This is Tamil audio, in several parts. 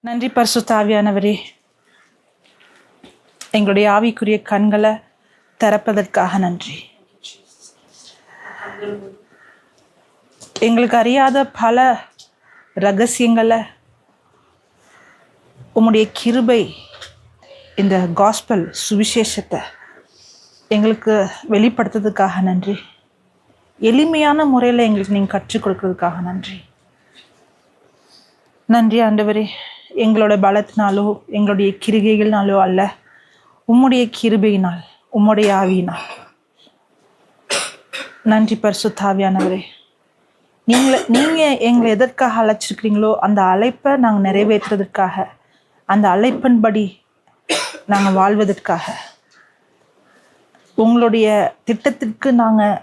நன்றி பரிசுத்த ஆவியானவரே, எங்களுடைய ஆவிக்குரிய கண்களை திறப்பதற்காக நன்றி. எங்களுக்கு அறியாத பல ரகசியங்களை உம்முடைய கிருபை இந்த காஸ்பல் சுவிசேஷத்தை எங்களுக்கு வெளிப்படுத்துறதுக்காக நன்றி. எளிமையான முறையில் எங்களுக்கு நீங்கள் கற்றுக் கொடுக்கறதுக்காக நன்றி. நன்றி ஆண்டவரே, எங்களோட பலத்தினாலோ எங்களுடைய கிருகைகள்னாலோ அல்ல, உம்முடைய கிருபையினால், உம்முடைய ஆவியினால். நன்றி பரிசுத்த ஆவியானவரே, நீங்கள் எங்களை எதற்காக அழைச்சிருக்கிறீங்களோ அந்த அழைப்பை நாங்கள் நிறைவேற்றுறதுக்காக, அந்த அழைப்பின்படி நாங்கள் வாழ்வதற்காக, உங்களுடைய திட்டத்திற்கு நாங்கள்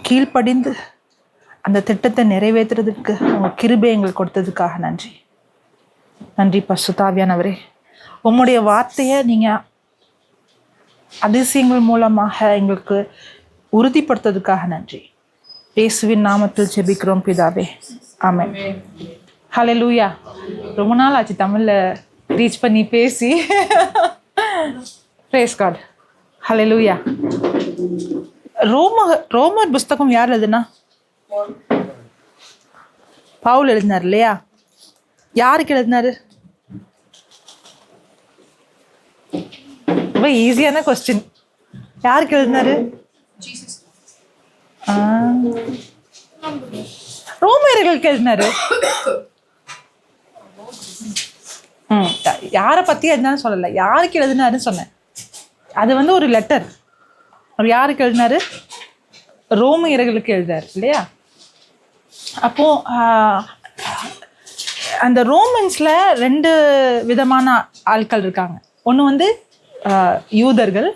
கீழ்ப்படிந்து அந்த திட்டத்தை நிறைவேற்றுறதுக்கு உங்கள் கிருபை எங்களுக்கு கொடுத்ததுக்காக நன்றி. நன்றி பரிசுத்த ஆவியானவரே, உம்முடைய வார்த்தையை நீங்கள் அதிசயங்கள் மூலமாக எங்களுக்கு உறுதிப்படுத்துறதுக்காக நன்றி. இயேசுவின் நாமத்தில் ஜெபிக்கிறோம் பிதாவே, ஆமென். ஹல்லேலூயா. ரொம்ப நாள் ஆச்சு தமிழில் ரீச் பண்ணி பேசி. Praise God. ஹல்லேலூயா. ரோமர் புஸ்தகம் யார் எழுதுனா? பவுல் எழுதினார் இல்லையா? யாருக்கு எழுதினாரு? ரொம்ப ஈஸியான கொஸ்டின். யாருக்கு எழுதினாரு? ரோமர்களுக்கு எழுதினாரு. யாரை பத்தி எழுதினான்னு சொல்லல, யாருக்கு எழுதினாருன்னு சொன்னேன். அது ஒரு லெட்டர். அவர் யாருக்கு எழுதினாரு? ரோமியர்களுக்கு எழுதாரு இல்லையா? அப்போ அந்த ரோமன்ஸ்ல ரெண்டு விதமான ஆட்கள் இருக்காங்க. ஒன்று யூதர்கள்,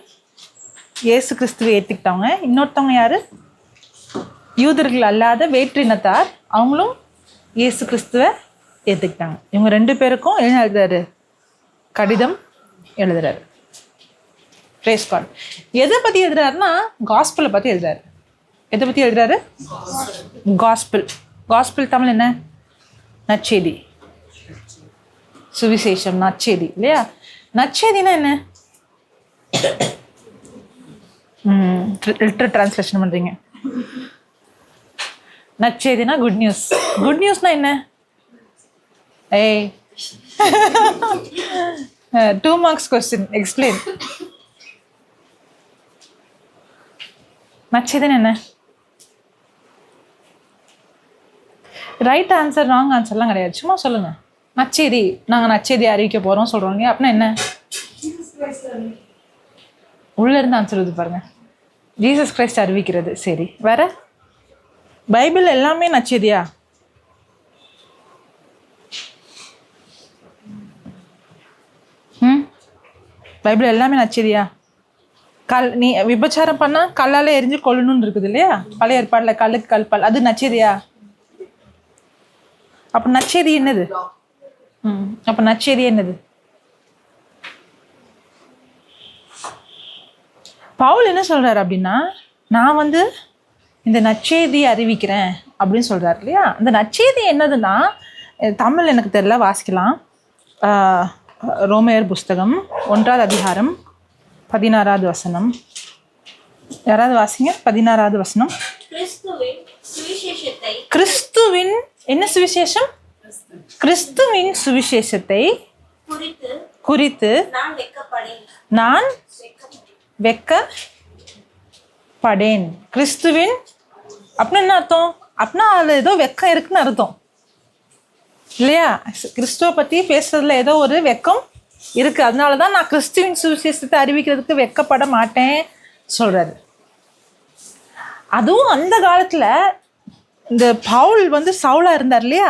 இயேசு கிறிஸ்துவை ஏற்றுக்கிட்டவங்க. இன்னொருத்தவங்க யாரு? யூதர்கள் அல்லாத வேற்றினத்தார், அவங்களும் இயேசு கிறிஸ்துவை ஏற்றுக்கிட்டாங்க. இவங்க ரெண்டு பேருக்கும் என்ன எழுதுறாரு? கடிதம் எழுதுறாரு. Praise God. எதை பற்றி எழுதுறாருன்னா காஸ்பலை பற்றி எழுதுறாரு. எதை பற்றி எழுதுறாரு? காஸ்பிள். காஸ்பிள் தமிழ் என்ன? நற்செய்தி, சுவிசேஷம், நற்செய்தி இல்லையா? நற்செய்தினா என்ன? லிட்டரல் டிரான்ஸ்லேஷன் பண்றீங்க. நற்செய்தினா குட் நியூஸ். குட் நியூஸ்னா என்ன? 2 marks question. Explain. நற்செய்தினா என்ன? ரைட் ஆன்சர், ராங் ஆன்சர்லாம் கிடையாது. சும்மா சொல்லுங்க. நற்செய்தி, நாங்கள் நற்செய்தி அறிவிக்க போகிறோம் சொல்கிறோங்க அப்படின்னா என்ன? உள்ள இருந்து ஆன்சர் இது பாருங்க. ஜீசஸ் கிரைஸ்ட் அறிவிக்கிறது. சரி, வேற? பைபிள் எல்லாமே நற்செய்தியா? பைபிள் எல்லாமே நற்செய்தியா? நீ விபச்சாரம் பண்ணா கல்லால எரிஞ்சு கொள்ளணும்னு இருக்குது இல்லையா? பழைய ஏற்பாடுல கல்லுக்கு கல்பால், அது நற்செய்தியா? அப்ப நற்செய்தி என்னது? அப்ப நற்செய்தி என்னது? பவுல் என்ன சொல்றாரு அப்படின்னா, நான் இந்த நற்செய்தி அறிவிக்கிறேன் அப்படின்னு சொல்றாரு இல்லையா? அந்த நற்செய்தி என்னதுன்னா, தமிழ் எனக்கு தெரியல, வாசிக்கலாம். ரோமையர் புஸ்தகம் 1வது அதிகாரம் 16வது வசனம். யாராவது வாசிங்க. 16வது வசனம். கிறிஸ்துவின் என்ன சுவிசேஷம்? கிறிஸ்துவின் சுவிசேஷத்தை குறித்து நான் வெட்கப்படேன். கிறிஸ்துவின் அப்படின்னா என்ன அர்த்தம்? அப்படின்னா அதுல ஏதோ வெக்கம் இருக்குன்னு அர்த்தம் இல்லையா? கிறிஸ்துவை பத்தி பேசுறதுல ஏதோ ஒரு வெக்கம் இருக்கு. அதனாலதான் நான் கிறிஸ்துவின் சுவிசேஷத்தை அறிவிக்கிறதுக்கு வெட்கப்பட மாட்டேன் சொல்றாரு. அதுவும் அந்த காலத்துல இந்த பவுல் சவுலா இருந்தார் இல்லையா?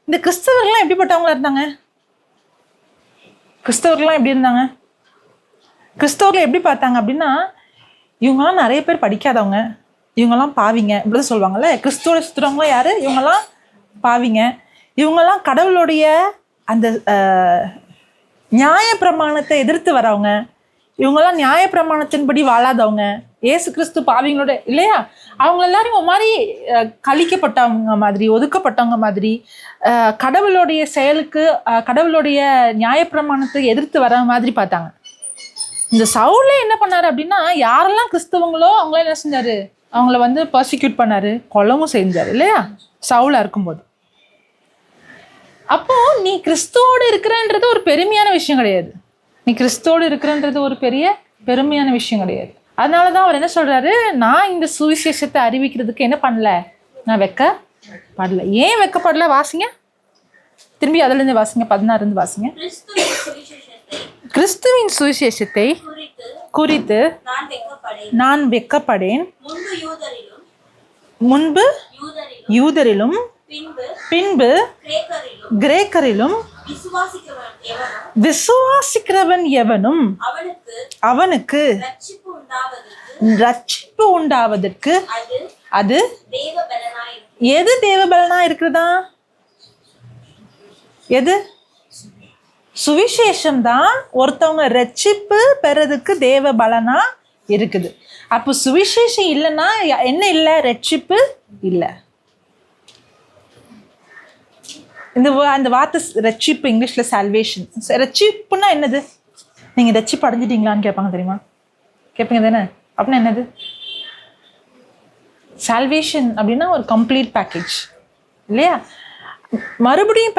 இந்த கிறிஸ்தவர்கள்லாம் எப்படிப்பட்டவங்களா இருந்தாங்க? கிறிஸ்தவர்கள்லாம் எப்படி இருந்தாங்க? கிறிஸ்தவர்கள் எப்படி பார்த்தாங்க அப்படின்னா, இவங்கெல்லாம் நிறைய பேர் படிக்காதவங்க, இவங்கெல்லாம் பாவிங்க இப்படிதான் சொல்லுவாங்கல்ல. கிறிஸ்துவோட சுத்துறவங்களாம் யாரு? இவங்கெல்லாம் பாவிங்க, இவங்கெல்லாம் கடவுளுடைய அந்த நியாய பிரமாணத்தை எதிர்த்து வரவங்க, இவங்கெல்லாம் நியாய பிரமாணத்தின்படி வாழாதவங்க, ஏசு கிறிஸ்து பாவிங்களோட இல்லையா? அவங்க எல்லாரும் ஒரு மாதிரி கழிக்கப்பட்டவங்க மாதிரி, ஒதுக்கப்பட்டவங்க மாதிரி, கடவுளுடைய செயலுக்கு கடவுளுடைய நியாயப்பிரமாணத்தை எதிர்த்து வர மாதிரி பார்த்தாங்க. இந்த சவுலே என்ன பண்ணாரு அப்படின்னா, யாரெல்லாம் கிறிஸ்தவங்களோ அவங்கள என்ன செஞ்சாரு, அவங்கள வந்து பர்சிக்யூட் பண்ணாரு, கொல்லவும் செஞ்சாரு இல்லையா சவுலா இருக்கும்போது. அப்போ நீ கிறிஸ்துவோடு இருக்கிறன்றது ஒரு பெருமையான விஷயம் கிடையாது. நீ கிறிஸ்துவோடு இருக்கிறன்றது ஒரு பெருமையான விஷயம் கிடையாது. அதனாலதான் அவர் என்ன சொல்றாரு, நான் இந்த சுவிசேஷத்தை அறிவிக்கிறதுக்கு என்ன பண்ணல, நான் வெக்கப்படல. ஏன் வெக்கப்படல? வாசிங்க திரும்பி, அதுல இருந்து வாசிங்க, 16 இருந்து வாசிங்க. கிறிஸ்துவின் சுவிசேஷத்தை குறித்து நான் வெக்கப்படேன். முன்பு யூதரிலும் பின்பு கிரேக்கரிலும் விசுவாசிக்கிறவன் எவனும் அவனுக்கு ரட்சிப்பு உண்டாவதற்கு அது எது தேவபலனா இருக்கிறதா? எது? சுவிசேஷம் தான் ஒருத்தவங்க ரட்சிப்பு பெறதுக்கு தேவ பலனா இருக்குது. அப்போ சுவிசேஷம் இல்லைன்னா என்ன இல்லை? ரட்சிப்பு இல்லை. அந்த வார்த்தை ரட்சிப்பு இங்கிலீஷ்ல சால்வேஷன். ரட்சிப்புன்னா என்னது? நீங்க ரட்சிப்பு அடைஞ்சிட்டீங்களான்னு கேட்பாங்க தெரியுமா? கேட்பீங்க தானே? அப்படின்னா என்னது? சால்வேஷன் அப்படின்னா ஒரு கம்ப்ளீட் பேக்கேஜ் இல்லையா? மறுபடியும்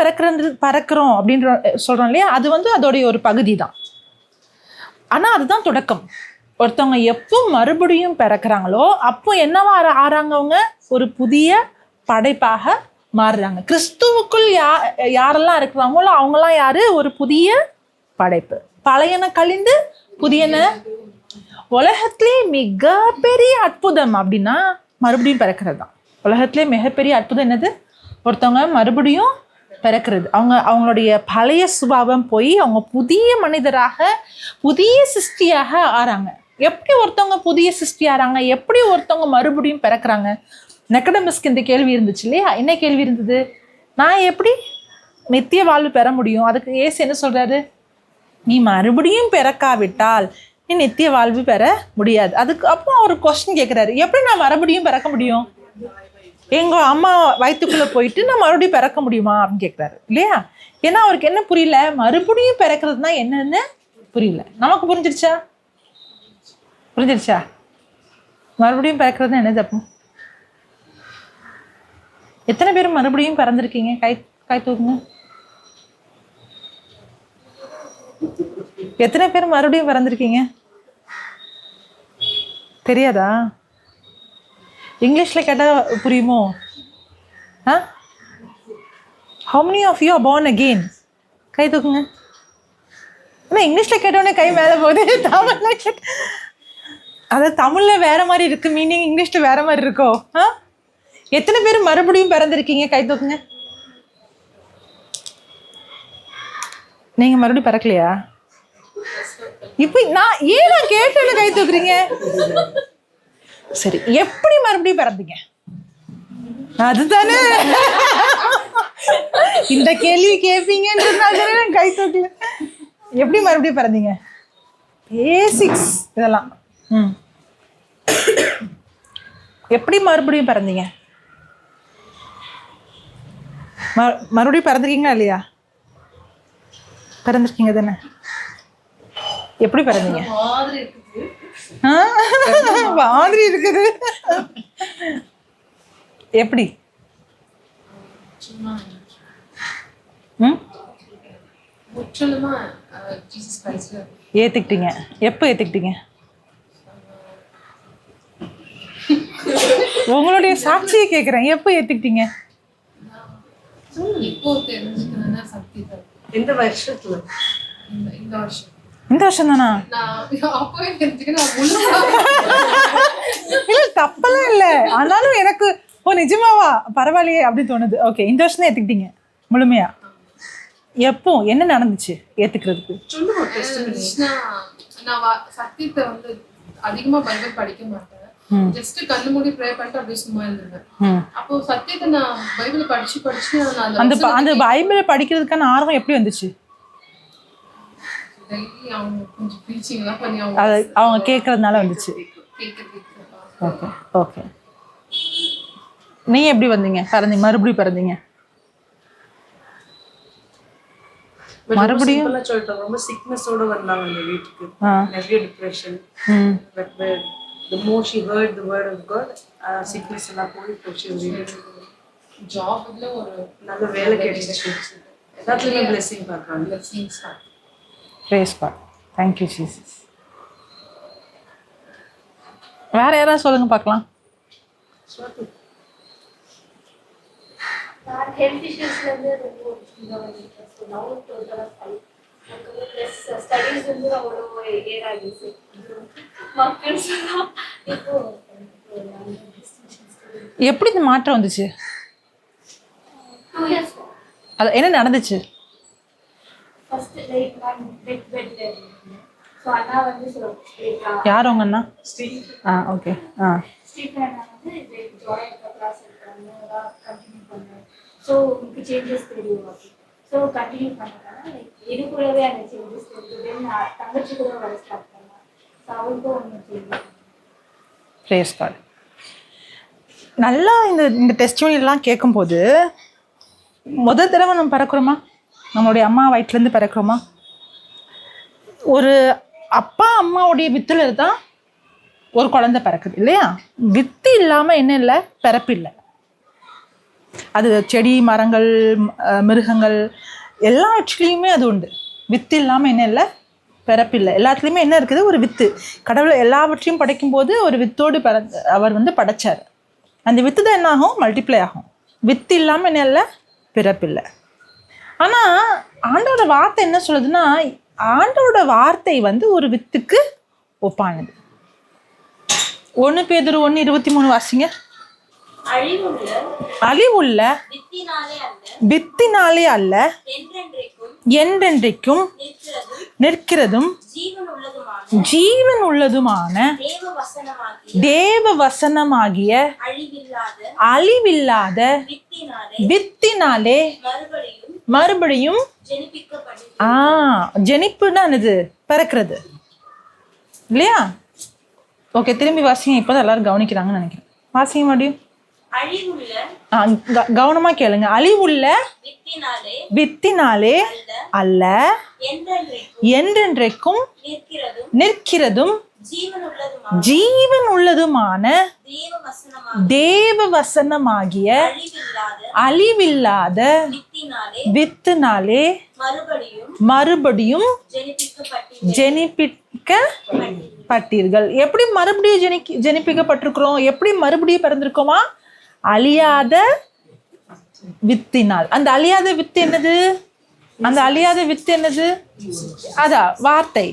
பறக்கிறோம் அப்படின்ற சொல்றோம் இல்லையா, அது வந்து அதோடைய ஒரு பகுதி தான். ஆனா அதுதான் தொடக்கம். ஒருத்தவங்க எப்போ மறுபடியும் பிறக்கிறாங்களோ அப்போ என்னவா ஆறாங்க? அவங்க ஒரு புதிய படைப்பாக மாறுறாங்க. கிறிஸ்துவுக்குள் யாரெல்லாம் இருக்கிறாங்களோ அவங்கெல்லாம் யாரு? ஒரு புதிய படைப்பு. பழையன கழிந்து புதியன. உலகத்திலே மிகப்பெரிய அற்புதம் அப்படின்னா மறுபடியும் பிறக்கிறது தான். உலகத்திலே மிகப்பெரிய அற்புதம் என்னது? ஒருத்தவங்க மறுபடியும் பிறக்கிறது. அவங்களுடைய பழைய சுபாவம் போய் அவங்க புதிய மனிதராக, புதிய சிருஷ்டியாக ஆறாங்க. எப்படி ஒருத்தவங்க புதிய சிருஷ்டி ஆறாங்க? எப்படி ஒருத்தவங்க மறுபடியும் பிறக்கிறாங்க? நிக்கோடேமஸ்க்கு இந்த கேள்வி இருந்துச்சு இல்லையா? என்ன கேள்வி இருந்தது? நான் எப்படி நித்திய வாழ்வு பெற முடியும்? அதுக்கு இயேசு என்ன சொல்றாரு? நீ மறுபடியும் பிறக்காவிட்டால் நீ நித்திய வாழ்வு பெற முடியாது. அதுக்கு அப்போ அவர் கொஸ்டின் கேட்கிறாரு, எப்படி நான் மறுபடியும் பிறக்க முடியும்? எங்க அம்மா வயிற்றுக்குள்ள போயிட்டு நான் மறுபடியும் பிறக்க முடியுமா அப்படின்னு கேட்கிறாரு இல்லையா? ஏன்னா அவருக்கு என்ன புரியல? மறுபடியும் பிறக்கிறதுனா என்னன்னு புரியல. நமக்கு புரிஞ்சிருச்சா? மறுபடியும் பிறக்கிறது என்னது? அப்போ எத்தனை பேர் மறுபடியும் பிறந்திருக்கீங்க? கை தூக்குங்க. எத்தனை பேர் மறுபடியும் பிறந்திருக்கீங்க? தெரியாதா? இங்கிலீஷ்ல கேட்டா புரியுமோ? How many of you are born again? கை தூக்குங்க. இங்கிலீஷ்ல கேட்டோடனே கை மேலே போகுது. தமிழ்ல அதாவது தமிழ்ல வேற மாதிரி இருக்கு மீனிங், இங்கிலீஷ்ல வேற மாதிரி இருக்கோ? எத்தனை பேர் மறுபடியும் பிறந்திருக்கீங்க? கை தூக்குங்க. நீங்க மறுபடியும் பிறக்கலையா? இப்ப நான் கேட்டேன்னு கை தூக்குறீங்க. சரி, எப்படி மறுபடியும் பிறந்தீங்க? அதுதானே இந்த கேள்வி கேட்பீங்கன்றதுனால கை தூக்கல. எப்படி மறுபடியும் பிறந்தீங்க? பேசிக்ஸ் இதெல்லாம். எப்படி மறுபடியும் பிறந்தீங்க? மறுபடியும் பிறந்திருக்கீங்களா இல்லையா? பிறந்திருக்கீங்க தானே? எப்படி பிறந்தீங்க? மாதிரி இருக்குது. எப்படி? ஏத்துக்கிட்டீங்க? எப்ப ஏத்துக்கிட்டீங்க? உங்களுடைய சாட்சியை கேக்குறேன். எப்ப ஏத்துக்கிட்டீங்க? இந்த வருஷம் தானா? இல்ல தப்பெல்லாம் இல்ல, ஆனாலும் எனக்கு நிஜமாவா பரவாயில்லையே அப்படின்னு தோணுது. ஓகே, இந்த வருஷம் தான் ஏத்துக்கிட்டீங்க முழுமையா? எப்போ என்ன நடந்துச்சு ஏத்துக்கிறதுக்கு? சத்தியத்தை வந்து அதிகமா பைபிள் படிக்க மாட்டேன். ஜஸ்ட் கண்ணு மூடி ப்ரே பண்ணிட்டு அப்படியே சும்மா இருந்திருக்கேன். அப்போ சத்தியத்தை நான் பைபிள் படிச்சு அந்த பைபிளை படிக்கிறதுக்கான ஆர்வம் எப்படி வந்துச்சு? அவங்க கேட்கறதுனால வந்துச்சு. Okay okay. நீங்க எப்படி வந்தீங்க, பிறந்தீங்க, மறுபடியும் பிறந்தீங்க? மறுபடியும் சொல்லிட்டோம், ரொம்ப சிக்னஸோட வந்தாங்க இந்த வீட்டுக்கு. நிறைய depression. But the more she heard the word of God, sickness எல்லாம் போய் போச்சு. ஜாப்ல ஒரு நல்ல வேலை கிடைச்சிச்சு. எல்லாத்துலயுமே blessing பார்க்கறாங்க. blessings தான். praise God. thank you Jesus. வேற யாராவது சொல்லுங்க பார்க்கலாம். நான் ஹெல்த் இஷ்யூஸ்ல இருந்து ரொம்ப இதாக வந்துட்டேன். ஸோ நவ் டோட்டலாக ஃபைவ். அதுக்கப்புறம் ப்ளஸ் ஸ்டடீஸ் வந்து அவ்வளோ ஏர் ஆகிடுச்சு. மக்கள் சொன்னால் இப்போ எப்படி இந்த மாற்றம் வந்துச்சு? 2 years. அது என்ன நடந்துச்சு? ஃபர்ஸ்ட் லைக் நான் பெட்ல இருந்தேன். ஸோ அண்ணா வந்து யார் உங்க அண்ணா? ஓகே. ஸ்ட்ரீட் அண்ணா வந்து லைக் ஜாயின் கிளாஸ் எடுக்கிறாங்க, கண்டினியூ பண்ணேன். ஸோ உங்களுக்கு சேஞ்சஸ் தெரியும் அப்படி. ஸோ கண்டினியூ பண்ணுறேன். லைக் இது கூடவே அந்த சேஞ்சஸ் தெரியுது. நான் தங்கச்சி கூட வர ஸ்டார்ட் பண்ணேன். ஸோ அவங்களுக்கும் ஒன்று சேஞ்சஸ். praise God. நல்லா இந்த டெஸ்டிமோனியெல்லாம் கேட்கும்போது முதல் தடவை நம்ம பிறக்கிறோமா, நம்மளுடைய அம்மா வயிற்றுலேருந்து பிறக்கிறோமா, ஒரு அப்பா அம்மாவுடைய வித்துல தான் ஒரு குழந்தை பிறக்குது இல்லையா? வித்து இல்லாமல் என்ன இல்லை, பிறப்பு இல்லை. அது செடி, மரங்கள், மிருகங்கள் எல்லாவற்றிலையுமே அது உண்டு. வித்து இல்லாமல் என்ன இல்லை, பிறப்பு இல்லை. எல்லாத்துலேயுமே என்ன இருக்குது, ஒரு வித்து. கடவுள் எல்லாவற்றையும் படைக்கும்போது ஒரு வித்தோடு அவர் வந்து படைச்சார். அந்த வித்து தான் என்ன ஆகும், மல்டிப்ளை ஆகும். வித்து இல்லாமல் என்ன இல்லை, பிறப்பில்லை. ஆனால் ஆண்டோட வார்த்தை என்ன சொல்லுதுன்னா, ஆண்டோட வார்த்தை வந்து ஒரு வித்துக்கு ஒப்பானது. 1 பேதுரு 1:23 வாசிங்க. அழிவுள்ள வித்தினாலே அல்ல, என்றென்றைக்கும் நிற்கிறதும் ஜீவன் உள்ளதுமான தேவ வசனமாகிய அழிவில்லாத வித்தினாலே மறுபடியும் ஜெனிப்புன்னா என்னது, பிறக்கிறது இல்லையா? ஓகே, திரும்பி வாசிங்க. இப்போதான் எல்லாரும் கவனிக்கிறாங்கன்னு நினைக்கிறேன். வாசிங்க மறுபடியும். கவனமா கேளுங்க. அழிவுள்ள வித்தினாலே அல்ல, என்றென்றைக்கும் நிற்கிறதும் ஜீவன் உள்ளதுமான தேவ வசனமாகிய அழிவில்லாத வித்தினாலே மறுபடியும் ஜெனிப்பிக்கப்பட்டீர்கள். எப்படி மறுபடியும் ஜெனிப்பிக்கப்பட்டிருக்கிறோம்? எப்படி மறுபடியும் பிறந்திருக்கோமா? அழியாத வித்தினால். அந்த அழியாத வித்து என்னது? அந்த அழியாத வித்து என்னது? அதான் வார்த்தை,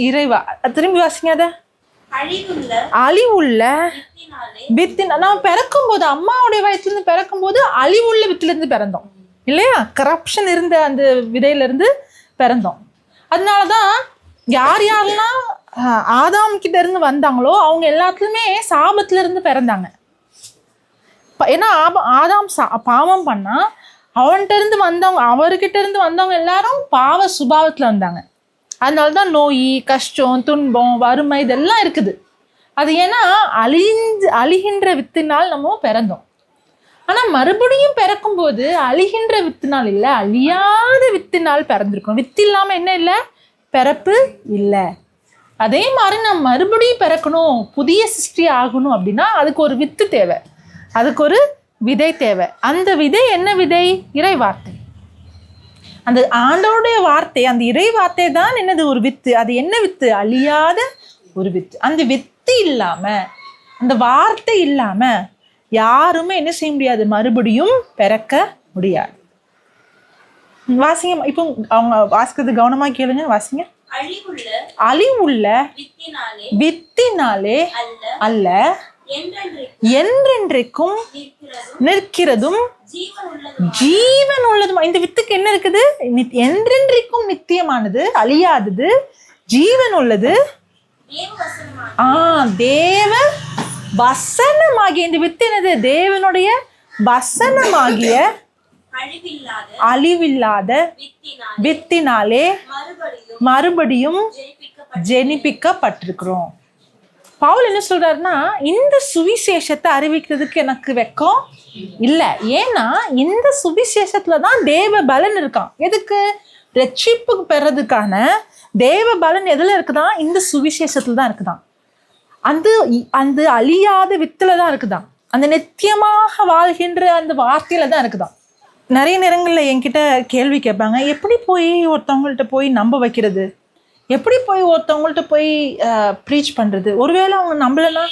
இறைவா. திரும்பி வாசிங்க. அத அழிவுள்ள வித்தின். நான் பிறக்கும் போது, அம்மாவுடைய வயிற்றுலேருந்து பிறக்கும் போது அழிவுள்ள வித்திலிருந்து பிறந்தோம் இல்லையா? கரப்ஷன் இருந்த அந்த விதையிலிருந்து பிறந்தோம். அதனாலதான் யார் யாரெல்லாம் ஆதாம் கிட்ட இருந்து வந்தாங்களோ அவங்க எல்லாத்துலயுமே சாபத்துல இருந்து பிறந்தாங்க. ஏன்னா ஆதாம் பாவம் பண்ணா அவன்கிட்ட இருந்து வந்தவங்க, அவர்கிட்ட இருந்து வந்தவங்க எல்லாரும் பாவ சுபாவத்துல வந்தாங்க. அதனாலதான் நோய், கஷ்டம், துன்பம், வறுமை இதெல்லாம் இருக்குது. அது ஏன்னா அழிகின்ற வித்தினால் நம்ம பிறந்தோம். ஆனா மறுபடியும் பிறக்கும் போது அழிகின்ற வித்தினால் இல்லை, அழியாத வித்தினால் பிறந்திருக்கோம். வித்து இல்லாம என்ன இல்லை, பிறப்பு இல்லை. அதே மாதிரி நம்ம மறுபடியும் பிறக்கணும், புதிய சிருஷ்டி ஆகணும் அப்படின்னா அதுக்கு ஒரு வித்து தேவை, அதுக்கு ஒரு விதை தேவை. அந்த விதை என்ன விதை? இறை வார்த்தை. அந்த ஆண்டவருடைய வார்த்தை, அந்த இறை வார்த்தை தான் என்னது, ஒரு வித்து. அது என்ன வித்து? அழியாத ஒரு வித்து. அந்த வித்து இல்லாம, அந்த வார்த்தை இல்லாம யாருமே என்ன செய்ய முடியாது, மறுபடியும் பிறக்க முடியாது. வாசிங்க. இப்போ அவங்க வாசிக்கிறது கவனமா கேளுங்க, வாசிங்க. அழிவுள்ள வித்தினாலே அல்ல, என்றென்றைக்கும் நிற்கிறதும் ஜீவன் உள்ளதும். இந்த வித்துக்கு என்ன இருக்குது? என்றென்றைக்கும் நித்தியமானது, அழியாதது, ஜீவன் உள்ளது, தேவ வசனமாகிய. இந்த வித்து என்னது? தேவனுடைய வசனமாகிய அழிவில்லாத வித்தினாலே மறுபடியும் ஜெனிப்பிக்கப்பட்டிருக்கிறோம். பவுல் என்ன சொல்றாருன்னா, இந்த சுவிசேஷத்தை அறிவிக்கிறதுக்கு எனக்கு வெக்கம் இல்லை. ஏன்னா இந்த சுவிசேஷத்துல தான் தேவ பலன் இருக்கான். எதுக்கு? ரட்சிப்பு பெறதுக்கான தேவ பலன் எதுல இருக்குதான்? இந்த சுவிசேஷத்துல தான் இருக்குதான். அந்த அந்த அழியாத வித்துல தான் இருக்குதான். அந்த நித்தியமாக வாழ்கின்ற அந்த வார்த்தையில தான் இருக்குதான். நிறைய நேரங்களில் என்கிட்ட கேள்வி கேட்பாங்க, எப்படி போய் ஒருத்தவங்கள்ட்ட போய் நம்ப வைக்கிறது, எப்படி போய் ஒருத்தவங்கள்ட்ட போய் ப்ரீச் பண்ணுறது, ஒருவேளை அவங்க நம்பலைன்னா,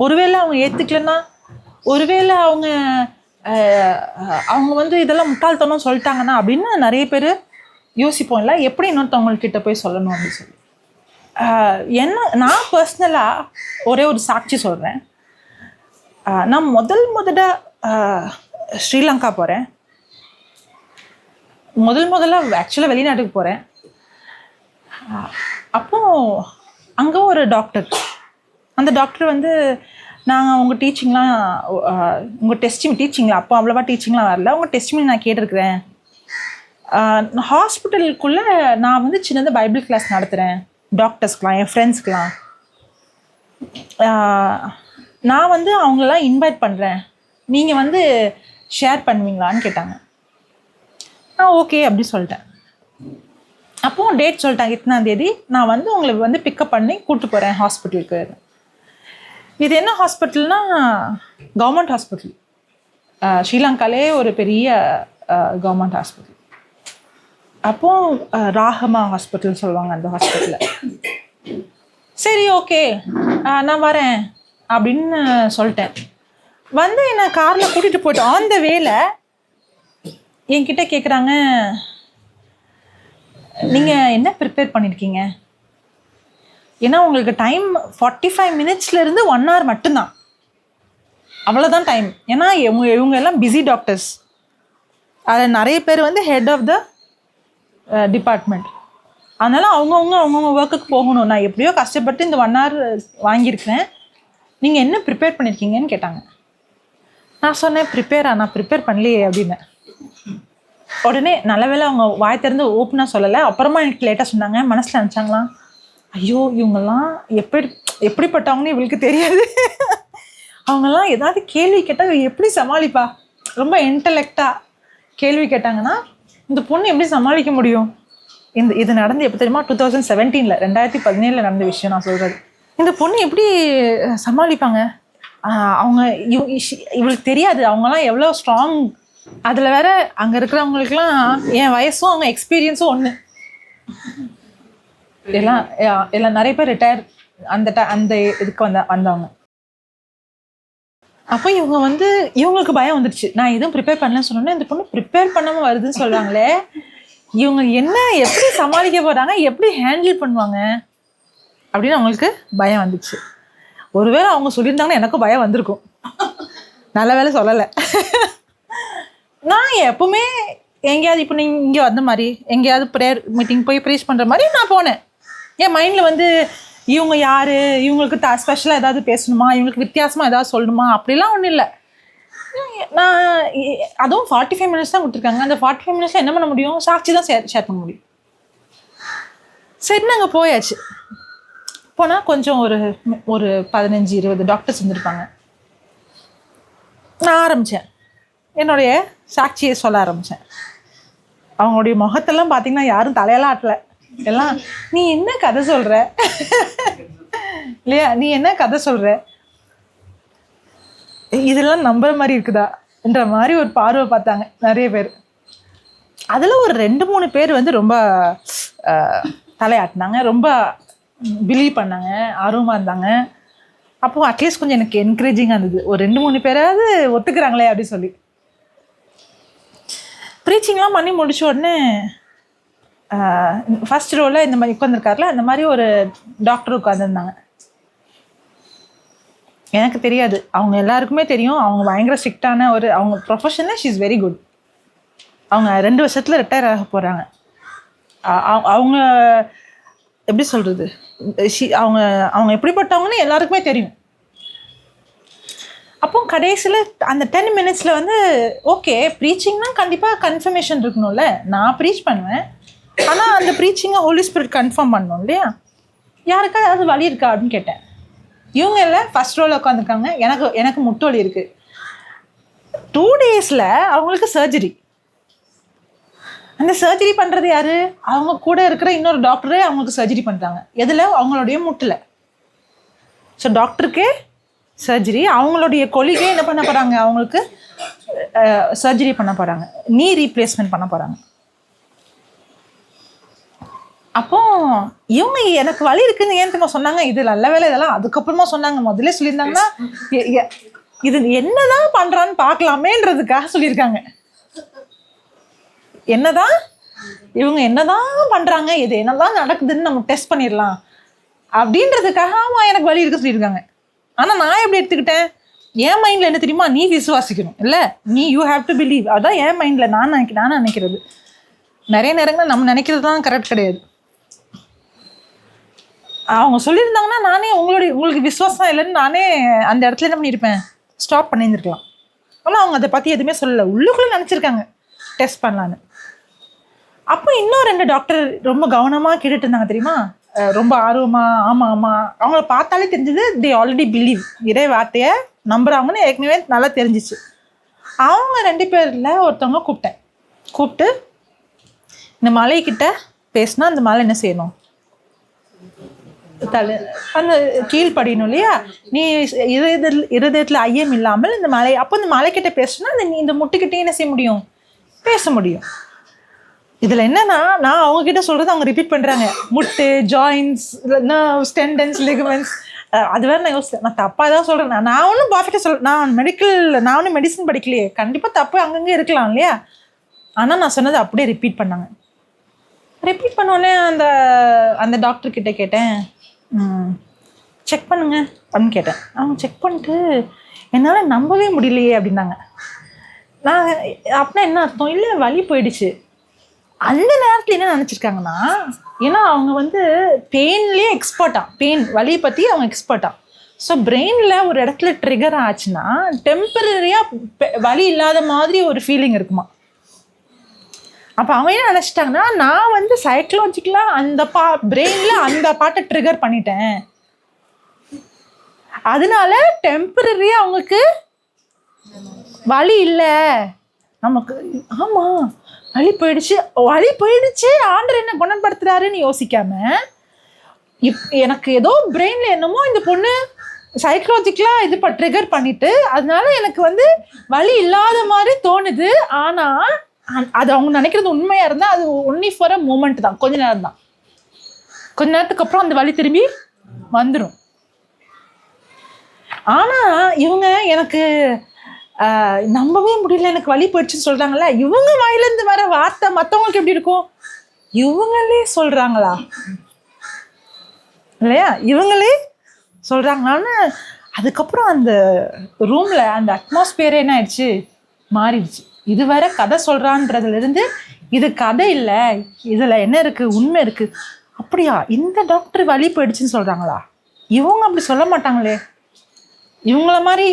ஒருவேளை அவங்க ஏற்றுக்கலன்னா, ஒருவேளை அவங்க வந்து இதெல்லாம் முட்டாள்தனம் சொல்லிட்டாங்கன்னா அப்படின்னு நிறைய பேர் யோசிப்போம்ல, எப்படி இன்னொருத்தவங்கக்கிட்ட போய் சொல்லணும் அப்படின்னு சொல்லி. நான் பர்சனலாக ஒரே ஒரு சாட்சி சொல்கிறேன். நான் முதல்ல ஸ்ரீலங்கா போகிறேன். முதல்ல ஆக்சுவலாக வெளிநாட்டுக்கு போகிறேன். அப்போது அங்கே ஒரு டாக்டர், அந்த டாக்டர் வந்து, நாங்கள் உங்கள் டீச்சிங்லாம் உங்கள் டீச்சிங்லாம் அப்போ அவ்வளோவா டீச்சிங்லாம் வரல, உங்கள் டெஸ்டிமனி நான் கேட்டிருக்கிறேன். ஹாஸ்பிட்டலுக்குள்ளே நான் வந்து சின்னதாக பைபிள் கிளாஸ் நடத்துகிறேன் டாக்டர்ஸ்க்கெலாம், என் ஃப்ரெண்ட்ஸ்க்கெலாம். நான் வந்து அவங்களெலாம் இன்வைட் பண்ணுறேன், நீங்கள் வந்து ஷேர் பண்ணுவீங்களான்னு கேட்டாங்க. ஓகே அப்படி சொல்லிட்டேன். அப்போது டேட் சொல்லிட்டாங்க, இத்தனாம் தேதி நான் வந்து உங்களை வந்து பிக்கப் பண்ணி கூப்பிட்டு போகிறேன் ஹாஸ்பிட்டலுக்கு. இது என்ன ஹாஸ்பிட்டல்னா கவர்மெண்ட் ஹாஸ்பிட்டல், ஸ்ரீலங்காலே ஒரு பெரிய கவர்மெண்ட் ஹாஸ்பிட்டல். அப்போது ராகமா ஹாஸ்பிட்டல் சொல்லுவாங்க அந்த ஹாஸ்பிட்டலில். சரி ஓகே நான் வரேன் அப்படின்னு சொல்லிட்டேன். வந்து என்னை காரில் கூட்டிகிட்டு போயிட்டோம். ஆன் த வேல என்கிட்ட கேட்குறாங்க, நீங்கள் என்ன ப்ரிப்பேர் பண்ணியிருக்கீங்க? ஏன்னா உங்களுக்கு டைம் 45 மினிட்ஸ்லேருந்து 1 hour மட்டும்தான், அவ்வளோதான் டைம். ஏன்னா இவங்க எல்லாம் பிஸி டாக்டர்ஸ், அதில் நிறைய பேர் வந்து ஹெட் ஆஃப் த டிபார்ட்மெண்ட். அதனால் அவங்கவுங்க ஒர்க்குக்கு போகணும். நான் எப்படியோ கஷ்டப்பட்டு இந்த 1 hour வாங்கியிருக்கிறேன், நீங்கள் என்ன ப்ரிப்பேர் பண்ணியிருக்கீங்கன்னு கேட்டாங்க. நான் சொன்னேன், நான் ப்ரிப்பேர் பண்ணலையே அப்படின்னேன். உடனே நல்ல வேளை அவங்க வாய் திறந்து ஓப்பனாக சொல்லலை. அப்புறமா எனக்கு லேட்டாக சொன்னாங்க. மனசில் நினச்சாங்களாம், ஐயோ இவங்கெல்லாம் எப்படிப்பட்டவங்கன்னு இவளுக்கு தெரியாது, அவங்கெல்லாம் ஏதாவது கேள்வி கேட்டால் எப்படி சமாளிப்பா, ரொம்ப இன்டலெக்டாக கேள்வி கேட்டாங்கன்னா இந்த பொண்ணு எப்படி சமாளிக்க முடியும். இது நடந்து எப்போ தெரியுமா? 2017 2017 நடந்த விஷயம் நான் சொல்கிறது. இந்த பொண்ணு எப்படி சமாளிப்பாங்க, அவங்க இவளுக்கு தெரியாது அவங்கெல்லாம் எவ்வளோ ஸ்ட்ராங். அதில் வேற அங்கே இருக்கிறவங்களுக்குலாம் என் வயசும் அவங்க எக்ஸ்பீரியன்ஸும் ஒன்று. எல்லாம் நிறைய பேர் ரிட்டையர் அந்த இதுக்கு வந்தவங்க. அப்போ இவங்க வந்து இவங்களுக்கு பயம் வந்துடுச்சு, நான் எதுவும் ப்ரிப்பேர் பண்ணலன்னு சொன்னோன்னே இந்த பொண்ணு ப்ரிப்பேர் பண்ணாமல் வருதுன்னு சொல்கிறாங்களே, இவங்க என்ன எப்படி சமாளிக்க போகிறாங்க, எப்படி ஹேண்டில் பண்ணுவாங்க அப்படின்னு அவங்களுக்கு பயம் வந்துச்சு. ஒருவேளை அவங்க சொல்லியிருந்தாங்கன்னா எனக்கும் பயம் வந்திருக்கும். நல்ல வேலை சொல்லலை. நான் எப்பவுமே எங்கேயாவது இப்போ நீங்கள் இங்கே வந்த மாதிரி எங்கேயாவது ப்ரேயர் மீட்டிங் போய் ப்ரீச் பண்ணுற மாதிரி நான் போனேன். என் மைண்டில் வந்து இவங்க யார், இவங்களுக்கு ஸ்பெஷலாக ஏதாவது பேசணுமா, இவங்களுக்கு வித்தியாசமாக ஏதாவது சொல்லணுமா அப்படிலாம் ஒன்றும் இல்லை. நான் அதுவும் 45 மினிட்ஸ் தான் கொடுத்துருக்காங்க. அந்த 45 மினிட்ஸில் என்ன பண்ண முடியும்? சாட்சி தான் ஷேர் பண்ண முடியும். சரி நாங்கள் போயாச்சு. போனால் கொஞ்சம் ஒரு 15-20 டாக்டர்ஸ் இருந்திருப்பாங்க. நான் ஆரம்பித்தேன், என்னுடைய சாட்சியை சொல்ல ஆரம்பித்தேன். அவங்களுடைய முகத்தெல்லாம் பார்த்தீங்கன்னா யாரும் தலையெல்லாம் ஆட்டலை. எல்லாம் நீ என்ன கதை சொல்கிற இல்லையா, நீ என்ன கதை சொல்கிற, இதெல்லாம் நம்புற மாதிரி இருக்குதா என்ற மாதிரி ஒரு பார்வை பார்த்தாங்க நிறைய பேர். அதில் ஒரு 2-3 பேர் வந்து ரொம்ப தலையாட்டினாங்க, ரொம்ப பிலீவ் பண்ணாங்க, ஆர்வமாக இருந்தாங்க. அப்போது அட்லீஸ்ட் கொஞ்சம் எனக்கு என்கரேஜிங்காக இருந்தது, ஒரு 2-3 பேராவது ஒத்துக்கிறாங்களே அப்படின்னு சொல்லி. ப்ரீச்சிங்லாம் பண்ணி முடிச்ச உடனே ஃபர்ஸ்ட் ரோவில் இந்த மாதிரி உட்காந்துருக்காருல, அந்த மாதிரி ஒரு டாக்டர் உட்காந்துருந்தாங்க. எனக்கு தெரியாது, அவங்க எல்லாருக்குமே தெரியும் அவங்க பயங்கர ஸ்ட்ரிக்டான அவங்க ப்ரொஃபஷனில் ஷீ இஸ் வெரி குட். அவங்க 2 வருஷத்தில் ரிட்டையர் ஆக போகிறாங்க. அவங்க எப்படி சொல்கிறது, அவங்க எப்படிப்பட்டவங்கன்னு எல்லாருக்குமே தெரியும். அப்போ கடைசியில் அந்த 10 மினிட்ஸில் வந்து ஓகே ப்ரீச்சிங்னா கண்டிப்பாக கன்ஃபர்மேஷன் இருக்கணும்ல, நான் ப்ரீச் பண்ணுவேன், ஆனால் அந்த ப்ரீச்சிங்கை ஹோலி ஸ்பிரிட் கன்ஃபார்ம் பண்ணணும் இல்லையா, யாருக்கா ஏதாவது வழி இருக்கா அப்படின்னு கேட்டேன். இவங்க எல்லாம் ஃபர்ஸ்ட் ரோல உட்காந்துருக்காங்க. எனக்கு முட்டு வலி இருக்கு. 2 daysல அவங்களுக்கு சர்ஜரி. அந்த சர்ஜரி பண்றது யாரு? அவங்க கூட இருக்கிற இன்னொரு டாக்டரே அவங்களுக்கு சர்ஜரி பண்றாங்க. எதுல? அவங்களுடைய முட்டுல. ஸோ டாக்டருக்கு சர்ஜரி, அவங்களுடைய கொலிகே என்ன பண்ண போறாங்க? அவங்களுக்கு சர்ஜரி பண்ண போறாங்க, நீ ரீப்ளேஸ்மெண்ட் பண்ண போறாங்க. அப்போ இவங்க எனக்கு வலி இருக்குன்னு ஏன் தெரியுமா சொன்னாங்க? இது நல்ல வேலை, இதெல்லாம் அதுக்கப்புறமா சொன்னாங்க. முதல்ல சொல்லியிருந்தாங்கன்னா இது என்னதான் பண்றான்னு பார்க்கலாமேன்றதுக்காக சொல்லியிருக்காங்க. என்னதான் இவங்க என்னதான் பண்றாங்க, இது என்னதான் நடக்குதுன்னு நம்ம டெஸ்ட் பண்ணிடலாம் அப்படின்றதுக்காக ஆமா எனக்கு வலி இருக்கு சொல்லியிருக்காங்க. ஆனா நான் எப்படி எடுத்துக்கிட்டேன்? என் மைண்ட்ல என்ன தெரியுமா? நீ விசுவாசிக்கணும் இல்ல, நீ யூ ஹேவ் டு பிலீவ். அதான் என் மைண்ட்ல நான் நினைக்கிறது. நிறைய நேரங்கள் நம்ம நினைக்கிறது தான் கரெக்ட் கிடையாது. அவங்க சொல்லியிருந்தாங்கன்னா நானே உங்களுக்கு விசுவாசம் இல்லைன்னு நானே அந்த இடத்துல என்ன பண்ணியிருப்பேன்? ஸ்டாப் பண்ணியிருந்துருக்கலாம். ஆனால் அவங்க அதை பற்றி எதுவுமே சொல்லலை, உள்ளுக்குள்ளே நினச்சிருக்காங்க டெஸ்ட் பண்ணலான்னு. அப்போ இன்னும் 2 டாக்டர் ரொம்ப கவனமாக கேட்டுட்டு இருந்தாங்க தெரியுமா, ரொம்ப ஆர்வமா. ஆமாம் ஆமாம், அவங்கள பார்த்தாலே தெரிஞ்சது தே ஆல்ரெடி பிலீவ், இதே வார்த்தையை நம்புறாங்கன்னு ஏற்கனவே நல்லா தெரிஞ்சிச்சு. அவங்க 2 பேரில் ஒருத்தவங்க கூப்பிட்டு இந்த மலைக்கிட்ட பேசினா அந்த மலை என்ன செய்யணும்? அந்த கீழ்படியணும் இல்லையா? நீ இருதயத்தில் ஐயம் இல்லாமல் இந்த மலை, அப்போ இந்த மலைக்கிட்ட பேசுனா நீ இந்த முட்டுக்கிட்டே என்ன செய்ய முடியும்? பேச முடியும். இதில் என்னன்னா, நான் அவங்க கிட்ட சொல்றது அவங்க ரிப்பீட் பண்றாங்க. முட்டு, ஜாயின்ஸ், நர்வ்ஸ், டெண்டன்ஸ், லிகமெண்ட்ஸ். அது வேற நான் யோசிச்சேன், நான் தப்பா தான் சொல்றேன். நான் ஒன்றும் பர்ஃபெக்டாக நான் ஒன்றும் மெடிசன் படிக்கலையே, கண்டிப்பாக தப்பு அங்கங்கே இருக்கலாம் இல்லையா? ஆனால் நான் சொன்னது அப்படியே ரிப்பீட் பண்ணாங்க. ரிப்பீட் பண்ணோடனே அந்த டாக்டர் கிட்ட கேட்டேன், செக் பண்ணுங்க அப்படின்னு கேட்டேன். அவங்க செக் பண்ணிட்டு என்னால் நம்பவே முடியலையே அப்படின்னாங்க. நான் அப்படின்னா என்ன அர்த்தம்? இல்லை வலி போயிடுச்சு. அந்த நேரத்தில் என்ன நினச்சிருக்காங்கன்னா, ஏன்னா அவங்க பெயின்லேயே பெயின் வலியை பற்றி அவங்க எக்ஸ்பர்ட்டா. ஸோ பிரெயினில் ஒரு இடத்துல ட்ரிகர் ஆச்சுன்னா டெம்பரரியாக வலி இல்லாத மாதிரி ஒரு ஃபீலிங் இருக்குமா. அப்போ அவங்க என்ன நினச்சிட்டாங்கன்னா, நான் சைக்கலாஜிக்கலாக அந்த பிரெயினில் அந்த பாட்டை ட்ரிகர் பண்ணிட்டேன், அதனால டெம்பரரியாக அவங்களுக்கு வலி இல்லை நமக்கு. ஆமாம், வலி போயிடுச்சு, ஆண்டவர் என்ன குணப்படுத்துறாருன்னு யோசிக்காம, எனக்கு ஏதோ பிரெயினில் என்னமோ இந்த பொண்ணு சைக்கலாஜிக்கலாக இது ட்ரிகர் பண்ணிட்டு, அதனால எனக்கு வலி இல்லாத மாதிரி தோணுது. ஆனால் அது அவங்க நினைக்கிறது உண்மையாக இருந்தால் அது ஒன்லி ஃபார் அ மூமெண்ட் தான், கொஞ்ச நேரம் தான். கொஞ்ச நேரத்துக்கு அப்புறம் அந்த வலி திரும்பி வந்துடும். ஆனால் இவங்க எனக்கு நம்பவே முடியல, எனக்கு வலி போயிடுச்சுன்னு சொல்கிறாங்களே, இவங்க வாயிலேருந்து வர வார்த்தை மற்றவங்களுக்கு எப்படி இருக்கும்? இவங்களே சொல்கிறாங்களா இல்லையா? இவங்களே சொல்கிறாங்களான்னு அதுக்கப்புறம் அந்த ரூமில் அந்த அட்மாஸ்பியரே என்ன ஆயிடுச்சு? மாறிடுச்சு. இதுவரை கதை சொல்கிறான்றதுலேருந்து இது கதை இல்லை, இதில் என்ன இருக்குது? உண்மை இருக்குது. அப்படியா, இந்த டாக்டர் வலி போயிடுச்சுன்னு சொல்கிறாங்களா? இவங்க அப்படி சொல்ல மாட்டாங்களே. இவங்கள மாதிரி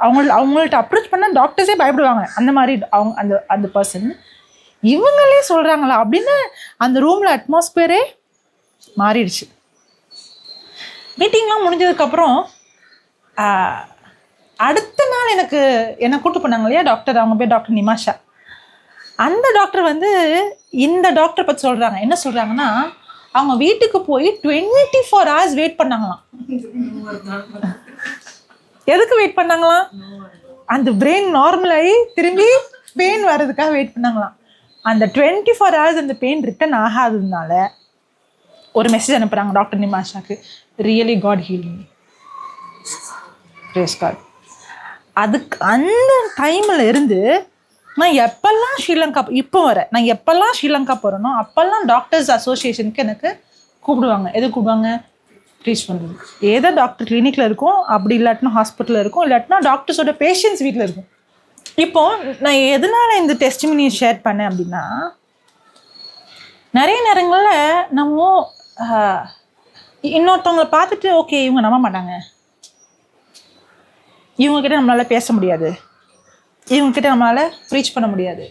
அவங்கள்ட்ட அப்ரோச் பண்ணால் டாக்டர்ஸே பயப்படுவாங்க. அந்த மாதிரி அந்த பர்சன் இவங்களே சொல்கிறாங்களா அப்படின்னு அந்த ரூமில் அட்மாஸ்பியரே மாறிடுச்சு. மீட்டிங்லாம் முடிஞ்சதுக்கப்புறம் அடுத்த நாள் என்னை கூட்டு போனாங்க இல்லையா டாக்டர், அவங்க பேர் டாக்டர் நிமாஷா. அந்த டாக்டர் இந்த டாக்டர் பற்றி சொல்கிறாங்க. என்ன சொல்கிறாங்கன்னா, அவங்க வீட்டுக்கு போய் 24 hours வெயிட் பண்ணாங்களாம். எதுக்கு வெயிட் பண்ணாங்களாம்? அந்த பிரெயின் நார்மலாகி திரும்பி பெயின் வர்றதுக்காக வெயிட் பண்ணாங்களாம். அந்த 24 hours அந்த பெயின் ரிட்டர்ன் ஆகாததுனால ஒரு மெசேஜ் அனுப்புகிறாங்க டாக்டர் நிமாஷாக்கு, really God heal me, praise God. அதுக்கு அந்த டைமில் இருந்து நான் எப்பெல்லாம் ஸ்ரீலங்கா நான் எப்பெல்லாம் ஸ்ரீலங்கா போகிறேனோ அப்போல்லாம் டாக்டர்ஸ் அசோசியேஷனுக்கு எனக்கு கூப்பிடுவாங்க. எது கூப்பிடுவாங்க? ப்ரீச் பண்ணுறது. ஏதோ டாக்டர் கிளினிக்கில் இருக்கும், அப்படி இல்லாட்டினா ஹாஸ்பிட்டலில் இருக்கும், இல்லாட்டினா டாக்டர்ஸோட பேஷண்ட்ஸ் வீட்டில் இருக்கும். இப்போது நான் எதனால் இந்த டெஸ்டிமனி ஷேர் பண்ணேன் அப்படின்னா, நிறைய நேரங்களில் நம்ம இன்னொருத்தவங்களை பார்த்துட்டு ஓகே இவங்க நம்ப மாட்டாங்க, இவங்கக்கிட்ட நம்மளால் பேச முடியாது, இவங்கக்கிட்ட நம்மளால் ப்ரீச் பண்ண முடியாது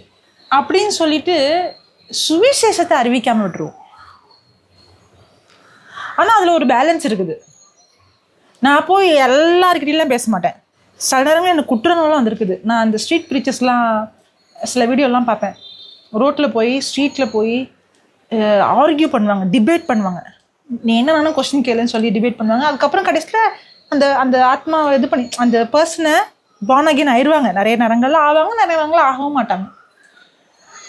அப்படின்னு சொல்லிட்டு சுவிசேஷத்தை அறிவிக்காமல் விட்டுருவோம். ஆனால் அதில் ஒரு பேலன்ஸ் இருக்குது. நான் போய் எல்லாருக்கிட்டையும் பேச மாட்டேன். சில நேரங்கள் எனக்கு குற்றநூலாம் வந்திருக்குது. நான் அந்த ஸ்ட்ரீட் ப்ரீச்சர்ஸ்லாம் சில வீடியோலாம் பார்ப்பேன். ரோட்டில் போய் ஸ்ட்ரீட்டில் போய் ஆர்கியூ பண்ணுவாங்க, டிபேட் பண்ணுவாங்க. நீ என்ன கொஸ்டின் கேளுன்னு சொல்லி டிபேட் பண்ணுவாங்க. அதுக்கப்புறம் கடைசியில் அந்த அந்த ஆத்மாவை இது பண்ணி அந்த பர்சனை பார்ன் அகெயின் ஆயிடுவாங்க. நிறைய நேரங்கள்லாம் ஆவாங்க, நிறைய நேரங்கள்லாம் ஆகவும் மாட்டாங்க.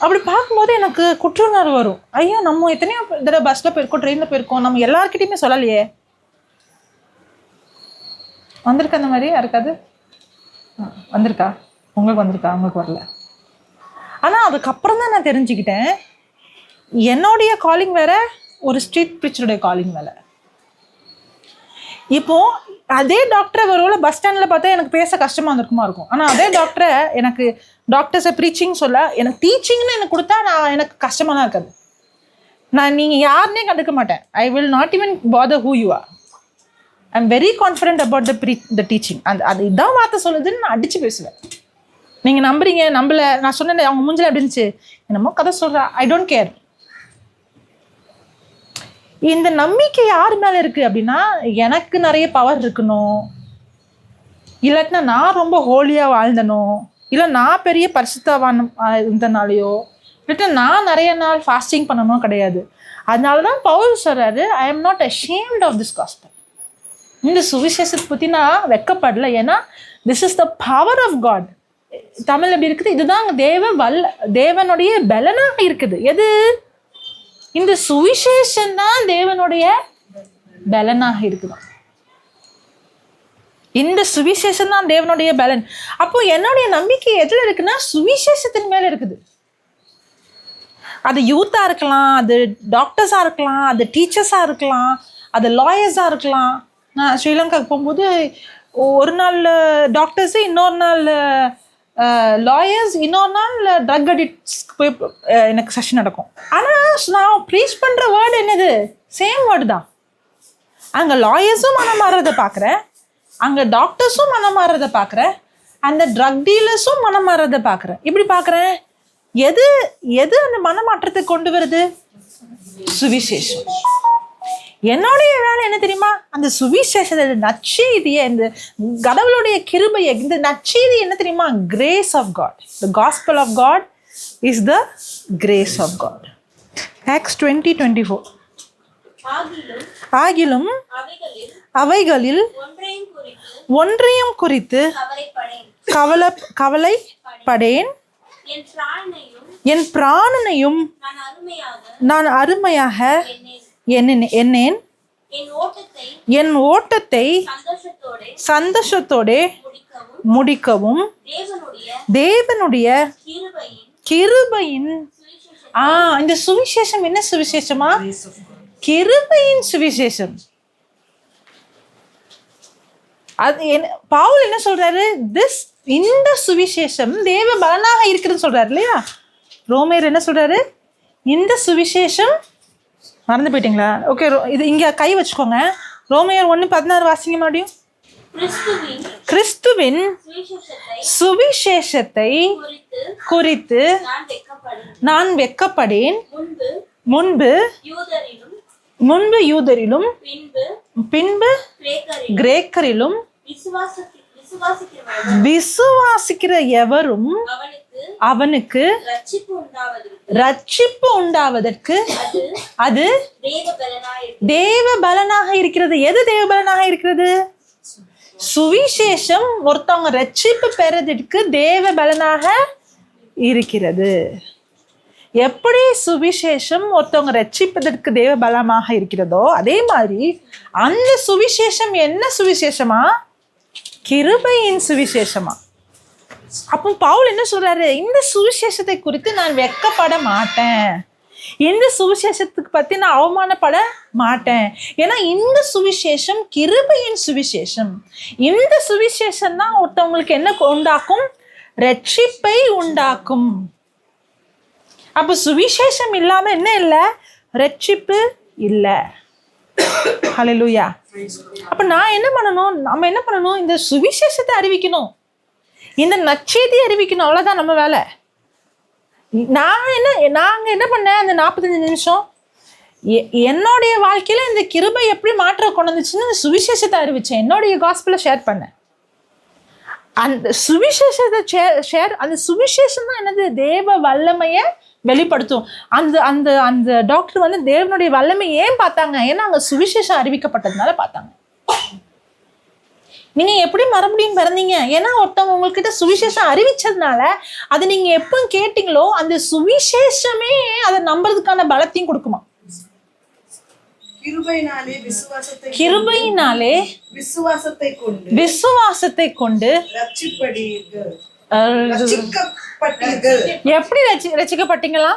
அப்படி பார்க்கும்போது எனக்கு குற்றுணர்வு வரும். ஐயோ, நம்ம எத்தனையோ தடவை பஸ்ஸில் போயிருக்கோம், ட்ரெயினில் போயிருக்கோம், நம்ம எல்லாருக்கிட்டையுமே சொல்லலையே. வந்திருக்க அந்த மாதிரி யாருக்காது வந்திருக்கா? உங்களுக்கு வந்திருக்கா? உங்களுக்கு வரல. ஆனால் அதுக்கப்புறம் தான் நான் தெரிஞ்சுக்கிட்டேன், என்னுடைய காலிங் வேற, ஒரு ஸ்ட்ரீட் ப்ரீச்சருடைய காலிங் வேலை. இப்போ அதே டாக்டரை ஒருவேளை பஸ் ஸ்டாண்டில் பார்த்தா எனக்கு பேச கஷ்டமாக இருந்திருக்குமா இருக்கும். ஆனால் அதே டாக்டரை எனக்கு டாக்டர்ஸை ப்ரீச்சிங் சொல்ல எனக்கு டீச்சிங்னு எனக்கு கொடுத்தா எனக்கு கஷ்டமாக தான் இருக்காது. நீங்கள் யாருன்னே கண்டுக்க மாட்டேன். I will not even father who you are. I am very confident about the teaching. அது இதான் வார்த்தை சொல்லுதுன்னு நான் அடித்து பேசுவேன். நீங்கள் நம்புறீங்க நம்பல, நான் சொன்னேன் அவங்க மூஞ்சில் எப்படி இருந்துச்சு, என்னமோ கதை சொல்கிறா, ஐ டோன்ட் கேர். இந்த நம்பிக்கை யார் மேலே இருக்குது அப்படின்னா, எனக்கு நிறைய பவர் இருக்கணும், இல்லாட்டினா நான் ரொம்ப ஹோலியாக வாழ்ந்தனும், இல்லை நான் பெரிய பரிசுத்தவான் இருந்தனாலேயோ, இல்லாட்டினா நான் நிறைய நாள் ஃபாஸ்டிங் பண்ணணும் கிடையாது. அதனால தான் பவுல் சொல்கிறாரு, I am not ashamed of this gospel. இந்த சுவிசேஷத்தை பற்றி நான் வெக்கப்படலை. ஏன்னா this is the power of God. Tamil எப்படி இருக்குது, இதுதான் தேவனுடைய பலனாக இருக்குது. எது? இந்த சுவிசேஷம் தான் தேவனுடைய பலனாக இருக்குது. இந்த சுவிசேஷம் தான் தேவனுடைய பலன். அப்போ என்னுடைய நம்பிக்கை எதுல இருக்குன்னா, சுவிசேஷத்தின் மேல இருக்குது. அது யூத்தா இருக்கலாம், அது டாக்டர்ஸா இருக்கலாம், அது டீச்சர்ஸா இருக்கலாம், அது லாயர்ஸா இருக்கலாம். நான் ஸ்ரீலங்காவுக்கு போகும்போது ஒரு நாள் டாக்டர்ஸு, இன்னொரு நாள் லாயர்ஸ், இன்னொரு நாள் ட்ரக் அடிக்ட்ஸ்க்கு போய் எனக்கு செஷன் நடக்கும். ஆனால் நான் ப்ரீச் பண்ணுற வேர்டு என்னது? சேம் வேர்டு தான். அங்கே லாயர்ஸும் மனம் மாறுறதை பார்க்குறேன், அங்கே டாக்டர்ஸும் மனம் மாறுறதை பார்க்குறேன், அந்த ட்ரக் டீலர்ஸும் மனம் மாறுறதை பார்க்குறேன். இப்படி பார்க்குறேன். எது எது அந்த மனமாற்றத்தை கொண்டு வருது? சுவிசேஷம். என்னுடைய வேலை என்ன தெரியுமா? அந்த சுவிசேஷ நற்செய்தியை, இந்த கடவுளுடைய கிருபையை, இந்த நற்செய்தி என்ன தெரியுமா? Grace of God. The gospel of God is the grace of God. Acts 20:24. ஆகிலும் அவைகளில் ஒன்றையும் குறித்து கவலைப்படேன், என் பிராணனையும் நான் அருமையாக எண்ணேன், என் ஓட்டத்தை சந்தோஷத்தோட முடிக்கவும் தேவனுடைய கிருபையின் இந்த சுவிசேஷம் என்ன சுவிசேஷமா? கிருபையின் சுவிசேஷம். அது பவுல் என்ன சொல்றாரு? இந்த சுவிசேஷம் தேவ பலனாக இருக்குதுன்னு சொல்றாரு இல்லையா? ரோமேயர் என்ன சொல்றாரு? இந்த சுவிசேஷம், மறந்து போயிட்டீங்களா? ஓகே, இது இங்க கை வச்சுக்கோங்க. ரோமேயர் 1:16 வாசிங்க மறுபடியும். கிறிஸ்துவின் சுவிசேஷத்தை குறித்து நான் வெட்கப்படேன், முன்பு யூதரிலும் பின்பு கிரேக்கரிலும் விசுவாசிக்கிற எவரும் அவனுக்கு ரட்சிப்பு உண்டாவதற்கு அது தேவ பலனாக இருக்கிறது. எது தேவ பலனாக இருக்கிறது? சுவிசேஷம் ஒருத்தவங்க ரட்சிப்பு பெறதுக்கு தேவ பலனாக இருக்கிறது. எப்படி சுவிசேஷம் ஒருத்தவங்க ரட்சிப்பதற்கு தேவ பலமாக இருக்கிறதோ, அதே மாதிரி அந்த சுவிசேஷம் என்ன சுவிசேஷமா? கிருபையின் சுவிசேஷமா. அப்போ பவுல் என்ன சொல்றாரு? இந்த சுவிசேஷத்தை குறித்து நான் வெட்கப்பட மாட்டேன், இந்த சுவிசேஷத்துக்கு பத்தி நான் அவமானப்பட மாட்டேன். ஏன்னா இந்த சுவிசேஷம் கிருபையின் சுவிசேஷம். இந்த சுவிசேஷம் தான் ஒருத்தவங்களுக்கு என்ன உண்டாக்கும்? ரட்சிப்பை உண்டாக்கும். அப்போ சுவிசேஷம் இல்லாம என்ன இல்லை? ரட்சிப்பு இல்லை. ஹல்லேலூயா. அப்ப நான் என்ன பண்ணணும்? நம்ம என்ன பண்ணணும்? இந்த சுவிசேஷத்தை அறிவிக்கணும், இந்த நற்செய்தியை அறிவிக்கணும். அவ்வளவுதான் நம்ம வேலை. நாங்க என்ன பண்ணேன்? அந்த 45 நிமிஷம் என்னுடைய வாழ்க்கையில இந்த கிருபை எப்படி மாற்றம் கொண்டு வந்துச்சுன்னு சுவிசேஷத்தை அறிவிச்சேன், என்னுடைய காஸ்பலை ஷேர் பண்ணேன். அந்த சுவிசேஷத்தை ஷேர் அந்த சுவிசேஷம் தான் என்னது, தேவ வல்லமையை வெளிப்படுத்தும். அந்த அந்த அந்த டாக்டர் வந்து தேவனுடைய வல்லமை ஏன் பார்த்தாங்க, ஏன்னா அங்க சுவிசேஷம் அறிவிக்கப்பட்டதுனால பார்த்தாங்க. நீங்க எப்படி மறுபடியும் பிறந்தீங்க, ஏன்னா ஒருத்தவங்க உங்ககிட்ட சுவிசேஷம் அறிவிச்சதுனால அது நீங்க எப்போ கேட்டீங்களோ அந்த சுவிசேஷமே அதை நம்புறதுக்கான பலத்தையும் கொடுக்குமா. கிருபையினாலே விசுவாசத்தை கொண்டு எப்படி ரட்சிக்கப்பட்டீங்களா?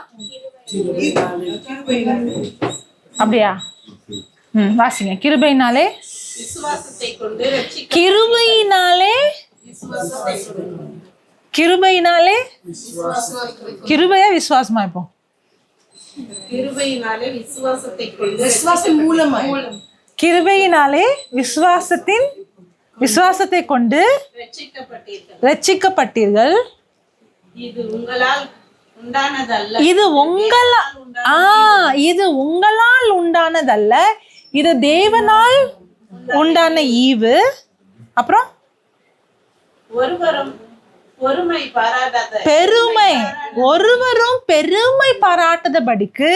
அப்படியா? வாசிங்க. கிருபையினாலே கிருபையா விசுவாசமா? இப்போ கிருபையினாலே விசுவாசத்தை கொண்டு ரட்சிக்கப்பட்டீர்கள். இது உங்களால் உண்டானதல்ல, இது தேவனால் உண்டான ஈவு. அப்புறம் ஒருவரும் பெருமை பாராட்டாதபடிக்கு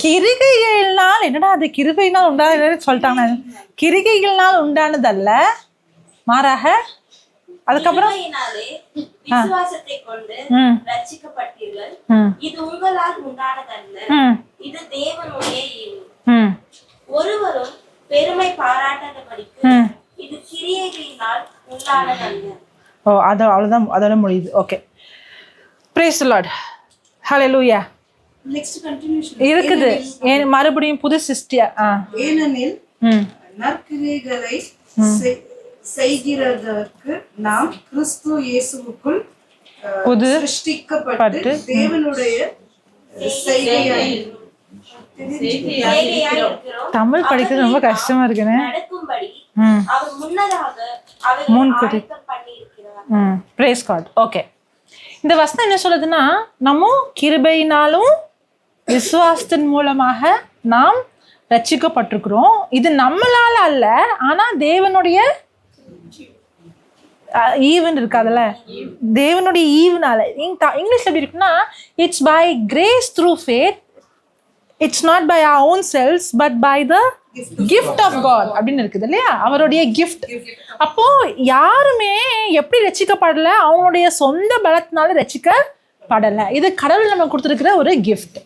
கிரிகைகளினால், என்னடா அது கிருபையினால் உண்டானது சொல்லிட்டாங்க, கிரிகைகளினால் உண்டானதல்ல, மாறாக. அதுக்கப்புறம் விசுவாசத்தை கொண்டு ரட்சிக்கப்பட்டீர்கள். இது உங்களால் உண்டானதல்ல, இது தேவனுடைய ஈவு. ஒருவரும் பெருமை பாராட்டாதபடிக்கு இது கிரியைகளினால் உண்டானதல்ல. அவ்வளவுதான், அதோட முடியுது. Okay, praise the Lord, hallelujah. Next continuation இருக்குது, மறுபடியும் புது சிருஷ்டியா. ஏனெனில் நற்கிரியைகளை செய்கிறதற்கு நாம் கிறிஸ்து இயேசுவுக்குள் புது சிருஷ்டிக்கப்பட்டு தேவனுடைய தமிழ் படிக்கிறது ரொம்ப கஷ்டமா இருக்குன்னு நடக்கும்படி அவர் முன்னதாக அவரை பண்ணியிருக்கிறார். Price God. ஓகே, இந்த வசனம் என்ன சொல்லுதுன்னா, நம்ம கிருபையினாலும் விசுவாசத்தின் மூலமாக நாம் ரட்சிக்கப்பட்டிருக்கிறோம். இது நம்மளால அல்ல, ஆனா தேவனுடைய ஈவன் இருக்காதுல்ல, தேவனுடைய ஈவனால. இங்கிலீஷ்ல எப்படி இருக்குன்னா, it's by grace through faith, it's not by our own selves but by the gift of God அப்படின்னு இருக்குது இல்லையா, அவருடைய கிஃப்ட். அப்போ யாருமே எப்படி ரட்சிக்கப்படல, அவங்களுடைய சொந்த பலத்தினால ரட்சிக்கப்படலை. இது கடவுள் நம்ம கொடுத்துருக்கிற ஒரு கிஃப்ட்.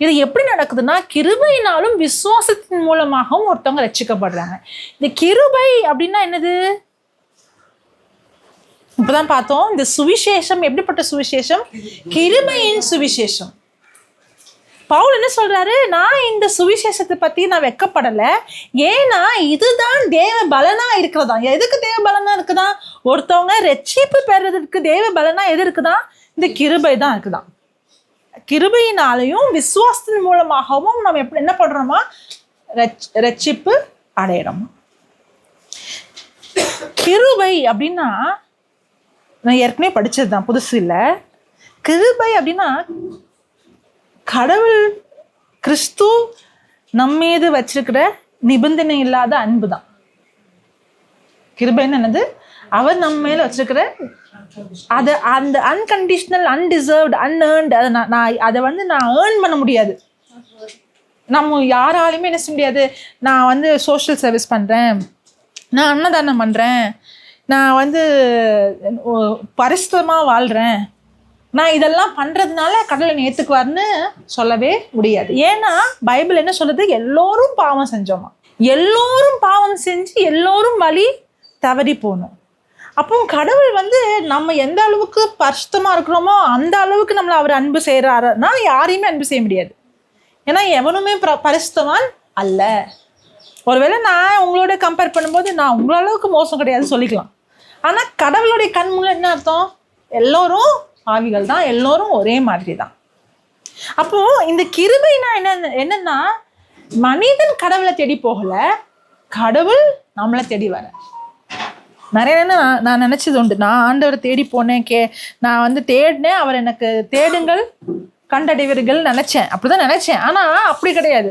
இது எப்படி நடக்குதுன்னா, கிருபையினாலும் விசுவாசத்தின் மூலமாகவும் ஒருத்தவங்க ரட்சிக்கப்படுறாங்க. இந்த கிருபை அப்படின்னா என்னது, இப்பதான் பார்த்தோம். இந்த சுவிசேஷம் எப்படிப்பட்ட சுவிசேஷம், கிருபையின் சுவிசேஷம். பவுல் என்ன சொல்றாரு, நான் இந்த சுவிசேஷத்தை பத்தி நான் வெட்கப்படலை, ஏன்னா இதுதான் தேவ பலனா இருக்கிறதா. எதுக்கு தேவ பலனா இருக்குதா, ஒருத்தவங்க ரட்சிப்பு பெறதுக்கு தேவ பலனா எது இருக்குதா, இந்த கிருபை தான் இருக்குதான். கிருபையினாலையும் விசுவாசத்தின் மூலமாகவும் நம்ம எப்படி என்ன பண்றோமா, ரட்சிப்பு அடையிறோம். கிருபை அப்படின்னா நான் ஏற்கனவே படிச்சது தான், புதுசு இல்லை. கிருபை அப்படின்னா கடவுள் கிறிஸ்து நம்மீது வச்சிருக்கிற நிபந்தனை இல்லாத அன்பு தான். கிருபைன்னு என்னது, அவர் நம்ம மேல வச்சிருக்கிற அது அந்த அன்கண்டிஷனல், அன்டிசர்வ்டு, அன்ஏர்ன்டு. அதை நான் ஏர்ன் பண்ண முடியாது. நம்ம யாராலையுமே என்ன செய்ய முடியாது. நான் சோஷியல் சர்வீஸ் பண்ணுறேன், நான் அன்னதானம் பண்ணுறேன், நான் பரிசுத்தமாக வாழ்கிறேன், நான் இதெல்லாம் பண்ணுறதுனால கடவுளை ஏற்றுக்குவார்னு சொல்லவே முடியாது. ஏன்னா பைபிள் என்ன சொல்லுது, எல்லோரும் பாவம் செஞ்சோமா, எல்லோரும் பாவம் செஞ்சு எல்லோரும் வழி தவறி போகணும். அப்போ கடவுள் நம்ம எந்த அளவுக்கு பரிசுத்தமாக இருக்கிறோமோ அந்த அளவுக்கு நம்மளை அவர் அன்பு செய்கிறாருன்னா யாரையுமே அன்பு செய்ய முடியாது. ஏன்னா எவனுமே பரிசுத்தவான் அல்ல. ஒருவேளை நான் உங்களோட கம்பேர் பண்ணும்போது நான் உங்கள அளவுக்கு மோசம் கிடையாது சொல்லிக்கலாம். ஆனால் கடவுளுடைய கண் முன்னாடி என்ன அர்த்தம், எல்லோரும் ஆவிகள் தான், எல்லோரும் ஒரே மாதிரி தான். அப்போ இந்த கிருபைனா என்னன்னா, மனிதன் கடவுளை தேடி போகல, கடவுள் நம்மளை தேடி வர. நிறைய நான் நினைச்சது உண்டு. நான் ஆண்டவரை தேடி போனேன், நான் வந்து தேடினேன், அவர் எனக்கு தேடுங்கள் கண்டடைவீர்கள் நினைச்சேன், அப்படிதான் நினைச்சேன். ஆனா அப்படி கிடையாது.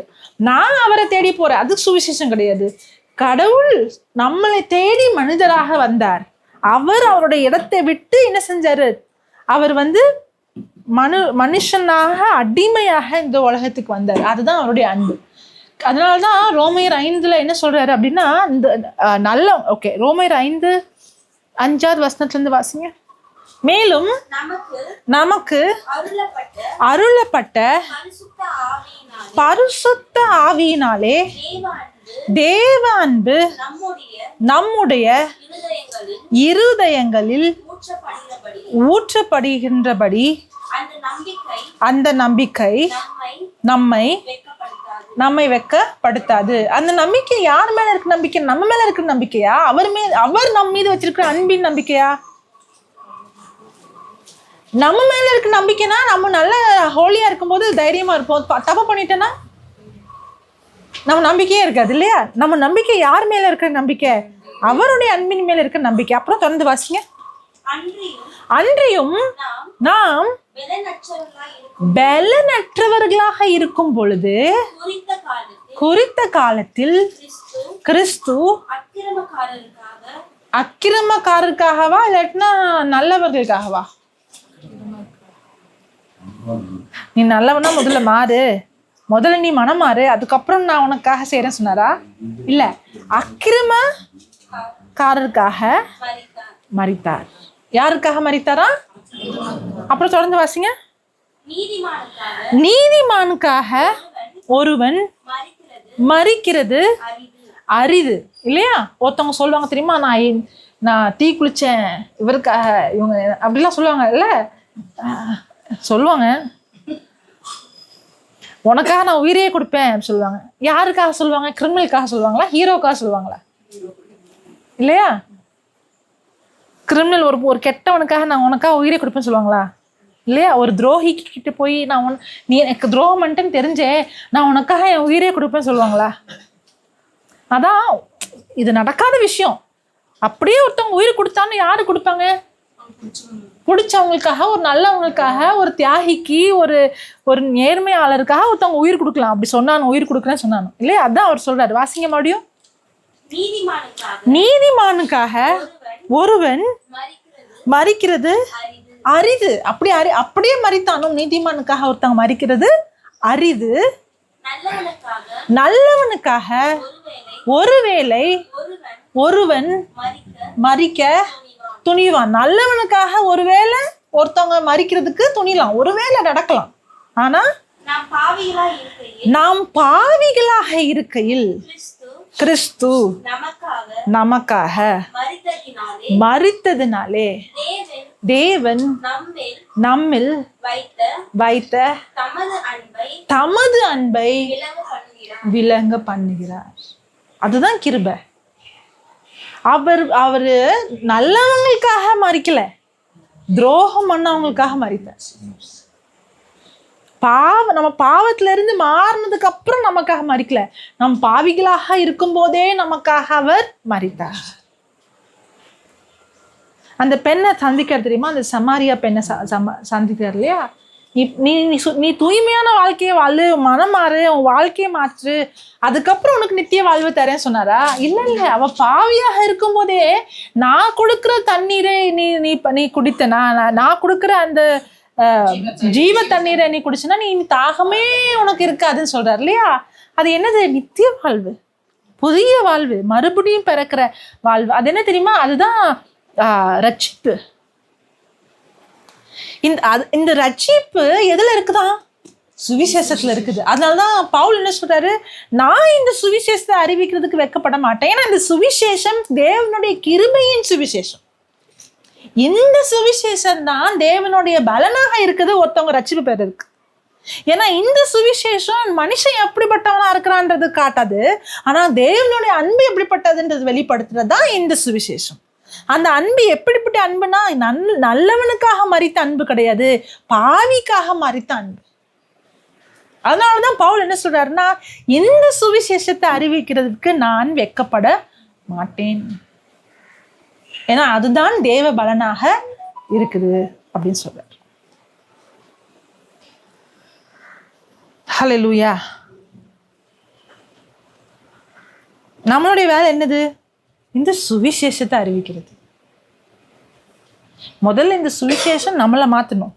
நான் அவரை தேடி போறேன், அது சுவிசேஷம் கிடையாது. கடவுள் நம்மளை தேடி மனிதராக வந்தார். அவர் அவருடைய இடத்தை விட்டு என்ன செஞ்சாரு? அவர் வந்து மனுஷனாக அடிமையாக இந்த உலகத்துக்கு வந்தார். அதுதான் அவருடைய அன்பு. அதனாலதான் ரோமையர் 5 என்ன சொல்றாரு அப்படின்னா, இந்த நல்ல ரோமையர் 5:5 வாசிங்க. மேலும் நமக்கு அருளப்பட்ட பரிசுத்த ஆவியினாலே தேவ அன்பு நம்முடைய இருதயங்களில் ஊற்றப்படுகின்றபடி அந்த நம்பிக்கை நம்மை வெட்கப்படுத்தாது. அந்த நம்பிக்கை யார் மேல இருக்கு? நம்பிக்கை நம்ம மேல இருக்கிற நம்பிக்கையா? அவர் நம்ம மீது வச்சிருக்கிற அன்பின் நம்பிக்கையா? நம்ம மேல இருக்க நம்பிக்கைனா நம்ம நல்ல ஹோலியா இருக்கும்போது தைரியமா இருப்போம். தப்பு பண்ணிட்டேன்னா நம்ம நம்பிக்கையே இருக்காது இல்லையா? நம்ம நம்பிக்கை யார் மேல இருக்கிற நம்பிக்கை? அவருடைய அன்பின் மேல இருக்கிற நம்பிக்கை. அப்புறம் தொடர்ந்து வாசிங்க. அன்றியும் நாம் பலனற்றவர்களாக இருக்கும் பொழுது குறித்த காலத்தில் கிறிஸ்து அக்கிரமக்காரருக்காகவா இல்லாட்டினா நல்லவர்களுக்காகவா? நீ நல்லவனா முதல்ல நீ மனம் மாறு, அதுக்கப்புறம் நான் உனக்காக செய்யறேன்னு சொன்னாரா? இல்ல, அக்கிரமக்காரருக்காக மரித்தார். யாருக்காக மரித்தாரா? அப்புறம் தொடர்ந்து வாசிங்க. நீதிமானுக்காக ஒருவன் மரிக்கிறது அரிது இல்லையா? ஒருத்தவங்க சொல்லுவாங்க தெரியுமா, நான் தீ குளிச்சேன் இவருக்காக, இவங்க அப்படிலாம் சொல்லுவாங்க இல்ல, சொல்லுவாங்க உனக்காக நான் உயிரையே கொடுப்பேன் சொல்லுவாங்க. யாருக்காக சொல்லுவாங்க? கிரிமினலுக்காக சொல்லுவாங்களா? ஹீரோக்காக சொல்லுவாங்களா? இல்லையா? கிரிமினல் ஒரு கெட்டவனுக்காக நான் உனக்காக உயிரை கொடுப்பேன்னு சொல்லுவாங்களா? இல்லையா? ஒரு துரோகி கிட்ட போய் நீ எனக்கு துரோகம் பண்ணிட்டேன்னு தெரிஞ்சே நான் உனக்காக என் உயிரே கொடுப்பேன்னு சொல்லுவாங்களா? அதான் இது நடக்காத விஷயம். அப்படியே ஒருத்தவங்க உயிர் கொடுத்தான்னு யாரு கொடுப்பாங்க? பிடிச்சவங்களுக்காக, ஒரு நல்லவங்களுக்காக, ஒரு தியாகிக்கு, ஒரு நேர்மையாளருக்காக ஒருத்தவங்க உயிர் கொடுக்கலாம். அப்படி சொன்னானு, உயிர் கொடுக்குறேன்னு சொன்னானு இல்லையா? அதான் அவர் சொல்றாரு. வாசிங்க மறுபடியும். நீதிமானுக்காக ஒருவன் மரிக்கிறது அரிது. அப்படியே மரித்தானும் நீதிமானுக்காக ஒருத்தவங்க மரிக்கிறது அரிது. நல்லவனுக்காக ஒருவேளை ஒருவன் மரிக்க துணிவான். நல்லவனுக்காக ஒருவேளை ஒருத்தவங்க மரிக்கிறதுக்கு துணிலாம், ஒருவேளை நடக்கலாம். ஆனா நாம் பாவிகளாக இருக்கையில் கிறிஸ்து நமக்காக மரித்ததினாலே தேவன் நம்மில் வைத்த தமது அன்பை விளங்க பண்ணுகிறார். அதுதான் கிருபை. அவரு நல்லவங்களுக்காக மரிக்கல, துரோகம் பண்ணவங்களுக்காக மரித்தார். நம்ம பாவத்துல இருந்து மாறினதுக்கு அப்புறம் நமக்காக மரிக்கல, நம் பாவிகளாக இருக்கும் போதே நமக்காக அவர் மரித்தார். அந்த பெண்ணை சந்திக்கிறார் தெரியுமா? அந்த சமாரியா பெண்ணை சந்திக்கிறார் இல்லையா? நீ தூய்மையான வாழ்க்கையை வாழு, மனம் மாறு, உன் வாழ்க்கையை மாற்று, அதுக்கப்புறம் உனக்கு நித்திய வாழ்வு தரேன்னு சொன்னாரா? இல்ல, அவ பாவியாக இருக்கும் போதே நான் கொடுக்குற தண்ணீரை நீ குடித்தனா, நான் கொடுக்குற அந்த ஜீவ தண்ணீரை நீ குடிச்சுன்னா நீ தாகமே உனக்கு இருக்காதுன்னு சொல்றாரு இல்லையா? அது என்னது? நித்திய வாழ்வு, புதிய வாழ்வு, மறுபடியும் பிறக்கிற வாழ்வு. அது என்ன தெரியுமா? அதுதான் ரட்சிப்பு. இந்த ரட்சிப்பு எதுல இருக்குதான்? சுவிசேஷத்துல இருக்குது. அதனாலதான் பவுல் என்ன சொல்றாரு, நான் இந்த சுவிசேஷத்தை அறிவிக்கிறதுக்கு வெட்கப்பட மாட்டேன். ஏன்னா இந்த சுவிசேஷம் தேவனுடைய கிருபையின் சுவிசேஷம். இந்த சுவிசேஷம் தான் தேவனுடைய பலனாக இருக்குது ஒருத்தவங்க ரட்சிப்பு பெறதுக்கு. ஏன்னா இந்த சுவிசேஷம் மனுஷன் எப்படிப்பட்டவனா இருக்கிறான்றது காட்டாது, ஆனா தேவனுடைய அன்பு எப்படிப்பட்டதுன்றது வெளிப்படுத்துறதுதான் இந்த சுவிசேஷம். அந்த அன்பு எப்படிப்பட்ட அன்புனா, நல்லவனுக்காக மரித்த அன்பு கிடையாது, பாவிக்காக மரித்த அன்பு. அதனாலதான் பவுல் என்ன சொல்றாருன்னா, இந்த சுவிசேஷத்தை அறிவிக்கிறதுக்கு நான் வெட்கப்பட மாட்டேன். ஏன்னா அதுதான் தேவ பலனாக இருக்குது அப்படின்னு சொல்றார். ஹல்லேலூயா. நம்மளுடைய வேலை என்னது? இந்த சுவிசேஷத்தை அறிவிக்கிறது. முதல்ல இந்த சுவிசேஷம் நம்மளை மாற்றணும்.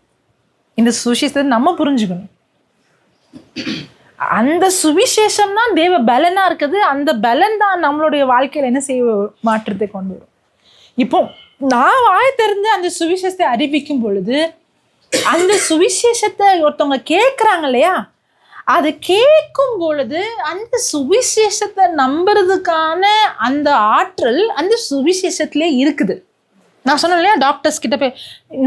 இந்த சுவிசேஷத்தை நம்ம புரிஞ்சுக்கணும். அந்த சுவிசேஷம் தான் தேவ பலனா இருக்குது. அந்த பலன் தான் நம்மளுடைய வாழ்க்கையில என்ன செய்ய மாற்றத்தை கொண்டு வரும். இப்போ நான் வாய் தெரிஞ்சு அந்த சுவிசேஷத்தை அறிவிக்கும் பொழுது அந்த சுவிசேஷத்தை ஒருத்தவங்க கேட்குறாங்க இல்லையா, அது கேட்கும் பொழுது அந்த சுவிசேஷத்தை நம்புறதுக்கான அந்த ஆற்றல் அந்த சுவிசேஷத்திலே இருக்குது. நான் சொன்னேன் இல்லையா, டாக்டர்ஸ் கிட்ட போய்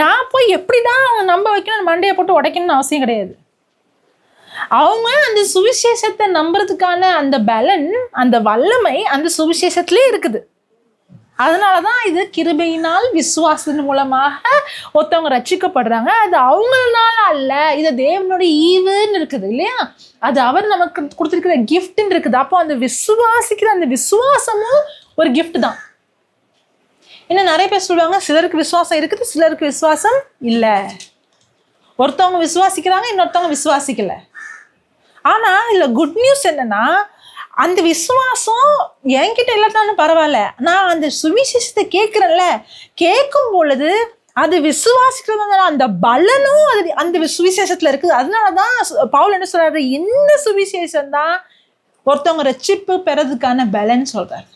நான் போய் எப்படிதான் அவங்க நம்ப வைக்கணும், மண்டையை போட்டு உடைக்கணும்னு அவசியம் கிடையாது. அவங்க அந்த சுவிசேஷத்தை நம்புறதுக்கான அந்த பலன், அந்த வல்லமை அந்த சுவிசேஷத்திலே இருக்குது. அதனாலதான் இது கிருபையினால் விசுவாசத்தின் மூலமாக ஒருத்தவங்க ரட்சிக்கப்படுறாங்க. அது அவங்களால அல்ல, இது தேவனுடைய ஈவுன்னு இருக்குது இல்லையா, அது அவர் நமக்கு கொடுத்துருக்கிற கிஃப்ட்ன்னு இருக்குது. அப்போ அந்த விசுவாசிக்கிற அந்த விசுவாசமும் ஒரு கிஃப்ட் தான். இன்னும் நிறைய பேர் சொல்லுவாங்க, சிலருக்கு விசுவாசம் இருக்குது, சிலருக்கு விசுவாசம் இல்லை. ஒருத்தவங்க விசுவாசிக்கிறாங்க, இன்னொருத்தவங்க விசுவாசிக்கல. ஆனா இல்ல குட் நியூஸ் என்னன்னா, அந்த விசுவாசம் என்கிட்ட இல்லாட்டாலும் பரவாயில்ல, நான் அந்த சுவிசேஷத்தை கேட்கிறேன்ல, கேட்கும் பொழுது அது விசுவாசிக்கிறது அந்த பலனும் அது அந்த சுவிசேஷத்துல இருக்குது. அதனாலதான் பவுல் என்ன சொல்றாரு, இந்த சுவிசேஷம் தான் ஒருத்தவங்க ரட்சிப்பு பெறதுக்கான பலன் சொல்றாரு.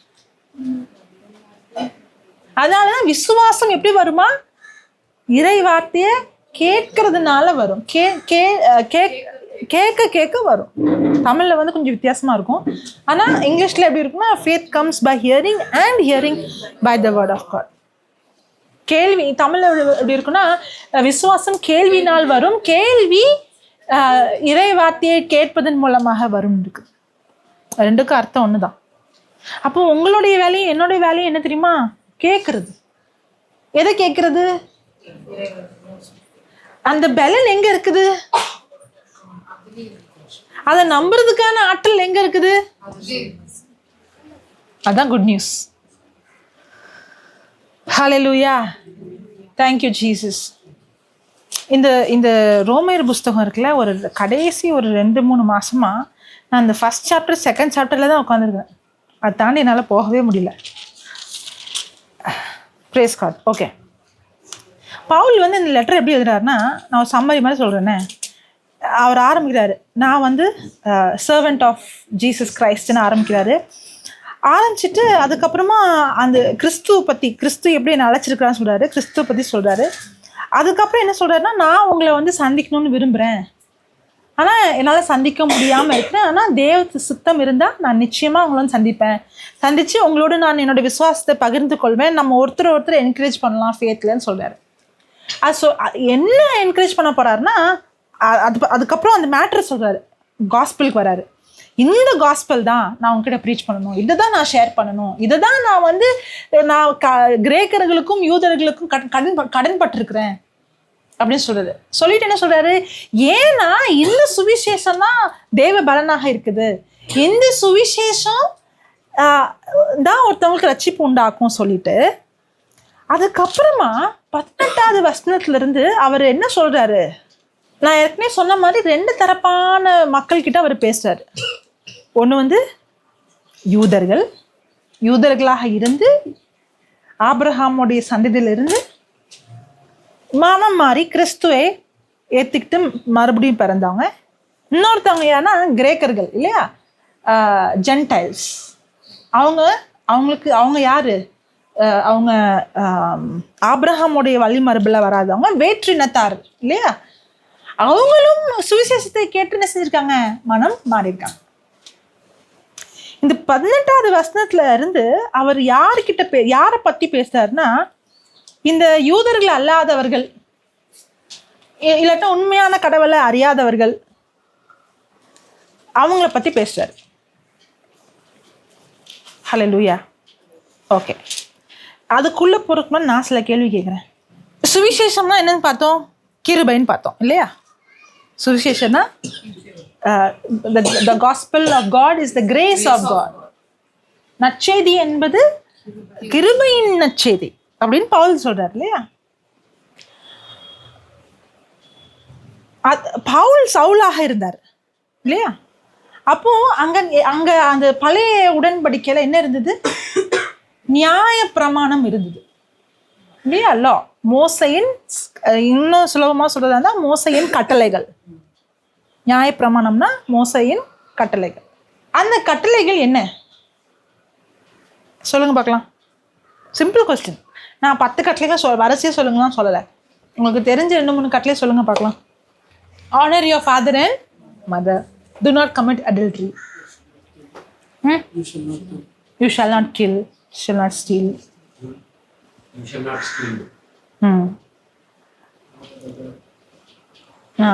அதனாலதான் விசுவாசம் எப்படி வருமா, இறை வார்த்தையை கேட்கறதுனால வரும். கேட்க கேட்க வரும். தமிழ்ல வந்து கொஞ்சம் வித்தியாசமா இருக்கும். ஆனா இங்கிலீஷ்ல எப்படி இருக்குன்னா, faith comes by hearing and hearing by the word of God. கேள்வி தமிழ்ல எப்படி இருக்குன்னா, விசுவாசம் கேள்வினால் வரும், கேள்வி இறை வார்த்தையை கேட்பதன் மூலமாக வரும் இருக்கு. ரெண்டுக்கும் அர்த்தம் ஒண்ணுதான். அப்போ உங்களுடைய வேலையும் என்னுடைய வேலையும் என்ன தெரியுமா, கேட்கறது. எதை கேட்கறது? அந்த பலன் எங்க இருக்குது, அதை நம்புறதுக்கான ஆற்றல் எங்க இருக்குது, அதான் குட் நியூஸ். ஹல்லேலூயா, தேங்க்யூ ஜீசஸ். இந்த ரோமேயர் புஸ்தகம் இருக்குல்ல, ஒரு கடைசி ஒரு 2-3 மாசமா நான் இந்த ஃபர்ஸ்ட் சாப்டர் செகண்ட் சாப்டர்ல தான் உட்காந்துருக்கேன். அதை தாண்டி என்னால் போகவே முடியல. Brace God. ஓகே, பவுல் வந்து இந்த லெட்டர் எப்படி எழுதுறாருன்னா, நான் ஒரு சம்மரி மாதிரி சொல்கிறேன்னே. அவர் ஆரம்பிக்கிறாரு, நான் வந்து சர்வெண்ட் ஆஃப் ஜீசஸ் கிரைஸ்ட்னு ஆரம்பிக்கிறாரு. ஆரம்பிச்சுட்டு அதுக்கப்புறமா அந்த கிறிஸ்துவ பற்றி, கிறிஸ்து எப்படி என்னை அழைச்சிருக்கிறான்னு சொல்கிறாரு, கிறிஸ்துவ பற்றி சொல்கிறாரு. அதுக்கப்புறம் என்ன சொல்கிறாருன்னா, நான் உங்களை வந்து சந்திக்கணும்னு விரும்புகிறேன், ஆனால் என்னால் சந்திக்க முடியாமல் இருக்கிறேன். ஆனால் தேவ சித்தம் இருந்தால் நான் நிச்சயமாக உங்களை வந்து சந்தித்து உங்களோட நான் என்னோடய விசுவாசத்தை பகிர்ந்து கொள்வேன். நம்ம ஒருத்தர் என்கரேஜ் பண்ணலாம் ஃபேத்லன்னு சொல்கிறாரு. என்ன என்கரேஜ் பண்ண போகிறாருன்னா, அதுக்கப்புறம் அந்த மேட்ரு சொல்கிறாரு, காஸ்பலுக்கு வராரு. இந்த காஸ்பல் தான் நான் உங்ககிட்ட ப்ரீச் பண்ணணும், இதை தான் நான் ஷேர் பண்ணணும், இதை தான் நான் வந்து கிரேக்கர்களுக்கும் யூதர்களுக்கும் கடன்பட்டிருக்கிறேன் அப்படின்னு சொல்றாரு. சொல்லிட்டு என்ன சொல்றாரு, ஏன்னா இந்த சுவிசேஷம் தான் தேவ பலனாக இருக்குது, இந்த சுவிசேஷம் தான் ஒருத்தவங்களுக்கு ரட்சிப்பு உண்டாக்கும் சொல்லிட்டு, அதுக்கப்புறமா 18வது வசனத்துல இருந்து அவர் என்ன சொல்றாரு, நான் ஏற்கனவே சொன்ன மாதிரி 2 தரப்பான மக்கள் கிட்ட அவர் பேசுறாரு. ஒன்று வந்து யூதர்களாக இருந்து ஆபிரகாமுடைய சந்ததியிலிருந்து மனம் மாறி கிறிஸ்துவை ஏற்றுக்கிட்டு மறுபடியும் பிறந்தவங்க. இன்னொருத்தவங்க யாருன்னா கிரேக்கர்கள் இல்லையா, ஜென்டைல்ஸ். அவங்க யாரு, அவங்க ஆபிரகாமுடைய வழிமரபில் வராதவங்க, வேற்றினத்தார் இல்லையா. அவங்களும் சுவிசேஷத்தை கேட்டு என்ன செஞ்சிருக்காங்க, மனம் மாறியிருக்காங்க. இந்த 18வது வசனத்துல இருந்து அவர் யாரை பத்தி பேசுறாருன்னா, இந்த யூதர்கள் அல்லாதவர்கள், இல்லாட்டா உண்மையான கடவுளை அறியாதவர்கள், அவங்கள பத்தி பேசுறாரு. ஹல்லேலூயா. ஓகே, அதுக்குள்ள பொறுக்குமா நான் சில கேள்வி கேட்குறேன். சுவிசேஷம்னா என்னன்னு பார்த்தோம், கிருபைன்னு பார்த்தோம் இல்லையா. சுவிசேஷம்னா the gospel of God is the grace of God. நற்செய்தி என்பது கிருபையின் நற்செய்தி அப்படின்னு பவுல் சொல்றார் இல்லையா? பவுல் சவுலாக இருந்தார் இல்லையா? அப்போ அங்க அங்க அந்த பழைய உடன்படிக்கையில என்ன இருந்தது? நியாய பிரமாணம் இருந்தது இல்லையா? லா, மோசையின், இன்னும் சுலபமா சொல்றதா மோசையின் கட்டளைகள். நியாய பிரமாணம்னா மோசையின் கட்டளைகள். அந்த கட்டளைகள் என்ன சொல்லுங்க பார்க்கலாம். Simple question. நான் 10 கட்டளைகள் வரிசையாக சொல்லுங்கலாம் சொல்லலை. உங்களுக்கு தெரிஞ்ச 2-3 கட்டளை சொல்லுங்க பார்க்கலாம். Honor your father and mother. Do not commit adultery. You shall not kill. You shall not steal. You shall not steal.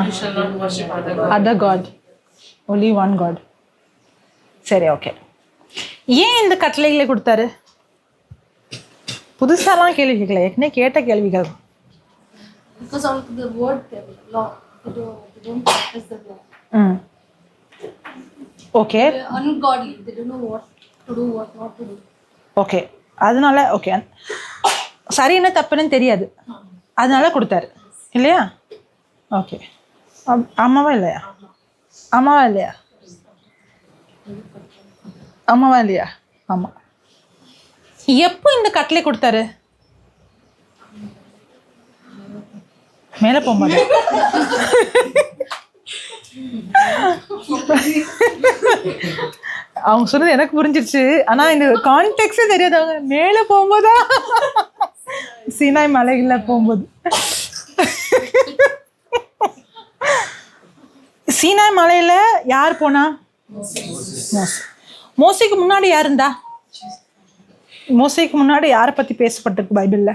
You shall not worship Other God. Only one God. சரி, ஓகே. ஏன் இந்த கட்டளைகளை கொடுத்தாரு? புதுசாலாம் கேள்வி கேட்கல, ஏற்கனவே கேட்ட கேள்விகள். Because of the word law, they don't practice the law. Okay. They're ungodly. They don't know what to do, what not to do. Okay, அதனால ஓகே, சரி என்ன தப்புன்னு தெரியாது, அதனால கொடுத்தாரு இல்லையா? ஓகே. ஆமாவா இல்லையா? ஆமாவா இல்லையா? ஆமாவா இல்லையா? ஆமாம். எப்போ இந்த கட்டளை கொடுத்தாரு? மேலே போகும்போது. அவங்க சொன்னது எனக்கு புரிஞ்சிருச்சு, ஆனா இந்த கான்டெக்டே தெரியாது. அவங்க மேலே போகும்போதா? சீனாய் மலைகள்ல போகும்போது. சீனாய் மலையில யார் போனா? மோசைக்கு முன்னாடி யார் இருந்தா? மோசைக்கு முன்னாடி யாரை பத்தி பேசப்பட்டிருக்கு பைபிள்ல?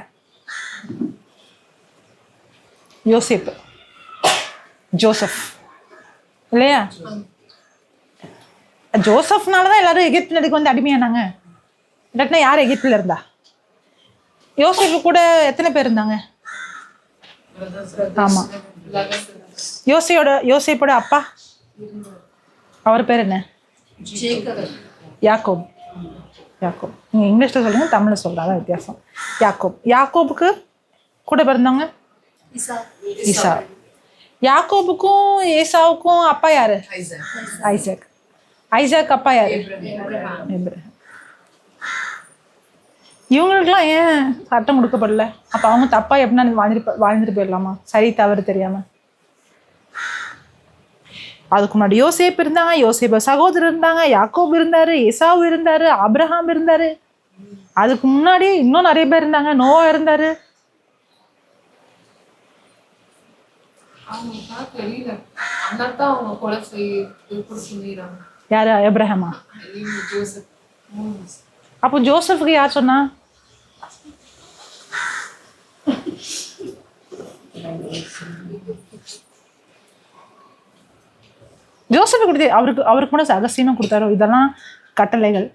யோசேப்பு, ஜோசப் இல்லையா? ஜோசப்னாலதான் எல்லாரும் எகிப்து நதிக்கு வந்து அடிமையானாங்க. இல்லாட்டினா யார் எகிப்துல இருந்தா? யோசேப்பு கூட எத்தனை பேர் இருந்தாங்க? ஆமா. யோசேப்போட அப்பா, அவர் பேர் என்ன? யாக்கோப். யாக்கோப். நீங்க இங்கிலீஷ்ல சொல்லுங்க, தமிழ்ல சொல்றாங்க, வித்தியாசம். யாக்கோப். யாக்கோபுக்கு கூட பிறந்தாங்க ஈசா. யாக்கோபுக்கும் ஏசாவுக்கும் அப்பா யாரு? ஐசக். ஐசக் அப்பா யாரு? இப்ராஹிம். இவங்களுக்குலாம் ஏன் சட்டம் கொடுக்கப்படல? அப்ப அவங்க தப்பா எப்படின்னா வாழ்ந்துட்டு போயிடலாமா? சரி தவறு தெரியாம. அதுக்கு முன்னாடி யோசேப் இருந்தாங்க, யோசேப்ப சகோதரர் இருந்தாங்க, யாக்கோப் இருந்தாரு, ஏசாவு இருந்தாரு, ஆபிரகாம் இருந்தாரு. அதுக்கு முன்னாடி இன்னும் நிறைய பேர் இருந்தாங்க, நோவா இருந்தாரு. யாரு? அப்ரஹாமா? அப்போ ஜோசப்புக்கு யார் சொன்னா? ஜோசப் கொடுத்து அவருக்கு கூட ரகசியமா கொடுத்தாரோ? இதெல்லாம் கட்டளைகள்,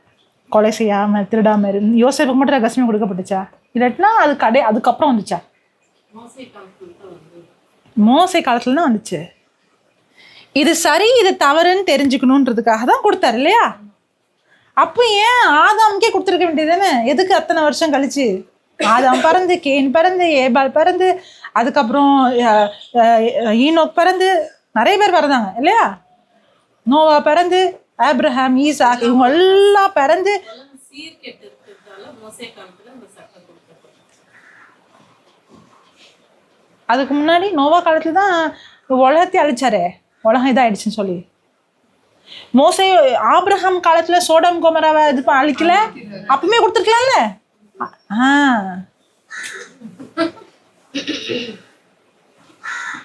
கொலை செய்யாம, திருடாம இரு. யோசேப்புக்கு மட்டும் ரகசியம் கொடுக்கப்பட்டுச்சா? இல்லாட்டினா அது அதுக்கப்புறம் வந்துச்சா? மோசே காலத்துல தான் வந்துச்சு. இது சரி இது தவறுன்னு தெரிஞ்சுக்கணுன்றதுக்காக தான் கொடுத்தாரு இல்லையா? அப்போ ஏன் ஆதாமுக்கே கொடுத்துருக்க வேண்டியதுதானே? எதுக்கு அத்தனை வருஷம் கழிச்சு? ஆதாம் பிறந்து, கேன் பிறந்து, ஏபால் பிறந்து, அதுக்கப்புறம் ஈனோக் பிறந்து, நிறைய பேர் பிறந்தாங்க இல்லையா? நோவா பிறந்து, ஆபிரகாம், ஈசாக், இவங்க எல்லாம் பிறந்து. அதுக்கு முன்னாடி நோவா காலத்துல தான் உலகத்தை அழிச்சாரே, உலகம் இதாயிடுச்சுன்னு சொல்லி. மோசே ஆபிரகாம் காலத்துல சோடம் கோமராவை இது அழிக்கல, அப்பவுமே கொடுத்துருக்கலாம்ல.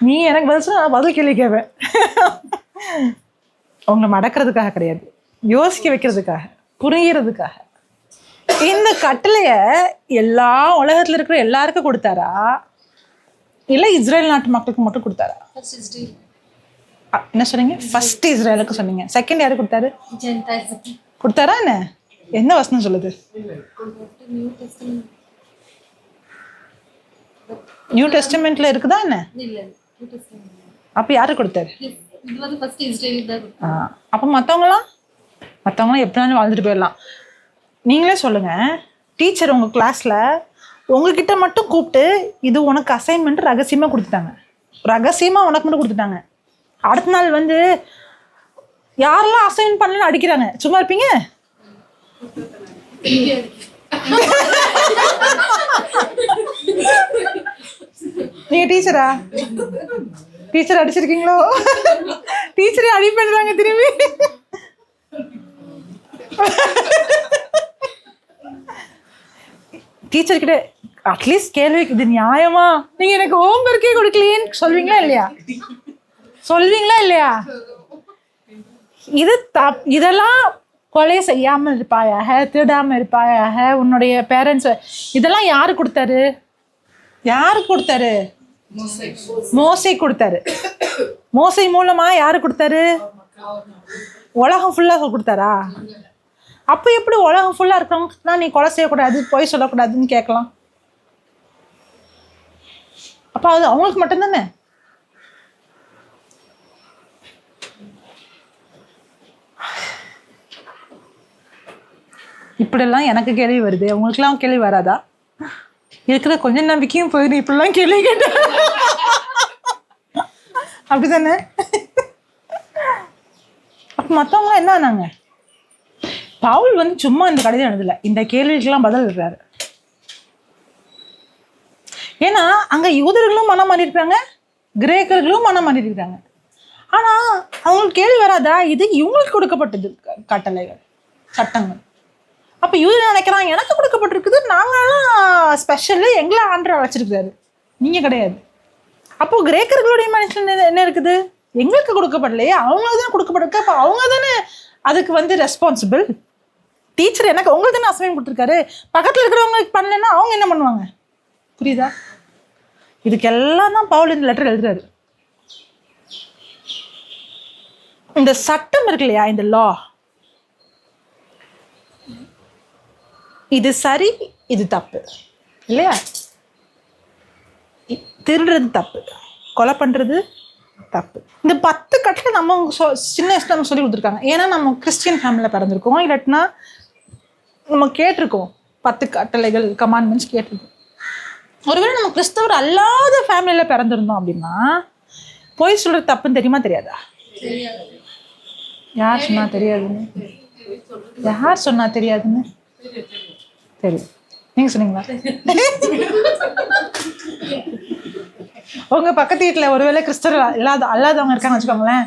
நீ எனக்கு பதில் சொன்னா பதில் கேள்வி கேட்பேன். உங்களை மடக்கிறதுக்காக கிடையாது, யோசிக்க வைக்கிறதுக்காக, புரிகிறதுக்காக. இந்த கட்டளைய எல்லா உலகத்துல இருக்கிற எல்லாருக்கும் கொடுத்தாரா, இல்ல இஸ்ரேல் நாட்டு மக்களுக்கு மட்டும் கொடுத்தாரா? என்ன சொன்னீங்க? ஃபர்ஸ்ட் இஸ்ரேலுக்கு சொன்னீங்க. செகண்ட் யாரு கொடுத்தாரு? கொடுத்தாரா? என்ன என்ன வசனம் சொல்லுது? நியூ டெஸ்டமெண்ட்ல இருக்குதா என்ன? அப்ப யாரு கொடுத்தாரு? அப்ப மத்தவங்கலாம் எப்படினாலும் வாழ்ந்துட்டு போயிடலாம். நீங்களே சொல்லுங்க, டீச்சர் உங்க கிளாஸ்ல உங்ககிட்ட மட்டும் கூப்பிட்டு இது உனக்கு அசைன்மெண்ட் ரகசியமாக கொடுத்துட்டாங்க, ரகசியமாக உனக்கு மட்டும் கொடுத்துட்டாங்க. அடுத்த நாள் வந்து யாரெல்லாம் அசைன்மெண்ட் பண்ணலன்னு அடிக்கிறாங்க, சும்மா இருப்பீங்க? நீங்க டீச்சரா? டீச்சர் அடிச்சிருக்கீங்களோ? டீச்சரே அடி பண்றாங்க திரும்பி. டீச்சர் கிட்ட அட்லீஸ்ட் கேள்வி, இது நியாயமா, நீங்க எனக்கு ஹோம்ஒர்க்கே கொடுக்கலையேன்னு சொல்வீங்களா இல்லையா? சொல்வீங்களா இல்லையா? இது இதெல்லாம் கொலை செய்யாமல் இருப்பாயாக, திருடாமல் இருப்பாயாக, உன்னுடைய பேரண்ட்ஸ், இதெல்லாம் யாரு கொடுத்தாரு? யாரு கொடுத்தாரு? மோசே கொடுத்தாரு. மோசை மூலமா யாரு கொடுத்தாரு? உலகம் ஃபுல்லா கொடுத்தாரா? அப்போ எப்படி உலகம் ஃபுல்லா இருக்கவங்க நீ கொலை செய்யக்கூடாது, பொய் சொல்லக்கூடாதுன்னு கேட்கலாம்? அப்போ அது அவங்களுக்கு மட்டும்தானே. இப்படிலாம் எனக்கு கேள்வி வருது, உங்களுக்குலாம் கேள்வி வராதா? இருக்கிற கொஞ்சம் நம்பிக்கையும் போயிடும் இப்படிலாம் கேள்வி கேட்ட. அப்படிதானே? அப்ப மற்றவங்களாம் என்ன ஆனாங்க? பவுல் வந்து சும்மா இந்த கடிதம் எழுதல, இந்த கேள்விக்கெல்லாம் பதில் எழுதுறாரு. ஏன்னா அங்க யூதர்களும் மனம் மாறி இருக்காங்க, கிரேக்கர்களும் மனம் மாறி இருக்காங்க. ஆனா அவங்களுக்கு கேள்வி வராதா? இது இவங்களுக்கு கொடுக்கப்பட்டது கட்டளைகள், சட்டங்கள். அப்போ யூதர் நினைக்கிறாங்க எனக்கு கொடுக்கப்பட்டிருக்குது, நாங்களாம் ஸ்பெஷலு, எங்களை ஆண்டரை வச்சிருக்காரு, நீங்க கிடையாது. அப்போ கிரேக்கர்களுடைய மனுஷன் என்ன இருக்குது? எங்களுக்கு கொடுக்கப்படலையே, அவங்களுக்கு தான் கொடுக்கப்பட்டிருக்கு. அப்போ அவங்க தானே அதுக்கு வந்து ரெஸ்பான்சிபிள். டீச்சர் எனக்கு உங்களுக்கு தானே அசைன்மெண்ட் கொடுத்துருக்காரு, பக்கத்தில் இருக்கிறவங்களுக்கு பண்ணலன்னா அவங்க என்ன பண்ணுவாங்க? புரியுதா? இதுக்கெல்லாம் தான் பவுல் இந்த லெட்டர் எழுதுறாரு. இந்த சட்டம் இருக்கு இல்லையா, இந்த லா, இது சரி, இது தப்பு இல்லையா? திருடுறது தப்பு, கொலை பண்றது தப்பு. இந்த 10 கட்டளை நம்ம சின்ன வயசுல நம்ம சொல்லி கொடுத்துருக்காங்க. ஏன்னா நம்ம கிறிஸ்டியன் ஃபேமிலியில் பிறந்திருக்கோம், இல்லாட்டினா நம்ம கேட்டிருக்கோம் 10 கட்டளைகள், கமாண்ட்மெண்ட்ஸ் கேட்டிருக்கோம். ஒருவேளை நம்ம கிறிஸ்தவர் அல்லாத ஃபேமிலியில் பிறந்திருந்தோம் அப்படின்னா பொய் சொல்றது தப்புன்னு தெரியுமா தெரியாதா? யார் சொன்னா தெரியாதுன்னு? யார் சொன்னா தெரியாதுன்னு? தெரியும். நீங்க சொன்னீங்களா? உங்க பக்கத்து வீட்டுல ஒருவேளை கிறிஸ்தவர் அல்லாதவங்க இருக்காங்க வச்சுக்கோங்களேன்,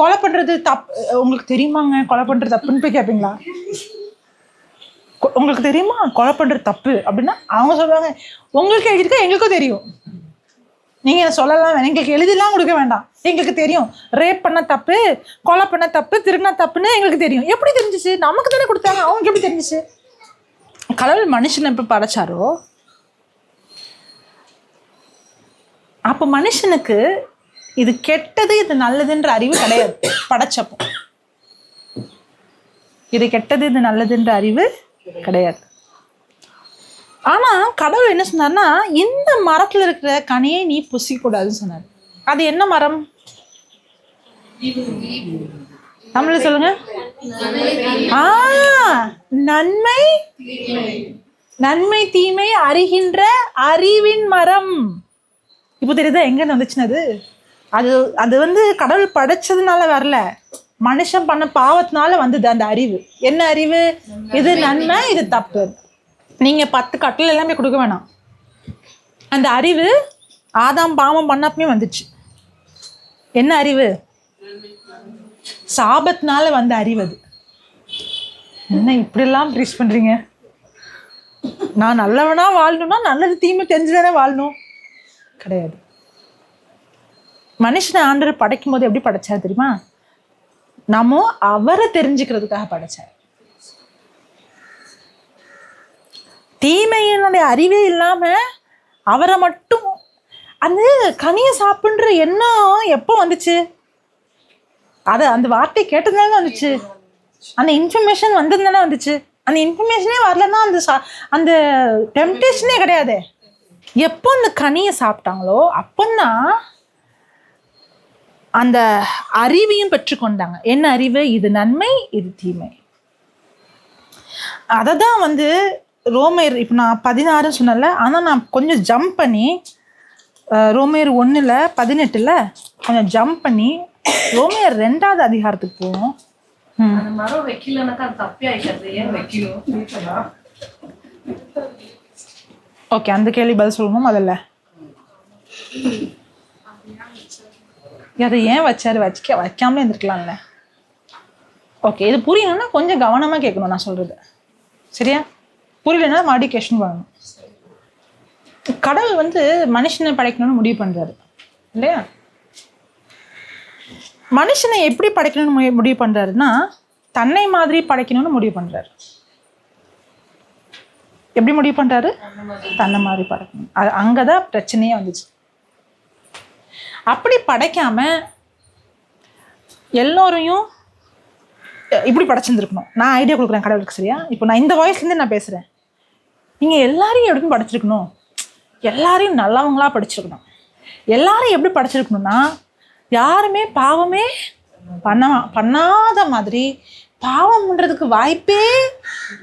கொலை பண்றது தப்பு உங்களுக்கு தெரியுமாங்க, கொலை பண்றது தப்புன்னு போய் கேட்பீங்களா? உங்களுக்கு தெரியுமா கொலை பண்றது தப்பு அப்படின்னா அவங்க சொல்லுவாங்க உங்களுக்கு எழுதிருக்க எங்களுக்கும் தெரியும், நீங்க சொல்லலாம் வேணாம், எங்களுக்கு எழுதிலாம் கொடுக்க வேண்டாம், எங்களுக்கு தெரியும் ரேப் பண்ண தப்பு, கொலை பண்ண தப்பு, திருடினா தப்புன்னு எங்களுக்கு தெரியும். எப்படி தெரிஞ்சிச்சு? நமக்கு தானே கொடுத்தாங்க, அவங்களுக்கு எப்படி தெரிஞ்சிச்சு? கடவுள் மனுஷனை எப்ப படைச்சாரோ அப்ப மனுஷனுக்கு இது கெட்டது இது நல்லதுன்ற அறிவு கிடையாது. படைச்சப்போ இது கெட்டது இது நல்லதுன்ற அறிவு கிடையாது. ஆனா கடவுள் என்ன சொன்னார்னா, இந்த மரத்துல இருக்கிற கனியை நீ புசிக்கூடாதுன்னு சொன்னார். அது என்ன மரம்? தமிழ்ல சொல்லுங்க. நன்மை நன்மை தீமை அறிகின்ற அறிவின் மரம். இப்போ தெரியுதா எங்க வந்துச்சுன்னு? அது அது வந்து கடவுள் படைச்சதுனால வரல, மனுஷன் பண்ண பாவத்தினால வந்தது அந்த அறிவு. என்ன அறிவு? இது நன்மை இது தப்பு. நீங்க 10 கட்டளை எல்லாமே கொடுக்க வேணாம், அந்த அறிவு ஆதாம் பாவம் பண்ணப்பமே வந்துச்சு. என்ன அறிவு? சாபத்தினால வந்த அறிவு. அது என்ன இப்படிலாம் ப்ரீச் பண்றீங்க? நான் நல்லவனா வாழணும்னா நல்லது தீமை தெரிஞ்சுதானே வாழணும்? கிடையாது. மனுஷனை ஆண்டவர் படைக்கும் போது எப்படி படைச்சார் தெரியுமா? நம்ம அவரை தெரிஞ்சுக்கிறதுக்காக படைச்சார். தீமையினுடைய அறிவே இல்லாம அவரை மட்டும். அந்த கனியை சாப்பிடுற எண்ணம் எப்போ வந்துச்சு? அந்த வார்த்தை கேட்டதுனால வந்துச்சு, அந்த இன்ஃபர்மேஷன் வந்ததுனால வந்துச்சு. அந்த இன்ஃபர்மேஷனே வரலன்னா அந்த டெம்டேஷனே கிடையாது. எப்போ அந்த கனியை சாப்பிட்டாங்களோ அப்போன்னா அந்த அறிவையும் பெற்றுக்கொண்டாங்க. என்ன அறிவு? இது நன்மை இது தீமை. அதை தான் வந்து ரோமேர் இப்போ நான் 16 சொன்னல, ஆனால் நான் கொஞ்சம் ஜம்ப் பண்ணி ரோமேர் 1:18 கொஞ்சம் ஜம்ப் பண்ணி ரோமேர் 2வது அதிகாரத்துக்கு போவோம். அந்த மரம் வைக்கலனாக்கா அது தப்பே ஆயிட்டாது, ஏன் வைக்கணும்? ஓகே, அந்த கேள்வி பதில் சொல்லணும் முதல்ல. அதை ஏன் வச்சாரு? வைக்காமலே இருந்திருக்கலாம்ல. ஓகே, இது புரியணும்னா கொஞ்சம் கவனமாக கேட்கணும் நான் சொல்கிறது, சரியா? புரியலன்னா மறுபடியும் கொஸ்டின் பண்ணணும். கடவுள் வந்து மனுஷனை படைக்கணும்னு முடிவு பண்ணுறாரு இல்லையா? மனுஷனை எப்படி படைக்கணும்னு முடிவு பண்ணுறாருன்னா தன்னை மாதிரி படைக்கணும்னு முடிவு பண்ணுறாரு. எப்படி முடிவு பண்ணுறாரு? தன்னை மாதிரி படைக்கணும். அது அங்கே தான் பிரச்சனையே வந்துச்சு. அப்படி படைக்காம எல்லோரையும் இப்படி படைச்சிருந்துருக்கணும். நான் ஐடியா கொடுக்குறேன் கடவுளுக்கு, சரியா? இப்போ நான் இந்த வாய்ஸ்லேருந்து நான் பேசுகிறேன். நீங்கள் எல்லாரையும் எப்படி படைச்சிருக்கணும்? எல்லாரையும் நல்லவங்களா படிச்சிருக்கணும். எல்லாரும் எப்படி படைச்சிருக்கணும்னா யாருமே பாவமே பண்ணாத மாதிரி, பாவம் பண்ணுறதுக்கு வாய்ப்பே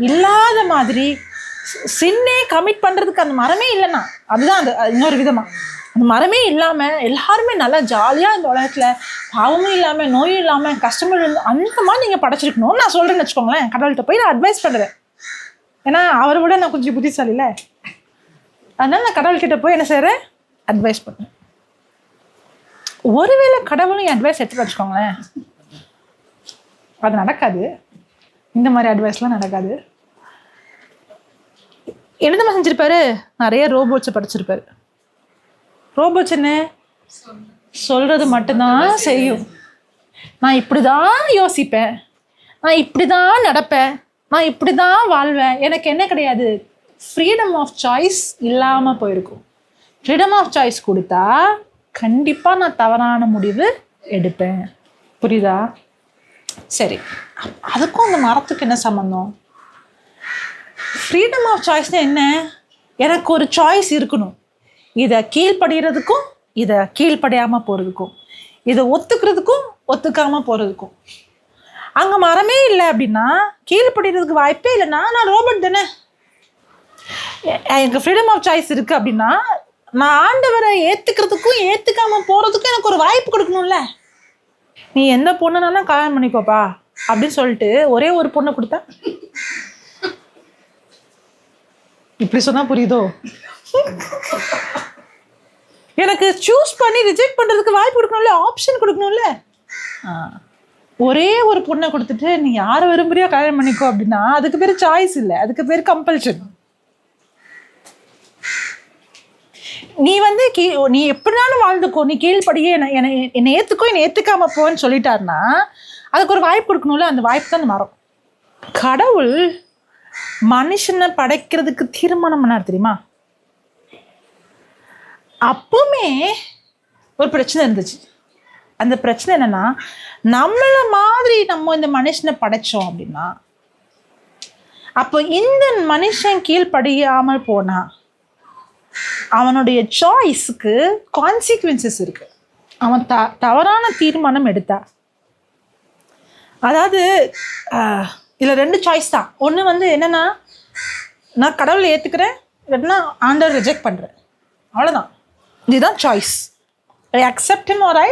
இல்லாத மாதிரி, சின்னே கமிட் பண்ணுறதுக்கு அந்த மரமே இல்லைன்னா, அதுதான் அந்த இன்னொரு விதமாக அந்த மரமே இல்லாமல் எல்லாருமே நல்லா ஜாலியாக இந்த உலகத்தில் பாவமும் இல்லாமல் நோயும் இல்லாமல் கஷ்டமும் இல்லாமல் அந்த மாதிரி நீங்கள் படைச்சிருக்கணும்னு நான் சொல்கிறேன்னு வச்சுக்கோங்களேன். கடவுள்கிட்ட போய் நான் அட்வைஸ் பண்ணுறேன். ஏன்னா அவரை விட நான் கொஞ்சம் புத்திசாலில்ல, அதனால நான் கடவுள்கிட்ட போய் என்ன செய்கிறேன்? அட்வைஸ் பண்ணுறேன். ஒருவேளை கடவுளும் என் அட்வைஸ் எடுத்து வச்சுக்கோங்களேன், அது நடக்காது. இந்த மாதிரி அட்வைஸ்லாம் நடக்காது. என்னதான் செஞ்சிருப்பாரு? நிறைய ரோபோட்ஸை படிச்சிருப்பாரு. ரோபோட்ஸ் என்ன சொல்றது மட்டும்தான் செய்யும். நான் இப்படிதான் யோசிப்பேன், நான் இப்படிதான் நடப்பேன், நான் இப்படிதான் வாழ்வேன். எனக்கு என்ன கிடையாது, ஃப்ரீடம் ஆஃப் சாய்ஸ் இல்லாமல் போயிருக்கும். ஃப்ரீடம் ஆஃப் சாய்ஸ் கொடுத்தா கண்டிப்பாக நான் தவறான முடிவு எடுப்பேன். புரியுதா? சரி, அதுக்கும் அந்த மரத்துக்கு என்ன சம்மந்தம்? ஃப்ரீடம் ஆஃப் சாய்ஸ்னால் என்ன? எனக்கு ஒரு சாய்ஸ் இருக்கணும். இதை கீழ்படுகிறதுக்கும் இதை கீழ்படியாமல் போகிறதுக்கும், இதை ஒத்துக்கிறதுக்கும் ஒத்துக்காமல் போகிறதுக்கும். அங்கே மரமே இல்லை அப்படின்னா கீழ்படுகிறதுக்கு வாய்ப்பே இல்லைன்னா நான் ரோபோட் தானே. எனக்கு ஃப்ரீடம் ஆஃப் சாய்ஸ் இருக்குது அப்படின்னா நான் ஆண்டவரை ஏற்றுக்கிறதுக்கும் ஏற்றுக்காமல் போகிறதுக்கும் எனக்கு ஒரு வாய்ப்பு கொடுக்கணும்ல. நீ எந்த பொண்ணுனாலும் கல்யாணம் பண்ணிக்கோப்பா அப்படின்னு சொல்லிட்டு ஒரே ஒரு பொண்ணை கொடுத்தா இப்படி சொன்னால் புரியுதோ? எனக்கு சூஸ் பண்ணி ரிஜெக்ட் பண்ணுறதுக்கு வாய்ப்பு கொடுக்கணும்ல, ஆப்ஷன் கொடுக்கணும்ல. ஒரே ஒரு பொண்ணை கொடுத்துட்டு நீ யாரை விரும்புறியோ கல்யாணம் பண்ணிக்கோ அப்படின்னா அதுக்கு பேர் சாய்ஸ் இல்லை, அதுக்கு பேர் கம்பல்ஷன். நீ வந்து நீ எப்படினாலும் வாழ்ந்துக்கோ, நீ கீழ்படியே என்னை ஏற்றுக்கோ, என்னை ஏற்றுக்காம போன்னு சொல்லிட்டாருன்னா அதுக்கு ஒரு வாய்ப்பு கொடுக்கணும்ல. அந்த வாய்ப்பு தான் அந்த மரம். கடவுள் மனுஷனை படைக்கிறதுக்கு தீர்மானம் பண்ணார் தெரியுமா? அப்பவுமே ஒரு பிரச்சனை இருந்துச்சு. அந்த பிரச்சனை என்னன்னா, நம்மள மாதிரி நம்ம இந்த மனுஷனை படைச்சோம் அப்படின்னா அப்போ இந்த மனுஷன் கீழ்படியாமல் போனா அவனுடைய சாய்ஸுக்கு கான்சிக்வன்சஸ் இருக்கு. அவன் தவறான தீர்மானம் எடுத்தா, அதாவது இதில் 2 சாய்ஸ் தான். ஒன்று வந்து என்னன்னா, நான் கடவுளை ஏற்றுக்கிறேன், இல்லைன்னா ஆண்டவர் ரிஜெக்ட் பண்ணுறேன், அவ்வளோதான். இதுதான் choice. I accept him R I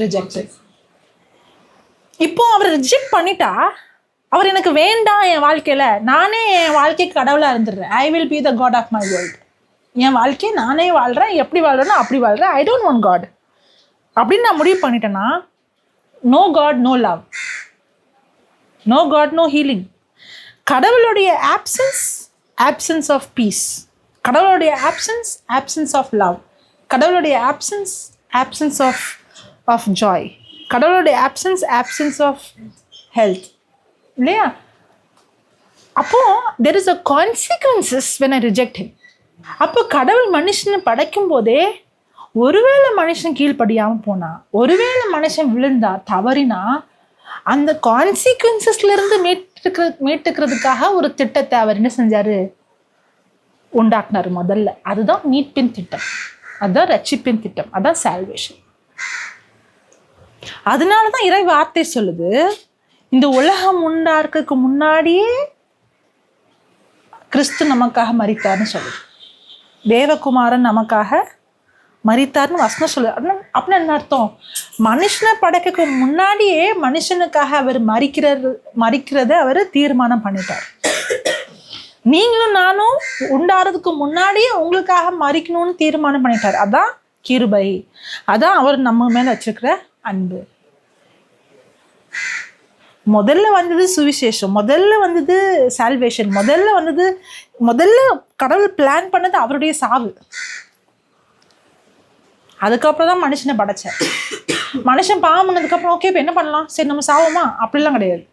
reject him. இப்போ அவர் ரிஜெக்ட் பண்ணிட்டா அவர் எனக்கு வேண்டாம் என் வாழ்க்கையில், நானே என் வாழ்க்கைக்கு கடவுளாக இருந்துடுறேன். I will be the god of my world. என் வாழ்க்கையை நானே வாழ்கிறேன், எப்படி வாழ்கிறேன்னா அப்படி வாழ்கிறேன், ஐ டோன்ட் வாண்ட் காட் அப்படின்னு நான் முடிவு பண்ணிட்டேன்னா no God, no love. No God, no healing. கடவுளுடைய ஆப்சன்ஸ் ஆஃப் பீஸ். கடவுளுடைய ஆப்சன்ஸ் ஆஃப் லவ். கடவுளுடைய ஆப்சன்ஸ் ஆஃப் ஜாய். கடவுளுடைய ஆப்சன்ஸ் ஆஃப் ஹெல்த், இல்லையா? அப்போ there is a consequences when I reject him. அப்போ கடவுள் மனுஷனை படைக்கும் போதே ஒருவேளை மனுஷன் கீழ்படியாமல் போனா, ஒருவேளை மனுஷன் விழுந்தா தவறினா அந்த கான்சிக்வன்சஸ்ல இருந்து மீட்டுக்கிறதுக்காக ஒரு திட்டத்தை அவர் என்ன செஞ்சாரு? உண்டாக்குனாரு முதல்ல. அதுதான் மீட்பின் திட்டம், அதுதான் ரட்சிப்பின் திட்டம், அதான் சால்வேஷன். அதனாலதான் இறை வார்த்தை சொல்லுது, இந்த உலகம் உண்டாக்குறதுக்கு முன்னாடியே கிறிஸ்து நமக்காக மரித்தார்னு சொல்லுது. தேவகுமாரன் நமக்காக மரித்தார்னு வசனம் சொல்லு. அப்படின்னு என்ன அர்த்தம்? மனுஷனை படைக்க முன்னாடியே மனுஷனுக்காக அவர் மரிக்கிறத அவர் தீர்மானம் பண்ணிட்டார். நீங்களும் நானும் உண்டாறதுக்கு முன்னாடியே உங்களுக்காக மரிக்கணும்னு தீர்மானம் பண்ணிட்டார். அதான் கிருபை, அதான் அவர் நம்ம மேல வச்சிருக்கிற அன்பு. முதல்ல வந்தது சுவிசேஷம், முதல்ல வந்தது சால்வேஷன், முதல்ல கடவுள் பிளான் பண்ணது அவருடைய சாவு. அதுக்கப்புறம் தான் மனுஷனை படைச்சார். மனுஷன் பாவம் பண்ணதுக்கப்புறம் ஓகே இப்போ என்ன பண்ணலாம், சரி நம்ம சாவோமா, அப்படிலாம் கிடையாது.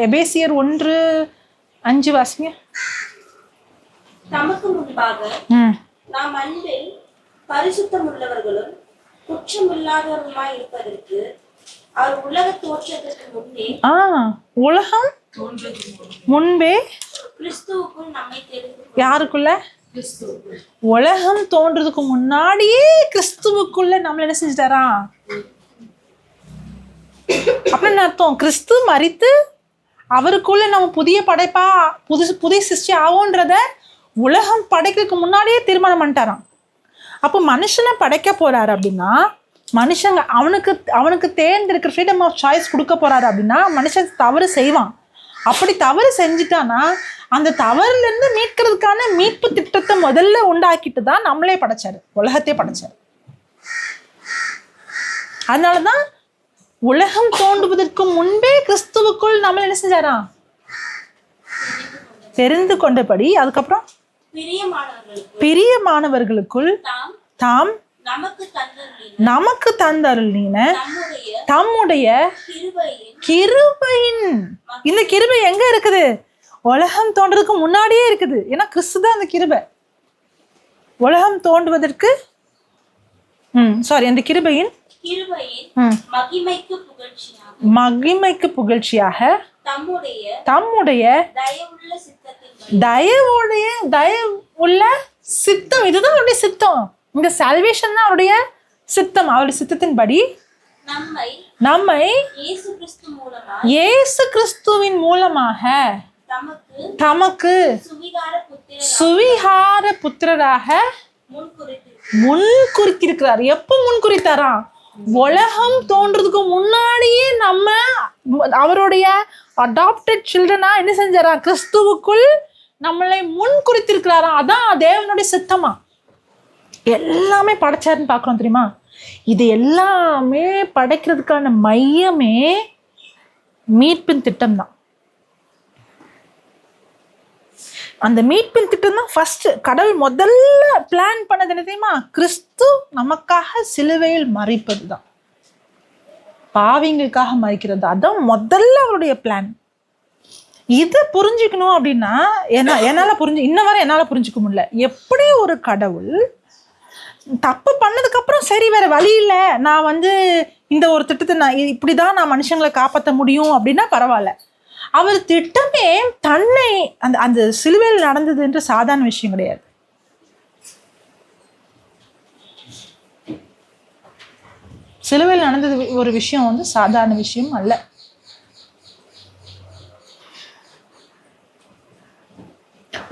எபேசியர் 1:5 வாசிங்க. தமக்கு முன்பாக நாம் அன்பில் பரிசுத்தம் உள்ளவர்களும் குற்றமில்லாதவருமாய் இருப்பதற்கு அவர் உலக தோற்றத்திற்கு முன்னே உலகம் முன்பே கிறிஸ்துவுக்குள் நம்மை தெரிந்து யாருக்குள்ள? உலகம் தோன்றதுக்கு முன்னாடியே கிறிஸ்துவுக்குள்ள நம்மள என்ன செஞ்சுட்டாரா? அப்படின்னு அர்த்தம். கிறிஸ்து மரித்து அவருக்குள்ள நம்ம புதிய படைப்பா புதிய சிருஷ்டி ஆகும்ன்றத உலகம் படைக்கிறதுக்கு முன்னாடியே தீர்மானம் பண்ணிட்டாராம். அப்போ மனுஷனை படைக்க போறாரு அப்படின்னா, மனுஷங்க அவனுக்கு தேர்ந்தெடுக்கிற ஃப்ரீடம் ஆஃப் சாய்ஸ் கொடுக்க போறாரு அப்படின்னா, மனுஷன் தவறு செய்வான். அப்படி தவறு செஞ்சுட்டானா அந்த தவறுல இருந்து மீட்கிறதுக்கான மீட்பு திட்டத்தை முதல்ல உண்டாக்கிட்டு தான் நம்மளே படைச்சாரு, உலகத்தையே படைச்சாரு. அதனாலதான் உலகம் தோன்றுவதற்கு முன்பே கிறிஸ்துவுக்குள் நம்மள என்ன செஞ்சாரா? தெரிந்து கொண்டபடி. அதுக்கப்புறம் பிரியமானவர்களுக்குள் தாம் நமக்கு தந்தருளின தம்முடைய கிருபையின். இந்த கிருபை எங்க இருக்குது? உலகம் தோன்றதுக்கு முன்னாடியே இருக்குது. ஏன்னா கிறிஸ்து தான் அந்த கிருபை. உலகம் தோன்றுவதற்கு அந்த கிருபையின் மகிமைக்கு புகழ்ச்சியாக தம்முடைய தயவுள்ள சித்தம். இதுதான் அவருடைய சித்தம். இந்த சால்வேஷன் தான் அவருடைய சித்தம். அவருடைய சித்தத்தின்படி நம்மை இயேசு கிறிஸ்துவின் மூலமாக தமக்கு சுவிகார புத்திரராக முன்குறித்திருக்கிறார். எப்போ முன்குறித்தாரா? உலகம் தோன்றதுக்கு முன்னாடியே நம்ம அவருடைய அடாப்டட் சில்ட்ரனா என்ன செஞ்சாரா? கிறிஸ்துவுக்குள் நம்மளை முன்குறித்திருக்கிறாரா. அதான் தேவனுடைய சித்தமா. எல்லாமே படைச்சாருன்னு பார்க்கணும் தெரியுமா? இது எல்லாமே படைக்கிறதுக்கான மையமே மீட்பின் திட்டம் தான். அந்த மீட்பின் திட்டம் தான் ஃபர்ஸ்ட் கடவுள் முதல்ல பிளான் பண்ணது என்ன தெரியுமா? கிறிஸ்து நமக்காக சிலுவையில் மரிப்பது தான், பாவிங்களுக்காக மரிக்கிறது. அதான் முதல்ல அவருடைய பிளான். இதை புரிஞ்சுக்கணும் அப்படின்னா இன்ன வரை என்னால் புரிஞ்சுக்க முடியல. எப்படி ஒரு கடவுள் தப்பு பண்ணதுக்கு அப்புறம் சரி வேற வழி இல்லை, நான் இந்த ஒரு திட்டத்தை இப்படிதான் நான் மனுஷங்களை காப்பாற்ற முடியும் அப்படின்னா பரவாயில்ல. அவர் திட்டமே தன்னை அந்த சிலுவையில் நடந்தது என்று சாதாரண விஷயம் கிடையாது. சிலுவையில் நடந்தது ஒரு விஷயம் சாதாரண விஷயம் அல்ல.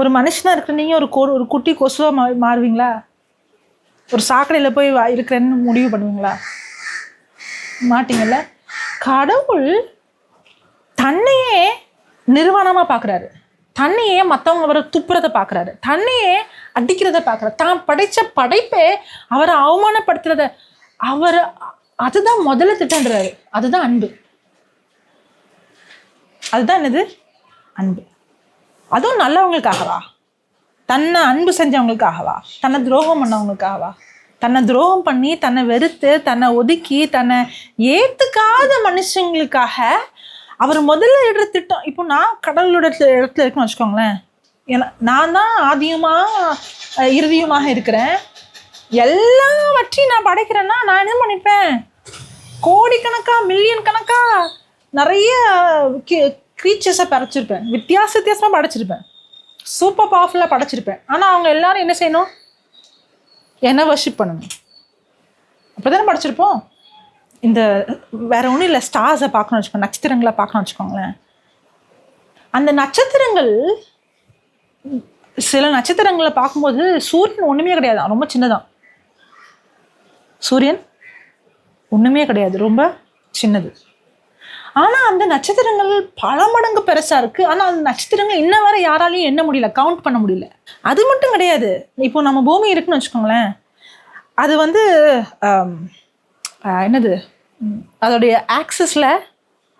ஒரு மனுஷனா இருக்கிற நீங்க ஒரு குட்டி கொசுவா மாறுவீங்களா? ஒரு சாக்கடையில போய் இருக்கிறேன்னு முடிவு பண்ணுவீங்களா? மாட்டீங்கல்ல. கடவுள் தன்னையே நிர்வாணமா பார்க்குறாரு, தன்னையே மற்றவங்க அவரை துப்புறதை பார்க்குறாரு, தன்னையே அடிக்கிறத பார்க்குறாரு, தான் படைச்ச படைப்பே அவரை அவமானப்படுத்துறத அதுதான் முதல்ல திட்டன்றாரு. அதுதான் அன்பு. அதுதான் என்னது? அன்பு. அதுவும் நல்லவங்களுக்காகவா? தன்னை அன்பு செஞ்சவங்களுக்காகவா? தன்னை துரோகம் பண்ணவங்களுக்காகவா? தன்னை துரோகம் பண்ணி தன்னை வெறுத்து தன்னை ஒதுக்கி தன்னை ஏற்றுக்காத மனுஷங்களுக்காக அவர் முதல்ல இடுற திட்டம். இப்போ நான் கடவுளோட இடத்துல இருக்குன்னு வச்சுக்கோங்களேன். நான் தான் ஆதியுமாக இறுதியுமாக இருக்கிறேன். எல்லாவற்றையும் நான் படைக்கிறேன்னா நான் என்ன பண்ணிப்பேன்? கோடிக்கணக்கா மில்லியன் கணக்கா நிறைய க்ரீச்சர்ஸை படைச்சிருப்பேன், வித்தியாசமாக படைச்சிருப்பேன், சூப்பர் பவர்ஃபுல்லாக படைச்சிருப்பேன். ஆனால் அவங்க எல்லாரும் என்ன செய்யணும்? என்ன வர்ஷிப் பண்ணணும். அப்படி தானே படைச்சிருப்போம். இந்த வேற ஒன்றும் இல்லை, ஸ்டார்ஸை பார்க்கணும்னு வச்சுக்கோங்க, நட்சத்திரங்களை பார்க்கணும்னு வச்சுக்கோங்களேன். அந்த நட்சத்திரங்கள், சில நட்சத்திரங்களை பார்க்கும்போது சூரியன் ஒன்றுமே கிடையாது, ரொம்ப சின்னதான். சூரியன் ஒன்றுமே கிடையாது, ரொம்ப சின்னது. ஆனால் அந்த நட்சத்திரங்கள் பல மடங்கு பெருசாக இருக்குது. ஆனால் அந்த நட்சத்திரங்கள் இன்ன வரை யாராலையும் எண்ண முடியல, கவுண்ட் பண்ண முடியல. அது மட்டும் கிடையாது, இப்போ நம்ம பூமி இருக்குன்னு வச்சுக்கோங்களேன், அது வந்து என்னது, அதோடைய ஆக்சஸில்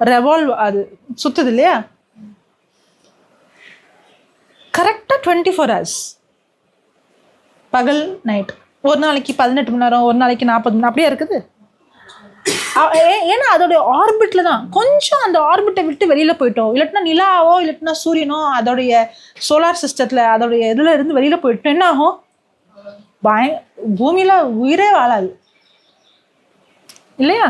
ரெவால்வ், அது சுற்றுது இல்லையா, கரெக்டாக 24 hours, பகல் நைட். ஒரு நாளைக்கு 18 மணி நேரம், ஒரு நாளைக்கு 40 மணி நேரம் அப்படியே இருக்குது. ஏன்னா அதோடைய ஆர்பிட்டில் தான். கொஞ்சம் அந்த ஆர்பிட்டை விட்டு வெளியில் போயிட்டோம், இல்லாட்டினா நிலாவோ இல்லாட்டினா சூரியனோ அதோடைய சோலார் சிஸ்டத்தில் அதோடைய இதில் இருந்து வெளியில் போயிட்டோம், என்ன ஆகும், பூமியில் உயிரே வாழாது இல்லையா?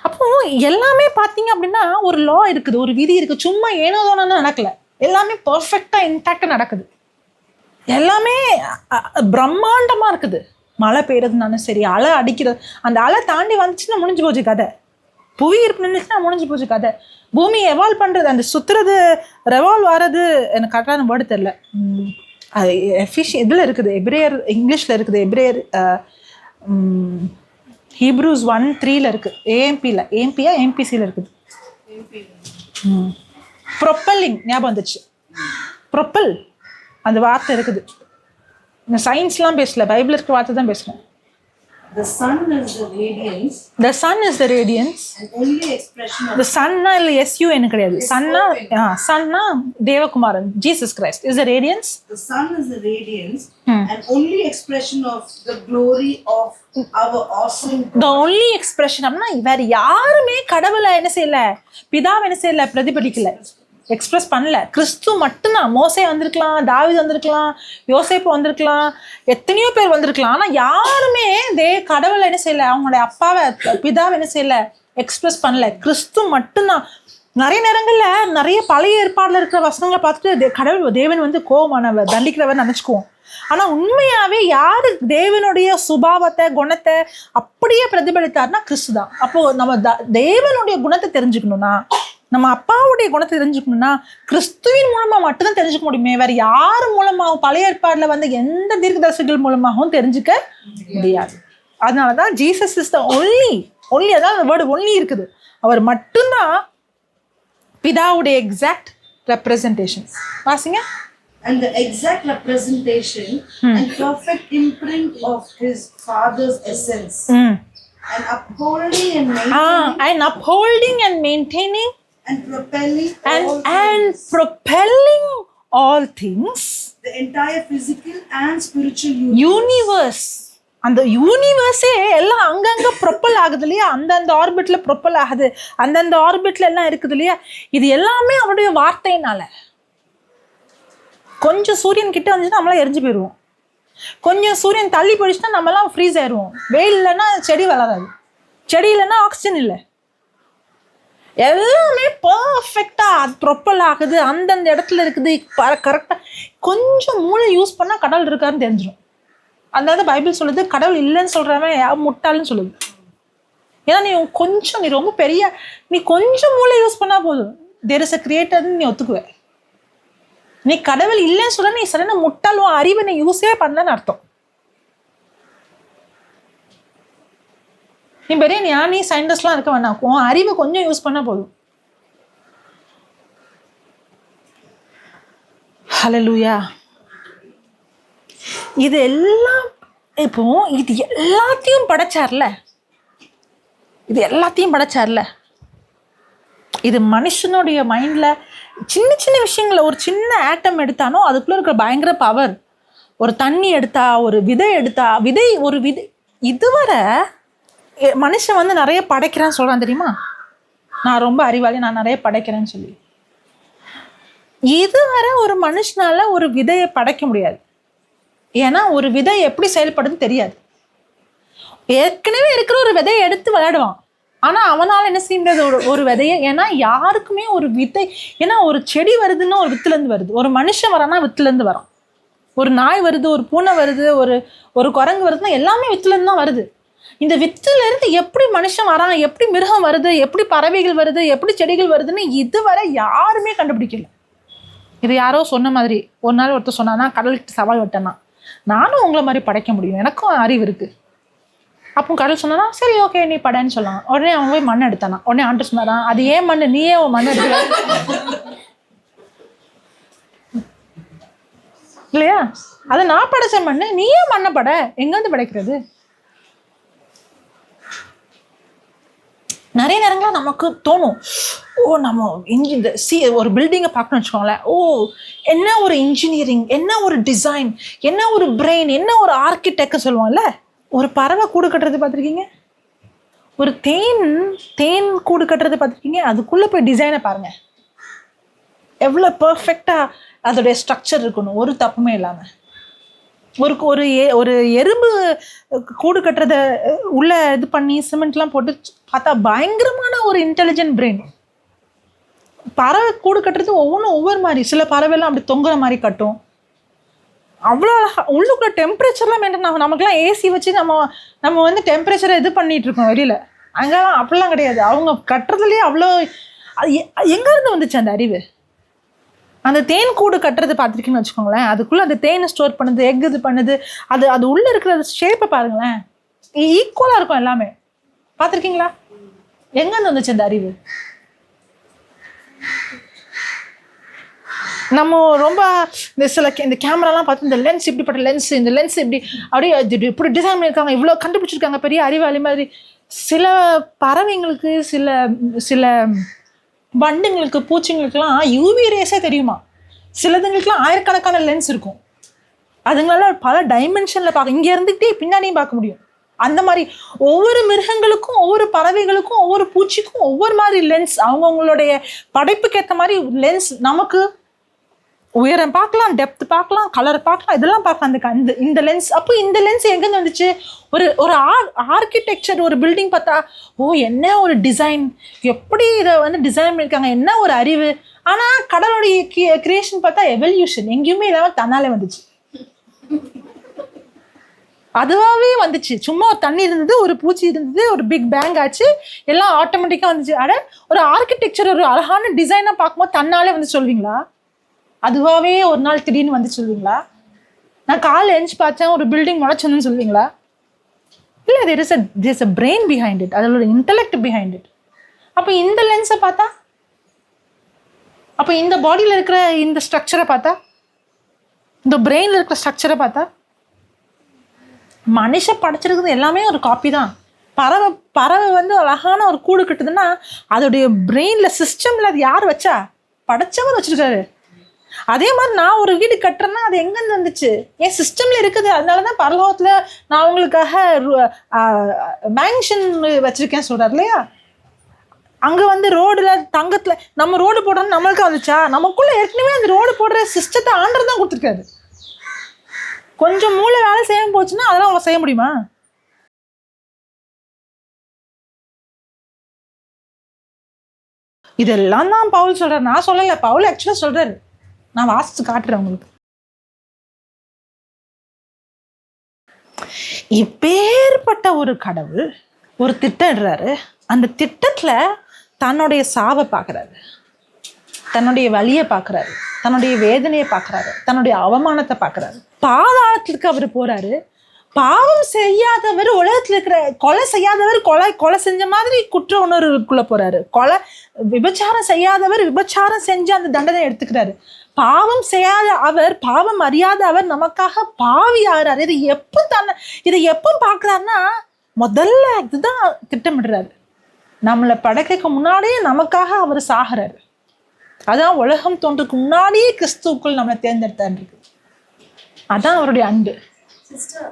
அப்போ எல்லாமே பார்த்தீங்க அப்படின்னா ஒரு லா இருக்குது, ஒரு விதி இருக்குது. சும்மா ஏனோ தானே நடக்கல, எல்லாமே பர்ஃபெக்டாக இன்டாக்டாக நடக்குது. எல்லாமே பிரம்மாண்டமாக இருக்குது. மழை பெய்யறதுனாலும் சரி, அலை அடிக்கிறது, அந்த அலை தாண்டி வந்துச்சுன்னா முடிஞ்சு போச்சு கதை. புவி இருப்பு நின்றுச்சுன்னா முடிஞ்சு போச்சு கதை. பூமி எவால்வ் பண்ணுறது, அந்த சுற்றுறது, ரெவால்வ் ஆகிறது, எனக்கு கரெக்டான வேர்டு தெரில, அது இதில் இருக்குது, எப்ரேயர் இங்கிலீஷில் இருக்குது, எப்ரேயர் ஹீப்ரூஸ் 1:3 இருக்குது, ஏஎம்பியில், ஏஎம்பியா ஏஎம்பிசியில் இருக்குது. ப்ரொப்பல்லிங் ஞாபகம் வந்துச்சு, ப்ரொப்பல் அந்த வார்த்தை இருக்குது. இந்த சயின்ஸ்லாம் பேசல, பைபிள் இருக்க வார்த்தை தான் பேசுகிறேன். The sun is the radiance. The sun is the radiance. And only expression of The sunna இல்லை SUN கிடையாது. சன்னா தேவகுமாரன், Jesus Christ is the radiance. the sun is the radiance and only expression of the glory of our awesome God. The only expression அப்படின்னா வேற யாருமே கடவுளை என்ன செய்யல, பிதாவை என்ன செய்யல, பிரதிபலிக்கல, எக்ஸ்பிரஸ் பண்ணல. கிறிஸ்து மட்டும்தான். மோசே வந்திருக்கலாம், தாவீது வந்திருக்கலாம், யோசேப்பு வந்திருக்கலாம், எத்தனையோ பேர் வந்திருக்கலாம். ஆனால் யாருமே கடவுளை என்ன செய்யல, அவங்களுடைய அப்பாவை பிதாவை என்ன செய்யல, எக்ஸ்பிரஸ் பண்ணல. கிறிஸ்து மட்டும்தான். நிறைய நேரங்களில் நிறைய பழைய ஏற்பாடில் இருக்கிற வசனங்களை பார்த்துட்டு கடவுள் தேவன் வந்து கோபமானவர், தண்டிக்கிறவர் நினச்சிக்குவோம். ஆனால் உண்மையாகவே யார் தேவனுடைய சுபாவத்தை, குணத்தை அப்படியே பிரதிபலித்தார்னா கிறிஸ்து தான். அப்போது நம்ம தேவனுடைய குணத்தை தெரிஞ்சுக்கணும்னா, நம்ம அப்பாவுடைய குணத்தை தெரிஞ்சுக்கணும்னா கிறிஸ்துவின் மூலமாக மட்டும்தான் தெரிஞ்சுக்க முடியுமே. வேறு யார் மூலமாகவும், பழைய ஏற்பாடில் வந்து எந்த தீர்க்கதரிசிகள் மூலமாகவும் தெரிஞ்சுக்க முடியாது. அதனால தான் ஜீசஸ் இஸ் த ஒன்லி, அதான் அந்த வேர்டு ஒன்லி இருக்குது. அவர் மட்டும்தான் பிதாவுடைய எக்ஸாக்ட் ரெப்ரசன்டேஷன். வாசிங்க. And the exact representation and perfect imprint of his father's essence. And upholding and maintaining and propelling all things, the entire physical and spiritual universe. அந்த யூனிவர்ஸே எல்லாம் அங்கங்கே ப்ரொப்பல் ஆகுது இல்லையா, அந்தந்த ஆர்பிட்டில் ப்ரொப்பல் ஆகுது, அந்தந்த ஆர்பிட்டில் எல்லாம் இருக்குது இல்லையா. இது எல்லாமே அவருடைய வார்த்தையினால. கொஞ்சம் சூரியன் கிட்ட வந்துச்சுன்னா நம்மளாம் எரிஞ்சு போயிடுவோம், கொஞ்சம் சூரியன் தள்ளி போயிடுச்சுன்னா நம்மலாம் ஃப்ரீஸ் ஆயிடுவோம். வெயில் இல்லைன்னா செடி வளராது, செடி இல்லைன்னா ஆக்சிஜன் இல்லை. எல்லாமே பர்ஃபெக்டாக ப்ரொப்பல் ஆகுது, அந்தந்த இடத்துல இருக்குது கரெக்டாக. கொஞ்சம் மூளை யூஸ் பண்ணால் கடவுள் இருக்காருன்னு தெரிஞ்சிடும். அந்த பைபிள் சொல்லுது, கடவுள் இல்லைன்னு சொல்கிறவன் முட்டாள்னு சொல்லுது. ஏன்னா நீ ரொம்ப பெரிய, நீ கொஞ்சம் மூளை யூஸ் பண்ணால் போதும், தேர் இஸ் அ கிரியேட்டர்னு நீ ஒத்துக்குவே. நீ கடவுள் இல்லைன்னு சொல்ல, நீ சரியான முட்டாளும், அறிவை நீ யூஸே பண்ணலன்னு அர்த்தம். நீ பெரிய ஞானி சயின்டிஸ்ட்லாம் இருக்க வேணாம், அறிவை கொஞ்சம் யூஸ் பண்ணால் போதும். ஹல்லேலூயா. இது எல்லாம் இப்போ இது எல்லாத்தையும் படைச்சார்ல, இது மனுஷனுடைய மைண்டில் சின்ன சின்ன விஷயங்களை, ஒரு சின்ன ஆட்டம் எடுத்தானோ அதுக்குள்ளே இருக்கிற பயங்கர பவர். ஒரு தண்ணி எடுத்தா, ஒரு விதை எடுத்தா, ஒரு விதை, இதுவரை மனுஷன் வந்து நிறைய படைக்கிறான்னு சொல்கிறான் தெரியுமா. நான் ரொம்ப அறிவாளி, நான் நிறைய படைக்கிறேன்னு சொல்லி. இதுவரை ஒரு மனுஷனால ஒரு விதையை படைக்க முடியாது. ஏன்னா ஒரு விதை எப்படி செயல்படுதுன்னு தெரியாது. ஏற்கனவே இருக்கிற ஒரு விதையை எடுத்து விளையாடுவான், ஆனால் அவனால் என்ன செய்ய முடியாது ஒரு விதையை. ஏன்னா யாருக்குமே ஒரு விதை, ஏன்னா ஒரு செடி வருதுன்னா ஒரு வித்துலேருந்து வருது, ஒரு மனுஷன் வரானா வித்துலேருந்து வரான், ஒரு நாய் வருது, ஒரு பூனை வருது, ஒரு குரங்கு வருதுன்னா எல்லாமே வித்துலேருந்து தான் வருது. இந்த வித்துல இருந்து எப்படி மனுஷன் வரான், எப்படி மிருகம் வருது, எப்படி பறவைகள் வருது, எப்படி செடிகள் வருதுன்னு இதுவரை யாருமே கண்டுபிடிக்கல. இது யாரோ சொன்ன மாதிரி ஒரு நாள் ஒருத்தர் சொன்னான்னா, கடலுக்கு சவால் விட்டேன்னா, நானும் உங்களை மாதிரி படைக்க முடியும், எனக்கும் அறிவு இருக்கு. அப்போ கடல் சொன்னா, சரி ஓகே நீ படைன்னு சொல்லலாம். உடனே அவங்க போய் மண் எடுத்தானா. உடனே ஆண்டு சொன்னாரான், அது ஏன் மண், நீயே மண் எடுக்கிற இல்லையா? அதை நான் படைச்ச மண்ணு, நீயே மண்ணை பட, எங்கேருந்து படைக்கிறது? நிறைய நேரங்களில் நமக்கு தோணும், ஓ நம்ம இந்த ஒரு பில்டிங்கை பார்க்கணும்னு வச்சுக்கோங்களேன், ஓ என்ன ஒரு இன்ஜினியரிங், என்ன ஒரு டிசைன், என்ன ஒரு பிரெயின், என்ன ஒரு ஆர்கிடெக்ட் சொல்லுவோம்ல. ஒரு பறவை கூடு கட்டுறது பார்த்துருக்கீங்க, ஒரு தேன் கூடு கட்டுறது பார்த்துருக்கீங்க, அதுக்குள்ளே போய் டிசைனை பாருங்க, எவ்வளோ பர்ஃபெக்டாக அதோடைய ஸ்ட்ரக்சர் இருக்கணும், ஒரு தப்புமே இல்லாமல். ஒரு எறும்பு கூடு கட்டுறத உள்ள இது பண்ணி சிமெண்ட்லாம் போட்டு பார்த்தா பயங்கரமான ஒரு இன்டெலிஜென்ட் பிரெயின். பறவை கூடு கட்டுறது ஒவ்வொன்றும் ஒவ்வொரு மாதிரி. சில பறவைலாம் அப்படி தொங்குற மாதிரி கட்டும், அவ்வளோ உள்ளுக்குள்ள டெம்பரேச்சர்லாம் மெயின்டைன் ஆகும். நமக்குலாம் ஏசி வச்சு நம்ம வந்து டெம்பரேச்சரை இது பண்ணிட்டு இருக்கோம் வெளியில. அங்கெல்லாம் அப்படிலாம் கிடையாது. அவங்க கட்டுறதுலேயே அவ்வளோ, எங்கேருந்து வந்துச்சு அந்த அறிவு? அந்த தேன் கூடு கட்டுறது பார்த்துருக்கீங்கன்னு வச்சுக்கோங்களேன், அதுக்குள்ளே அந்த தேனை ஸ்டோர் பண்ணுது, எக் இது பண்ணுது, அது உள்ளே இருக்கிற ஷேப்பை பாருங்களேன், ஈக்குவலாக இருக்கும் எல்லாமே. பார்த்துருக்கீங்களா? எங்கேருந்து வந்துச்சு அந்த அறிவு? நம்ம ரொம்ப இந்த கேமராலாம் பார்த்து இந்த லென்ஸ் இப்படிப்பட்ட லென்ஸ், இந்த லென்ஸ் இப்படி அப்படியே இப்படி டிசைன் பண்ணியிருக்காங்க, இவ்வளோ கண்டுபிடிச்சிருக்காங்க, பெரிய அறிவாளி மாதிரி. சில பறவைங்களுக்கு, சில வண்டுங்களுக்கு, பூச்சிங்களுக்குலாம் யூவி ரேஸே தெரியுமா. சிலதுங்களுக்குலாம் ஆயிரக்கணக்கான லென்ஸ் இருக்கும், அதுங்களால பல டைமென்ஷனில் பார்க்க, இங்கே இருந்துக்கிட்டே பின்னாடியும் பார்க்க முடியும். அந்த மாதிரி ஒவ்வொரு மிருகங்களுக்கும், ஒவ்வொரு பறவைகளுக்கும், ஒவ்வொரு பூச்சிக்கும் ஒவ்வொரு மாதிரி லென்ஸ், அவங்கவுங்களுடைய படைப்புக்கு ஏற்ற மாதிரி லென்ஸ். நமக்கு உயரம் பார்க்கலாம், டெப்த் பார்க்கலாம், கலர் பார்க்கலாம், இதெல்லாம் பார்க்கலாம் இந்த லென்ஸ். அப்போ இந்த லென்ஸ் எங்கேருந்து வந்துச்சு? ஒரு ஆர்கிடெக்சர், ஒரு பில்டிங் பார்த்தா, ஓ என்ன ஒரு டிசைன், எப்படி இதை வந்து டிசைன் பண்ணியிருக்காங்க, என்ன ஒரு அறிவு. ஆனால் கடவுளுடைய கிரியேஷன் பார்த்தா எவல்யூஷன், எங்கேயுமே இல்லாமல் தன்னாலே வந்துச்சு, அதுவாகவே வந்துச்சு. சும்மா ஒரு தண்ணி இருந்தது, ஒரு பூச்சி இருந்தது, ஒரு பிக் பேங் ஆச்சு, எல்லாம் ஆட்டோமேட்டிக்காக வந்துச்சு. ஒரு ஆர்கிடெக்சர், ஒரு அழகான டிசைனாக பார்க்கும்போது தன்னாலே வந்து சொல்வீங்களா? அதுவாகவே ஒரு நாள் திடீர்னு வந்து சொல்வீங்களா? நான் காலைல எழுந்து பார்த்தேன், ஒரு பில்டிங் முளைச்சோன்னு சொல்வீங்களா? இல்லை, there is a brain behind it, அதோட இன்டெலெக்ட் behind it. அப்போ இந்த லென்ஸை பார்த்தா, அப்போ இந்த பாடியில் இருக்கிற இந்த ஸ்ட்ரக்சரை பார்த்தா, இந்த பிரெயினில் இருக்கிற ஸ்ட்ரக்சரை பார்த்தா, மனுஷன் படைச்சிருக்கிறது எல்லாமே ஒரு காப்பி தான். பறவை வந்து அழகான ஒரு கூடு கட்டுதுன்னா அதோடைய பிரெயினில் சிஸ்டமில் அது யார் வச்சா? படைச்சவர் வச்சிருக்காரு. அதே மாதிரி நான் ஒரு வீடு கட்டுறேன்னா அது எங்கேருந்து வந்துச்சு? என் சிஸ்டமில் இருக்குது. அதனால தான் பரலோகத்தில் நான் உங்களுக்காக மேன்ஷன் வச்சுருக்கேன் சொல்கிறார் இல்லையா? அங்கே வந்து ரோடில் தங்கத்தில் நம்ம ரோடு போடுறோன்னு நம்மளுக்கு வந்துச்சா? நமக்குள்ளே ஏற்கனவே அந்த ரோடு போடுற சிஸ்டத்தை ஆண்டர் தான் கொடுத்துருக்காரு. கொஞ்சம் மூளை வேலை செய்ய போச்சுன்னா அதெல்லாம் அவங்க செய்ய முடியுமா? இதெல்லாம் தான் பவுல் சொல்கிறார், நான் சொல்லலை. பவுல் ஆக்சுவலாக சொல்கிறாரு, நான் வாசித்து காட்டுறேன் உங்களுக்கு. இப்பேற்பட்ட ஒரு கடவுள் ஒரு திட்டம் இடுறாரு. அந்த திட்டத்தில் தன்னுடைய சாவை பார்க்குறாரு, தன்னுடைய வலியை பார்க்குறாரு, தன்னுடைய வேதனையை பார்க்குறாரு, தன்னுடைய அவமானத்தை பார்க்குறாரு. பாதாளத்துக்கு அவர் போகிறாரு. பாவம் செய்யாதவர், உலகத்தில் இருக்கிற கொலை செய்யாதவர் கொலை செஞ்ச மாதிரி குற்ற உணர்வுக்குள்ளே போகிறாரு. விபச்சாரம் செய்யாதவர் விபச்சாரம் செஞ்சு அந்த தண்டனை எடுத்துக்கிறாரு. பாவம் செய்யாத அவர், பாவம் அறியாத அவர் நமக்காக பாவி ஆகிறாரு. இதை எப்போ பார்க்குறாருன்னா முதல்ல இதுதான் திட்டமிடுறாரு. நம்மளை படைக்க முன்னாடியே நமக்காக அவர் சாகிறாரு. அதான் உலகம் தோன்றதுக்கு முன்னாடியே கிறிஸ்துவுக்குள் நம்மளை தேர்ந்தெடுத்தாருக்கு. அதான் அவருடைய அன்பு. சிஸ்டர்,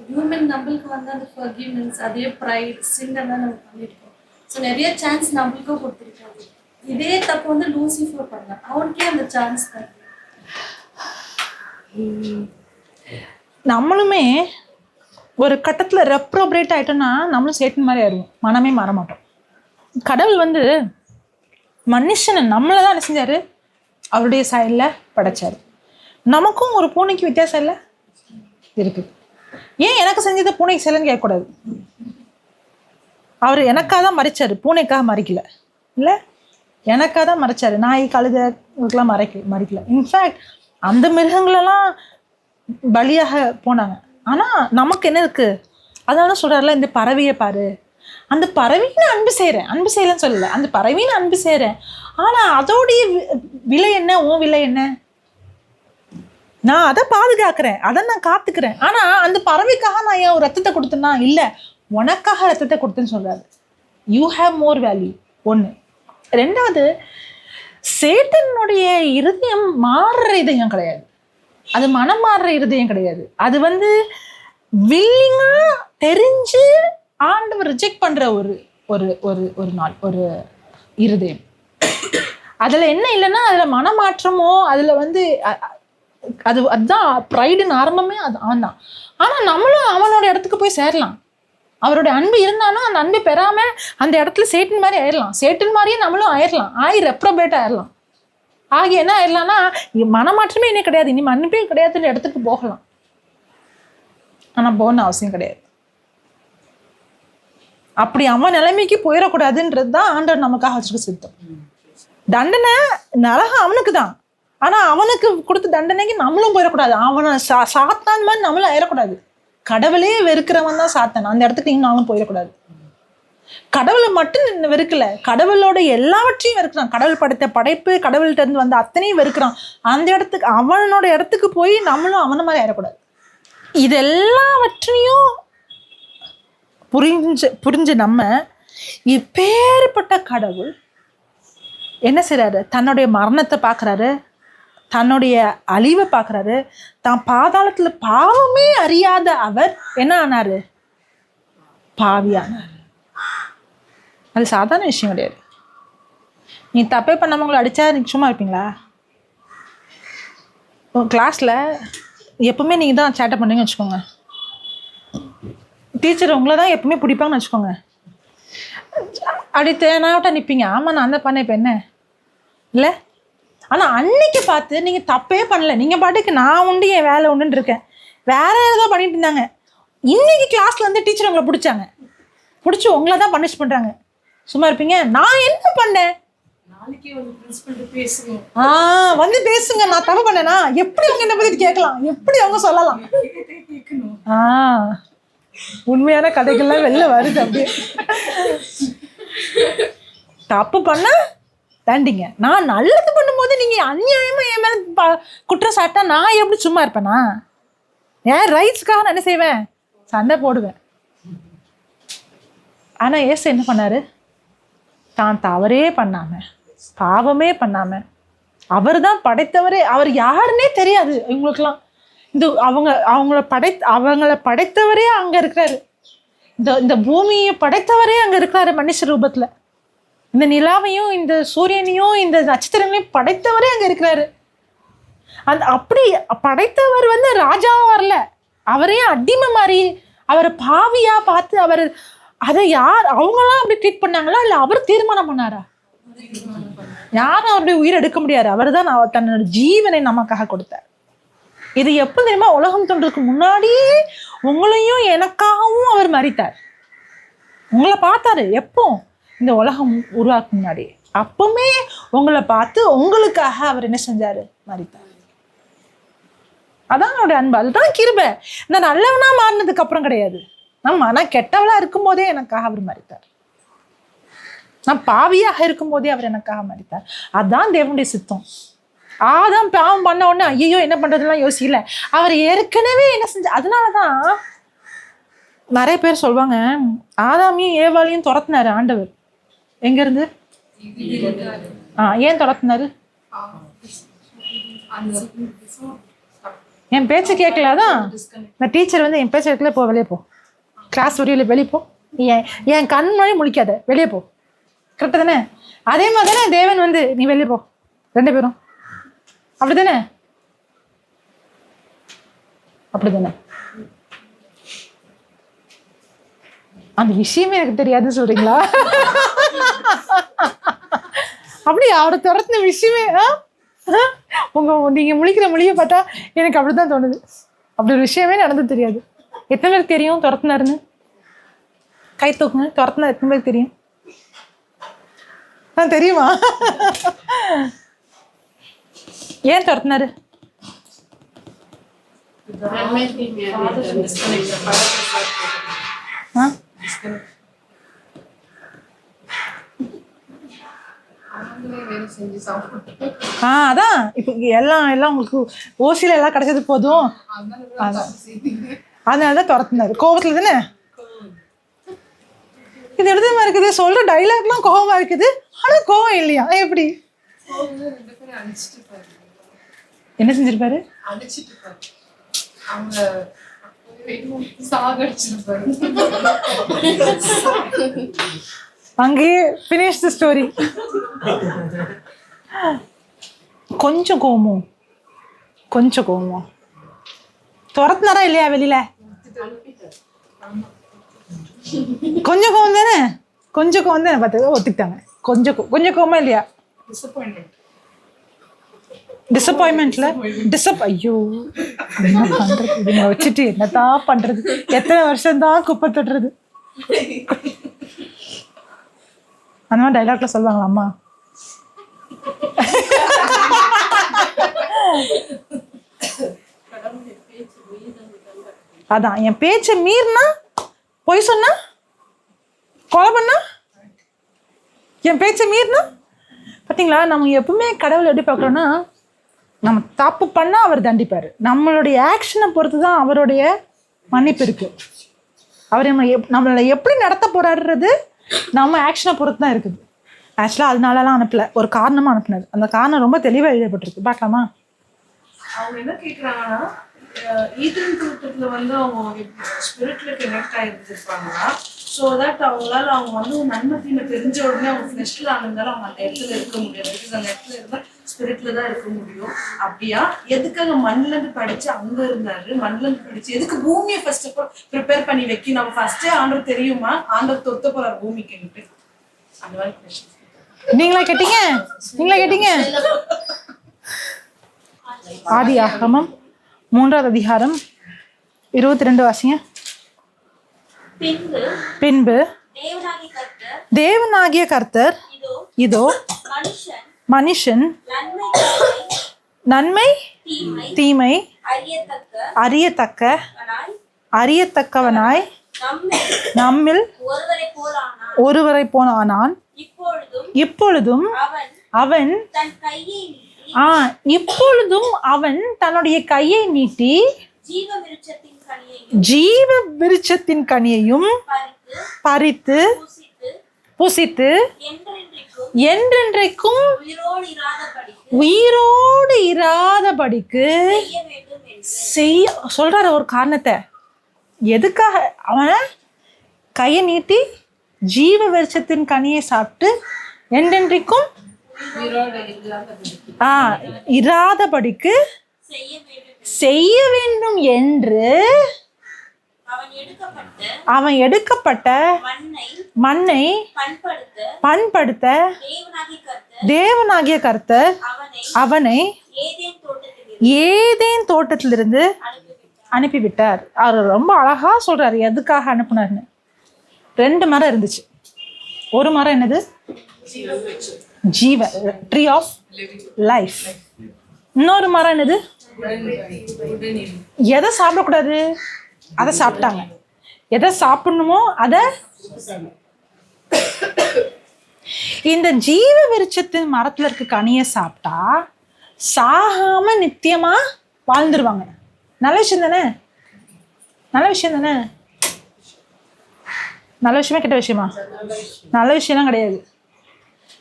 ஹியூமன் நம்மளுக்கு வந்து அந்த ஃபர்கிவ்னஸ், அதே ப்ரைட், சின் எல்லாம் நம்ம பண்ணியிருக்கோம். ஸோ நிறைய சான்ஸ் நம்மளுக்கும் கொடுத்துருக்காங்க. இதே தப்பு வந்து லூசிஃபர் பண்ணலாம், அவனுக்கே அந்த சான்ஸ் தான். நம்மளுமே ஒரு கட்டத்தில் ரெப்ரோபரேட் ஆகிட்டோம்னா நம்மளும் சேட்டன் மாதிரி ஆயிடுவோம், மனமே மாற மாட்டோம். கடவுள் வந்து மனுஷனை நம்மளை தான் என்ன செஞ்சார்? அவருடைய சாயலில் படைச்சார். நமக்கும் ஒரு பூனைக்கு வித்தியாசம் இல்லை இருக்குது. ஏன் எனக்கு செஞ்சதை பூனைக்கு செய்யலன்னு கேட்கக்கூடாது. அவர் எனக்காக தான் மறைச்சார், பூனைக்காக மறைக்கல. இல்லை, எனக்காக தான் மறைச்சார். நாய் கழுதைக்கெல்லாம் மறைக்கல. இன்ஃபேக்ட் அந்த மிருகங்களெல்லாம் பலியாக போனாங்க. ஆனால் நமக்கு என்ன இருக்குது? அதனால சொல்கிறார்ல, இந்த பறவையை பாரு, அந்த பறவைன்னு அன்பு செய்யலைன்னு சொல்லலை, அந்த பறவைன்னு அன்பு செய்கிறேன். ஆனால் அதோடைய விலை என்ன? உன் விலை என்ன? நான் அதை பாதுகாக்கிறேன், அதை நான் காத்துக்கிறேன். ஆனால் அந்த பறவைக்காக நான் ஏன் ஒரு ரத்தத்தை கொடுத்தேன்னா? இல்லை, உனக்காக ரத்தத்தை கொடுத்தேன்னு சொல்கிறாரு. You have more value. ஒன்று. ரெண்டாவது, சேட்டனுடைய இருதயம் மாறுற இதயம் கிடையாது, அது மனம் மாறுற இருதயம் கிடையாது. அது வில்லிங்காக தெரிஞ்சு ஆண்டவர் ரிஜெக்ட் பண்ணுற ஒரு நாள் ஒரு இருதயம். அதில் என்ன இல்லைன்னா, அதில் மனமாற்றமோ, அதில் அதுதான் ப்ரைடுன்னு ஆரம்பமே அது அவன் தான். ஆனால் நம்மளும் அவனோட இடத்துக்கு போய் சேரலாம். அவருடைய அன்பு இருந்தாலும் அந்த அன்பை பெறாமல் அந்த இடத்துல சேட்டன் மாதிரி ஆயிடலாம். சேட்டன் மாதிரியே நம்மளும் ஆயிடலாம், ரெப்ரபேட் ஆயிடலாம். ஆகி என்ன ஆயிடலாம்னா, மனமாற்றமே இன்னும் கிடையாது, இனி மன்னிப்பே கிடையாதுன்ற இடத்துக்கு போகலாம். ஆனால் போகணும்னு அவசியம் கிடையாது. அப்படி அவன் நிலைமைக்கு போயிடக்கூடாதுன்றது தான் ஆண்டவர் நமக்காக வச்சுக்க சித்தம். தண்டனை நரகம் அவனுக்கு தான், ஆனால் அவனுக்கு கொடுத்த தண்டனைக்கு நம்மளும் போயிடக்கூடாது. அவனை சாத்தான் மாதிரி நம்மளும் ஆயிடக்கூடாது. கடவுளே வெறுக்கிறவன் தான் சாத்தான், அந்த இடத்துக்கு இன்னும் நானும் போயிடக்கூடாது. கடவுளை மட்டும் வெறுக்கல, கடவுளோட எல்லாவற்றையும் வெறுக்கிறான். கடவுள் படைத்த படைப்பு, கடவுள்கிட்ட இருந்து வந்த அத்தனையும் வெறுக்கிறான். அந்த இடத்துக்கு, அவனோட இடத்துக்கு போய் நம்மளும் அவனை மாதிரி ஆயிடக்கூடாது. இதெல்லாவற்றையும் புரிஞ்சு நம்ம இப்பேற்பட்ட கடவுள் என்ன செய்றாரு? தன்னுடைய மரணத்தை பார்க்குறாரு, தன்னுடைய அழிவை பார்க்குறாரு. தான் பாதாளத்தில் பாவமே அறியாத அவர் என்ன ஆனாரு? பாவியானார். அது சாதாரண விஷயம் கிடையாது. நீ தப்பே பண்ணவங்களை அடித்தா நீங்கள் சும்மா இருப்பீங்களா? கிளாஸில் எப்பவுமே நீங்கள் தான் சேட்டை பண்ணுறீங்கன்னு வச்சுக்கோங்க, டீச்சர் உங்களை தான் எப்பவுமே பிடிப்பாங்கன்னு வச்சுக்கோங்க, அப்படி தேனாவிட்டா நிற்பீங்க. ஆமாம், நான் தான் பண்ணேன், இப்போ என்ன இல்லை? ஆனால் அன்னைக்கு பார்த்து நீங்கள் தப்பே பண்ணலை, நீங்கள் பாட்டுக்கு நான் உண்டு என் வேலை உண்டுன்னு இருக்கேன், வேற ஏதோ பண்ணிட்டு இருந்தாங்க. இன்னைக்கு கிளாஸில் டீச்சர் உங்களை பிடிச்சாங்க, பிடிச்சி உங்களை தான் பனிஷ் பண்ணுறாங்க. சும்மா இருப்பீங்க? நான் என்ன பண்ணேன்? பேசுங்க, நான் தப்பு பண்ணேனா? எப்படி அவங்க என்ன பத்தி கேட்கலாம், எப்படி அவங்க சொல்லலாம்? உண்மையான கதைகள்லாம் வெளில வருது. அப்படியே தப்பு பண்ண தாண்டிங்க. நான் நல்லது பண்ணும்போது நீங்க அநியாயமா என் மேல குற்றம் சாட்டா நான் எப்படி சும்மா இருப்பேனா? ஏன் ரைட்ஸ்க்காக நான் என்ன செய்வேன்? சண்டை போடுவேன். ஆனா ஏசு என்ன பண்ணாரு? தான் தவறே பண்ணாம, பாவமே பண்ணாம, அவர் தான் படைத்தவரே. அவர் யாருன்னே தெரியாது இவங்களுக்கெல்லாம். அவங்கள படைத்தவரே அங்க இருக்கிறாரு. இந்த பூமியை படைத்தவரே அங்க இருக்கிறாரு மனுஷ ரூபத்துல. இந்த நிலாவையும் இந்த சூரியனையும் இந்த நட்சத்திரங்களையும் படைத்தவரே அங்க இருக்கிறாரு. அப்படி படைத்தவர் ராஜாவா வரல, அவரே அடிமை மாதிரி அவரை பாவியா பார்த்து அவர் அதை அவங்களாம் அப்படி ட்ரீட் பண்ணாங்களா, இல்ல அவர் தீர்மானம் பண்ணாரா? யாரும் அவருடைய உயிரை எடுக்க முடியாது. அவர் தான் தன்னோட ஜீவனை நமக்காக கொடுத்தார். இது எப்போ தெரியுமா? உலகம் தோன்றதுக்கு முன்னாடியே உங்களையும் எனக்காகவும் அவர் மரித்தார். உங்களை பார்த்தாரு எப்போ? இந்த உலகம் உருவாக்கு முன்னாடி. அப்பவுமே உங்களை பார்த்து உங்களுக்காக அவர் என்ன செஞ்சாரு? மரித்தார். அதான் அவருடைய அன்பு, அதுதான் கிருபை. நான் நல்லவனா மாறினதுக்கு அப்புறம் கிடையாது. நான் கெட்டவளா இருக்கும் போதே எனக்காக அவர் மரித்தார். நான் பாவியாக இருக்கும் போதே அவர் எனக்காக மரித்தார். அதுதான் தேவனுடைய சித்தம். ஆதாம் பாவம் பண்ண உடனே ஐயோ என்ன பண்றதுலாம் யோசிக்கல, அவர் ஏற்கனவே என்ன செஞ்ச. அதனாலதான் நிறைய பேர் சொல்லுவாங்க, ஆதாமையும் ஏவாளையும் துரத்தினாரு ஆண்டவர். எங்க இருந்து? ஏன் துரத்தினாரு? என் பேச்சு கேட்கலாதான். இந்த டீச்சர் என் பேச்சு கேட்கல, போ வெளியே போ, கிளாஸ் வரையில வெளியே போ, என் கண் மொழி முழிக்காத, வெளியே போ. கரெக்டு தானே? அதே மாதிரி தானே தேவன் நீ வெளியே போ, ரெண்டு பேரும் அப்படிதானே? அப்படிதானே? அந்த விஷயமே எனக்கு தெரியாதுன்னு சொல்றீங்களா? அப்படி அவரை துரத்தின விஷயமே நீங்க முழிக்கிற மொழியை பார்த்தா எனக்கு அப்படிதான் தோணுது. அப்படி ஒரு விஷயமே நடந்து தெரியாது. எத்தனை பேருக்கு தெரியும் துரத்தினாருன்னு? கை தூக்குங்க. துரத்துனா எத்தனை பேருக்கு தெரியும்? தெரியுமா? ஏன் துரத்துனாரு? அதான் இப்ப எல்லாம் உங்களுக்கு ஓசியில எல்லாம் கிடைச்சது போதும், அதனாலதான் துரத்துனாரு. கோபத்துல தானே இது எழுதுமா இருக்குது. சொல்ற டைலாக்லாம் கோபமா இருக்குது, ஆனா கோபம் இல்லையா? எப்படி? என்ன செஞ்சிருப்பாரு? அங்கேயே finish the story. கொஞ்சம் கோவமோ துரத்துனாரா இல்லையா வெளியில? கொஞ்சம் கோவம் தானே, பார்த்து ஒத்துக்கிட்டாங்க. கொஞ்சம் கோவமா இல்லையா? டிசப்பாயின்மெண்ட்ல ஐயோ என்ன பண்றது, இதுங்க வச்சுட்டு என்னதான் பண்றது, எத்தனை வருஷம் தான் குப்பை தொட்டுறது, அந்த மாதிரி டைலாக்ல சொல்லுவாங்களா அம்மா? அதான் என் பேச்சை மீறினா, பொய் சொன்னா, கொலை பண்ணா, என் பேச்சை மீறினா. பார்த்தீங்களா, நம்ம எப்பவுமே கடவுளை எப்படி பார்க்குறோன்னா, நம்ம தப்பு பண்ணா அவர் தண்டிப்பாரு, நம்மளுடைய ஆக்ஷனை பொறுத்து தான் அவருடைய மன்னிப்பு இருக்கு. அவர் நம்மளை எப்படி நடத்த போறாருறது நம்ம ஆக்ஷனை பொறுத்து தான் இருக்குது. ஆக்சுவலாக அதனாலலாம் அனுப்பல, ஒரு காரணமாக அனுப்புனாரு. அந்த காரணம் ரொம்ப தெளிவாக எழுதப்பட்டிருக்கு. பார்க்கலாமா? அவங்க என்ன கேட்குறாங்கன்னா, ஈதன் தோட்டத்தில் அவங்க ஸ்பிரிட்ல கனெக்ட் ஆகிருந்துருப்பாங்களா, ஸோ தட் அவங்களால அவங்க நன்மை தீமை தெரிஞ்ச உடனே அவங்க ஃப்ளெஷ்ல ஆனதால அவங்க அந்த இடத்துல இருக்க முடியாது. பிகாஸ் அந்த இடத்துல இருந்தால் ஸ்பிரிட்ல தான் இருக்க முடியும். அப்படியா? எதுக்காக மண்ணிலேருந்து படிச்சு அங்க இருந்தாரு? மண்ணிலேருந்து படிச்சு எதுக்கு பூமியை ஃபர்ஸ்ட் ஆஃப் ஆல் ப்ரிப்பேர் பண்ணி வைக்கணும்? நம்ம ஃபர்ஸ்டே ஆண்டவர் தெரியுமா ஆண்டவர் தொத்த போறாரு பூமிக்கு? அந்த மாதிரி கொஸ்டின் நீங்களா கேட்டீங்க? ஆதியாகமம் 3ஆம் அதிகாரம் 22 வாசிங்க. பின்பு தேவனாகிய கர்த்தர் இதோ மனுஷன் நன்மை தீமை அறியத்தக்கவனாய் நம்மில் ஒருவரை போனான். இப்பொழுதும் அவன் தன்னுடைய கையை நீட்டி ஜீவ விருட்சத்தின் கனியையும் பறித்து புசித்து என்றென்றைக்கும் உயிரோடு இராதபடிக்கு செய்ய சொல்றாரு. ஒரு காரணத்தை, எதுக்காக அவனை கையை நீட்டி ஜீவ விருட்சத்தின் கனியை சாப்பிட்டு என்றென்றைக்கும் இராதபடிக்கு செய்ய வேண்டும் என்று அவன் எடுக்கப்பட்ட மண்ணை பண்படுத்த தேவனாகிய கர்த்தர் அவனை ஏதேன் தோட்டத்திலிருந்து அனுப்பிவிட்டார். அவர் ரொம்ப அழகா சொல்றாரு எதுக்காக அனுப்புனார்னு. 2 மரம் இருந்துச்சு. ஒரு மரம் என்னது? ஜீவ, ட்ரீ ஆஃப் லைஃப். இன்னொரு மரம் என்னது? எதை சாப்பிடக்கூடாது அதை சாப்பிட்டாங்க, எதை சாப்பிடணுமோ அதை. இந்த ஜீவ விருட்சத்தின் மரத்துல இருக்க கனியை சாப்பிட்டா சாகாம நித்தியமா வாழ்ந்துருவாங்க. நல்ல விஷயம் தானே? நல்ல விஷயமா கெட்ட விஷயமா? நல்ல விஷயம்லாம் கிடையாது.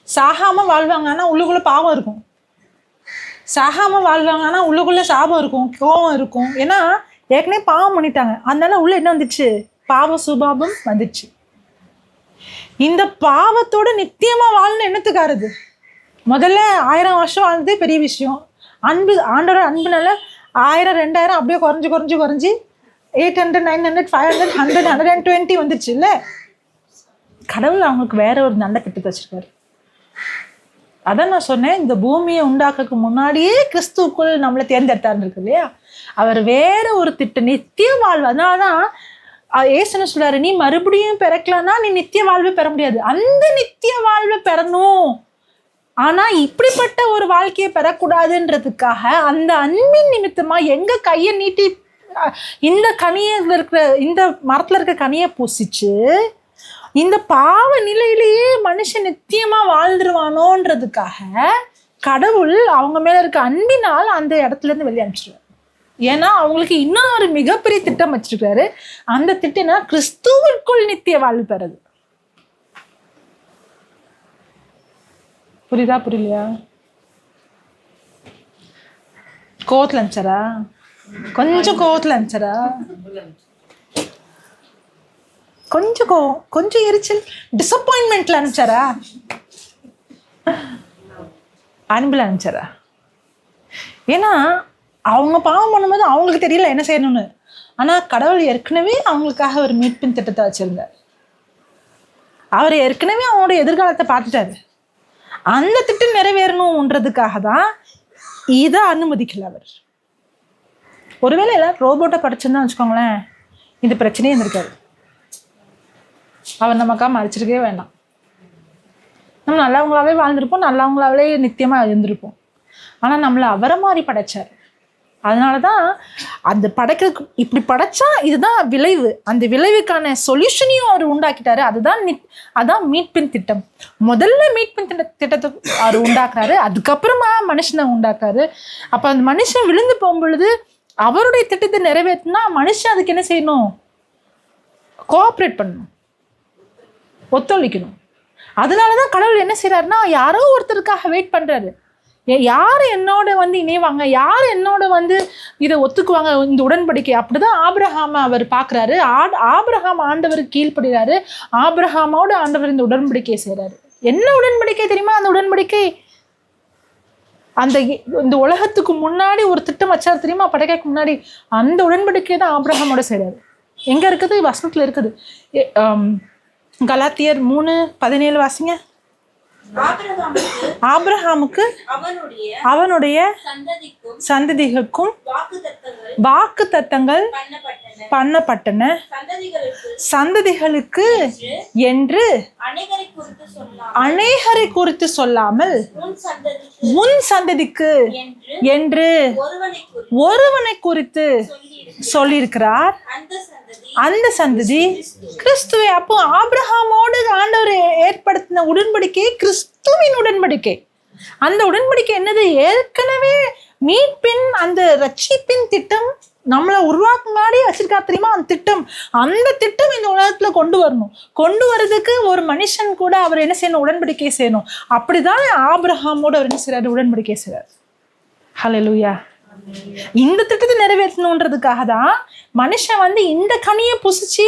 சாகாம வாழ்வாங்க, ஆனா உள்ளுக்குள்ள பாவம் இருக்கும். சாகாம வாழ்வாங்க, ஆனா உள்ளுக்குள்ள சாபம் இருக்கும், கோபம் இருக்கும். ஏன்னா ஏற்கனவே பாவம் பண்ணிட்டாங்க, அதனால உள்ள என்ன வந்துச்சு? பாவ சுபாவம் வந்துச்சு. இந்த பாவத்தோட நித்தியமா வாழணும் என்னத்துக்காருது? முதல்ல 1000 வருஷம் வாழ்ந்ததே பெரிய விஷயம். ஆண்டோட அன்புனால 1000 2000 அப்படியே குறைஞ்சு 800 900 500 100 120 வந்துருச்சு இல்ல. கடவுள் அவங்களுக்கு வேற ஒரு நல்ல திட்டத்தை வச்சிருக்காரு. அதான் நான் சொன்னேன், இந்த பூமியை உண்டாக்குறதுக்கு முன்னாடியே கிறிஸ்துவுக்குள் நம்மளை தேர்ந்தெடுத்தாருன்னு இருக்கு இல்லையா. அவர் வேற ஒரு திட்டம், நித்திய வாழ்வு. அதனாலதான் ஏசுன்னு சொல்றாரு, நீ மறுபடியும் பிறக்கலன்னா நீ நித்திய வாழ்வு பெற முடியாது. அந்த நித்திய வாழ்வு பெறணும், ஆனா இப்படிப்பட்ட ஒரு வாழ்க்கையை பெறக்கூடாதுன்றதுக்காக அந்த அன்பின் நிமித்தமா எங்க கையை நீட்டி இந்த கனியில இருக்கிற இந்த மரத்துல இருக்க கனியை பூசிச்சு இந்த பாவ நிலையிலேயே மனுஷன் நித்தியமா வாழ்ந்துருவானோன்றதுக்காக கடவுள் அவங்க மேல இருக்க அன்பினால் அந்த இடத்துல இருந்து வெளியே அனுப்பிச்சிருவார். ஏன்னா அவங்களுக்கு இன்னொரு மிகப்பெரிய திட்டம் வச்சிருக்காரு. அந்த திட்டம் என்ன? கிறிஸ்துவுக்குள் நித்திய வாழ்வு பெறது. புரியுதா புரியலையா? கோவத்துல அனுப்பிச்சாரா? கொஞ்சம் கோவத்துல அனுப்பிச்சாரா? கொஞ்சம் கோவம், கொஞ்சம் எரிச்சல், டிசப்பாயின்மெண்ட்ல அனுப்பிச்சாரா? அன்புல அனுப்பிச்சாரா? ஏன்னா அவங்க பாவம் பண்ணும்போது அவங்களுக்கு தெரியல என்ன செய்யணும்னு. ஆனா கடவுள் ஏற்கனவே அவங்களுக்காக ஒரு மீட்பின் திட்டத்தை வச்சிருந்தார். அவர் ஏற்கனவே அவங்களோட எதிர்காலத்தை பார்த்துட்டாரு. அந்த திட்டம் நிறைவேறணும்ன்றதுக்காக தான் இதை அனுமதிக்கல அவர். ஒருவேளை எல்லாம் ரோபோட்டை படிச்சிருந்தா வச்சுக்கோங்களேன், இந்த பிரச்சனையே இருந்திருக்காரு. அவர் நமக்காக மறைச்சிருக்கவே வேண்டாம். நம்ம நல்லவங்களாவே வாழ்ந்திருப்போம், நல்லவங்களாவே நித்தியமாக இருந்திருப்போம். ஆனால் நம்மளை அவரை மாதிரி படைச்சார். அதனால தான் அந்த படைக்கிறதுக்கு இப்படி படைச்சா இதுதான் விளைவு, அந்த விளைவுக்கான சொல்யூஷனையும் அவர் உண்டாக்கிட்டாரு. அதான் மீட்பின் திட்டம். முதல்ல மீட்பின் திட்டத்தை அவர் உண்டாக்குறாரு, அதுக்கப்புறமா மனுஷனை உண்டாக்குறாரு. அப்போ அந்த மனுஷன் விழுந்து போகும்பொழுது அவருடைய திட்டத்தை நிறைவேற்றினா மனுஷன் அதுக்கு என்ன செய்யணும்? கோஆப்ரேட் பண்ணணும், ஒத்துழைக்கணும். அதனாலதான் கடவுள் என்ன செய்யறாருன்னா யாரோ ஒருத்தருக்காக வெயிட் பண்றாரு. யார் என்னோட இணைவாங்க, யார் என்னோட இதை ஒத்துக்குவாங்க, இந்த உடன்படிக்கை. அப்படிதான் ஆபிரகாமை அவர் பார்க்குறாரு. ஆபிரகாம் ஆண்டவருக்கு கீழ்ப்படுகிறாரு. ஆபிரகாமோட ஆண்டவர் இந்த உடன்படிக்கையை செய்கிறாரு. என்ன உடன்படிக்கை தெரியுமா? அந்த உடன்படிக்கை இந்த உலகத்துக்கு முன்னாடி ஒரு திட்டம் வச்சாரு தெரியுமா? படைக்கைக்கு முன்னாடி அந்த உடன்படிக்கை தான் ஆபிரகாமோட செய்கிறாரு. எங்க இருக்குது? வசனத்துல இருக்குது. கலாத்தியர் 3:17 வாசிங்க. ஆபிரகாமுக்கு அவனுடைய சந்ததிகளுக்கும் வாக்கு தத்தங்கள் பண்ணப்பட்டன, சந்ததிகளுக்கு என்று அநேகரை குறித்து சொல்லாமல் உன் சந்ததிக்கு என்று ஒருவனை குறித்து சொல்லியிருக்கிறார். அந்த சந்ததி கிறிஸ்துவை. அப்போ ஆபிரகாமோடு ஆண்டவர் ஏற்படுத்தின உடன்படிக்கை கிறிஸ்துவின் உடன்படிக்கை. அந்த உடன்படிக்கை என்னது? ஏற்கனவே மீட்பின் அந்த ரட்சிப்பின் திட்டம் நம்மளை உருவாக்கு முன்னாடி வச்சிருக்கா தெரியுமா? அந்த திட்டம் இந்த உலகத்துல கொண்டு வர்றதுக்கு ஒரு மனுஷன் கூட அவர் என்ன செய்யணும்? உடன்படிக்கை செய்யணும். அப்படிதான் ஆபிரகாமோடு அவர் என்ன செய்யறாரு? உடன்படிக்கை செய்யறாரு. ஹல்லேலூயா. இந்த திட்டத்தை நிறைவேற்றணுன்றதுக்காக தான் மனுஷன் இந்த கனியை புசிச்சு